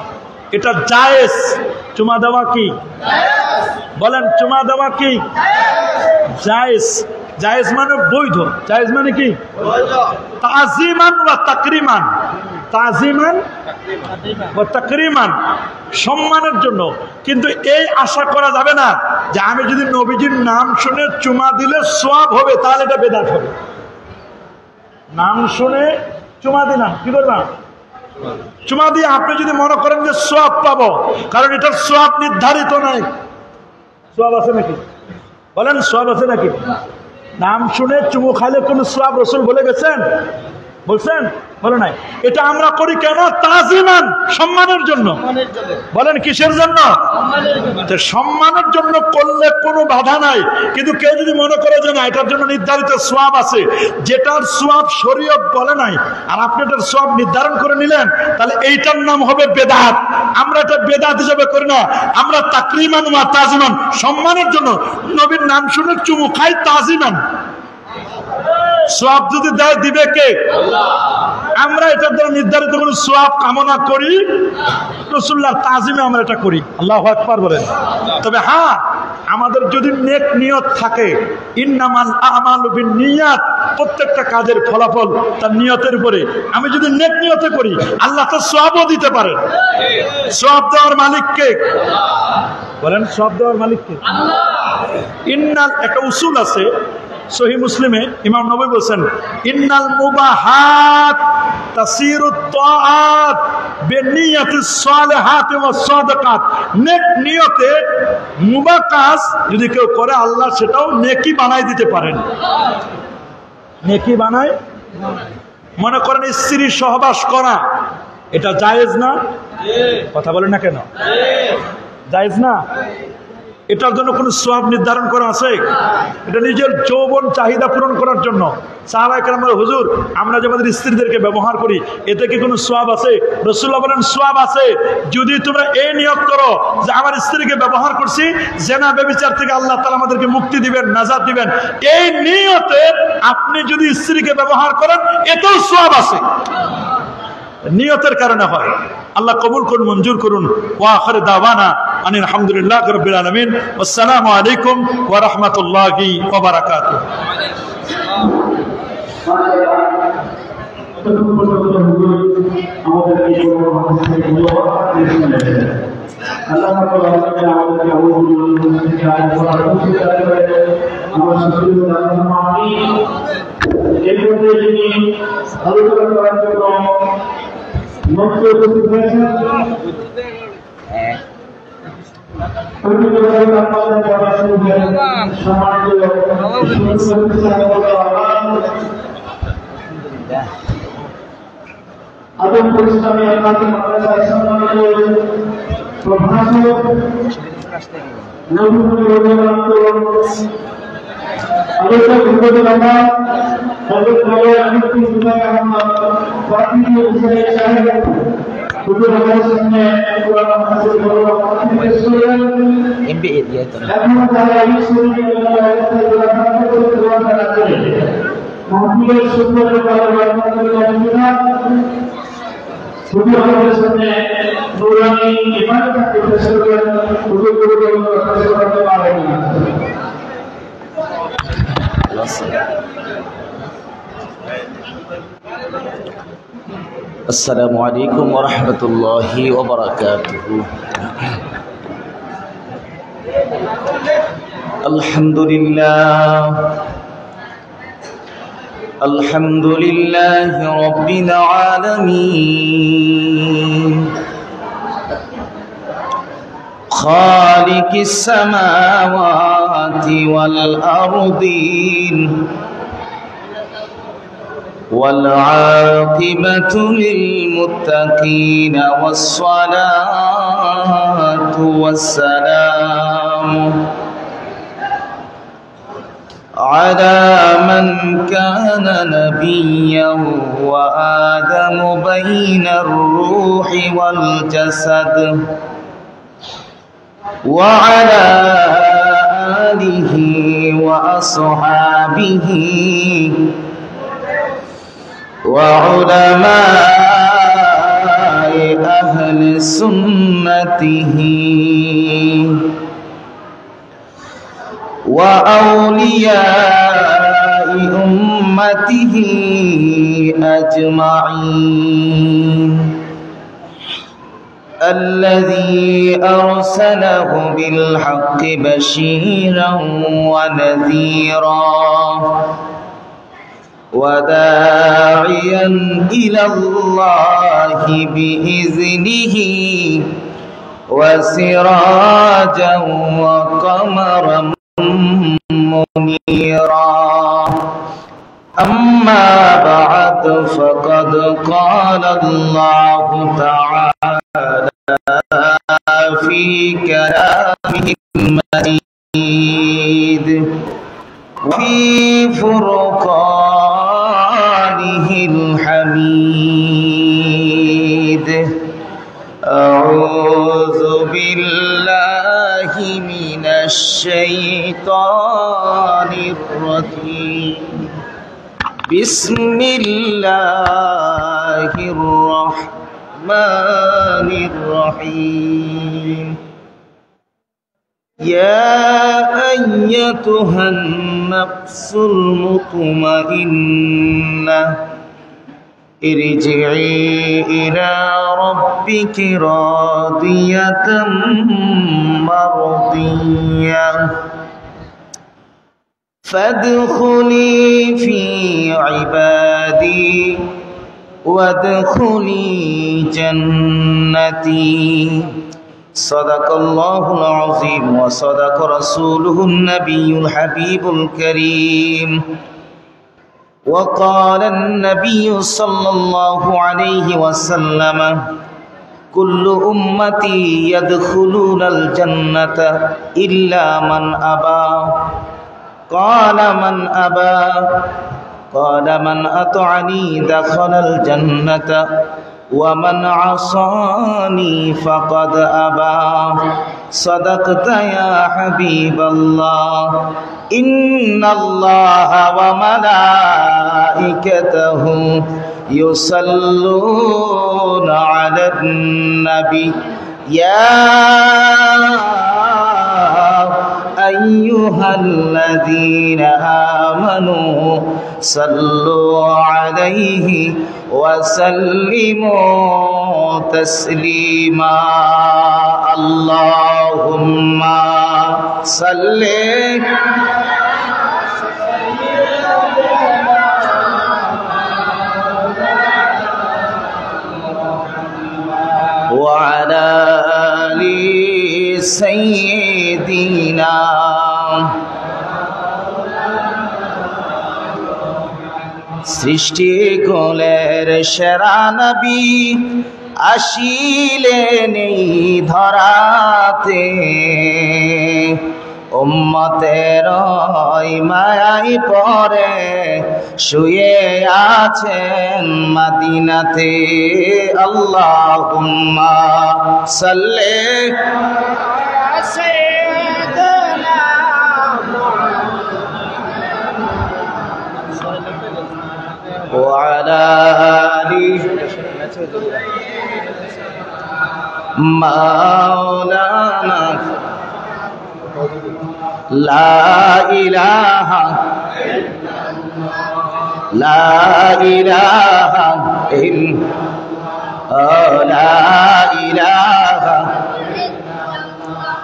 এটা জায়েজ। চুমা দেওয়া কি? বলেন চুমা দেওয়া কি? জায়েজ। জায়েজ মানে বৈধ। জায়েজ মানে কি? তাজিমান ওয়া তাকরিমান। তাজিমান ওয়া তাকরিমান, সম্মানের জন্য। কিন্তু এই আশা করা যাবে না যে আমি যদি নবীজির নাম শুনে চুমা দিলে সওয়াব হবে, তাহলে এটা বেদাত হবে। নাম শুনে চুমা দিলাম, কি করলাম? চুমা দিয়ে আপনি যদি মনে করেন যে সওয়াব পাবো, কারণ এটার সওয়াব নির্ধারিত নাই। সওয়াব আছে নাকি? বলেন সওয়াব আছে নাকি? নাম শুনে চুমু খাইলে কোন সওয়াব রাসূল বলে গেছেন? বলছেন? বলে নাই। এটা আমরা করি কেন? তাজিমান, সম্মানের জন্য। বলেন কিসের জন্য? সম্মানের জন্য করলে কোনো বাধা নাই। কিন্তু কেউ যদি মনে করে যে না এটার জন্য নির্ধারিত সওয়াব আছে, যেটার সওয়াব শরীয়ত বলে নাই, আর আপনি এটার সওয়াব নির্ধারণ করে নিলেন, তাহলে এইটার নাম হবে বেদাত। আমরা এটা বেদাত হিসেবে করি না, আমরা তাকরিমান ওয়া তাজিমান, সম্মানের জন্য নবীর নাম শুনে চুমু খাই, তাজিমান। সওয়াব যদি দেয় দিবে কে? আমরা এটার দ্বারা নির্ধারিত কোনো সওয়াব কামনা করি, রাসূলুল্লাহর তাজিমে আমরা এটা করি। আল্লাহু আকবার বলেন। তবে হ্যাঁ, আমাদের যদি নেক নিয়ত থাকে, ইন্নামাল আমালু বিন্নিয়াত, প্রত্যেকটা কাজের ফলাফল তার নিয়তের উপরে। আমি যদি নেক নিয়তে করি, আল্লাহ তো সওয়াবও দিতে পারেন। সওয়াব দেওয়ার মালিক কে? বলেন সওয়াব দেওয়ার মালিক কে? আল্লাহ। ইন্নাল, একটা উসুল আছে, সহিহ মুসলিমে ইমাম নবী বলেন, ইন্নাল মুবাহাত তাসিরুত তাআত বিনিয়াতিস সালিহাত ওয়াস সাদাকাত। নেক নিয়তে মুবাহ কাজ যদি কেউ করে আল্লাহ সেটাও নেকি বানাই দিতে পারেন। নেকি বানায়, মনে করেন স্ত্রীর সহবাস করা, এটা জায়েজ না? কথা বলেন না কেন? জায়েজ না? এটার জন্য কোনো সওয়াব নির্ধারণ করা আছে? এটা নিজের যৌবন চাহিদা পূরণ করার জন্য। সাহাবায়ে কেরাম বলেন, হুজুর আমরা যে আমাদের স্ত্রীদেরকে ব্যবহার করি এতে কি কোনো সওয়াব আছে? রাসূলুল্লাহ বলেন, সওয়াব আছে যদি তোমরা এই নিয়ত করো যে আমার স্ত্রীকে ব্যবহার করছি, জেনা ব্যভিচার থেকে আল্লাহ তাআলা আমাদেরকে মুক্তি দিবেন, নাজাত দিবেন। এই নিয়তে আপনি যদি স্ত্রীকে ব্যবহার করেন এতেও সওয়াব আছে। নিয়তের কারণে হয়। আল্লাহ কবুল করুন, মঞ্জুর করুন। ওয়া আখিরু দাওয়ানা আনিল হামদুলিল্লাহি রাব্বিল আলামিন। আসসালামু আলাইকুম ওয়া রাহমাতুল্লাহি ওয়া বারাকাতুহু। আদম পরিশ্রমী আপনাকে মাদ্রাসা ইসলামের প্রভাষক নবুল রহমান আলোচনা করতে আমরা হযরত মাওলানা মুফতি আহমদ ফাতিহি হুসাইন সাহেব হুজুর আমাদের সামনে কোরআন হাদিস বলা পেশ করেন। এমবিএ দিয়ে তো এখন তারা এই সুন্নাহ দোয়া করেন। মাহফিলের সুন্দর বারকাতুল্লাহ হুজুর আমাদের সামনে নূরানী ইবাদত পেশ করেন। হুজুর করতে পারেন না। السلام عليكم ورحمة الله وبركاته. الحمد لله رب العالمين خالق السماوات والأرضين والعاقبة للمتقين والصلاة والسلام على من كان نبيا وآدم بين الروح والجسد وعلى آله وأصحابه وعلماء أهل سنته وأولياء أمته أجمعين الذي أرسله بالحق بشيرا ونذيرا وداعيا إلى الله بإذنه وسراجا وقمرا منيرا أما بعد فقد قال الله تعالى في كلامه المجيد وفي فرقانه الحميد أعوذ بالله من الشيطان الرجيم بسم الله الرحمن الرحيم يا أيتها النفس المطمئنة ارجعي إلى ربك راضية مرضية فادخلي في عبادي وادخلي جنتي صدق الله العظيم وصدق رسوله النبي الحبيب الكريم وقال النبي صلى الله عليه وسلم كل أمتي يدخلون الجنة إلا من أبى قال من أبى قال من أطعني دخل الجنة ومن عصاني فقد أبى صدقت يا حبيب الله إن الله وملائكته يصلون على النبي يا أيها الذين آمنوا صلوا عليه وسلموا تسليما اللهم صل وعلى آل سيدنا সৃষ্টি কোলের সেরা নবী আসিলেন এই ধরাতে উম্মতের মায়াই পরে শুয়ে আছেন মদিনাতে আল্লাহুম্মা সাল্লি وعلى آله مولانا لا إله إلا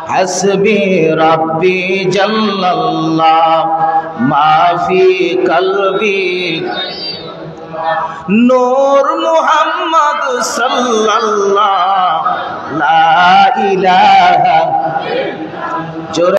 حسبي ربي جل الله ما في قلبي নূর মুহাম্মদ সাল্লাল্লাহু লা ইলাহা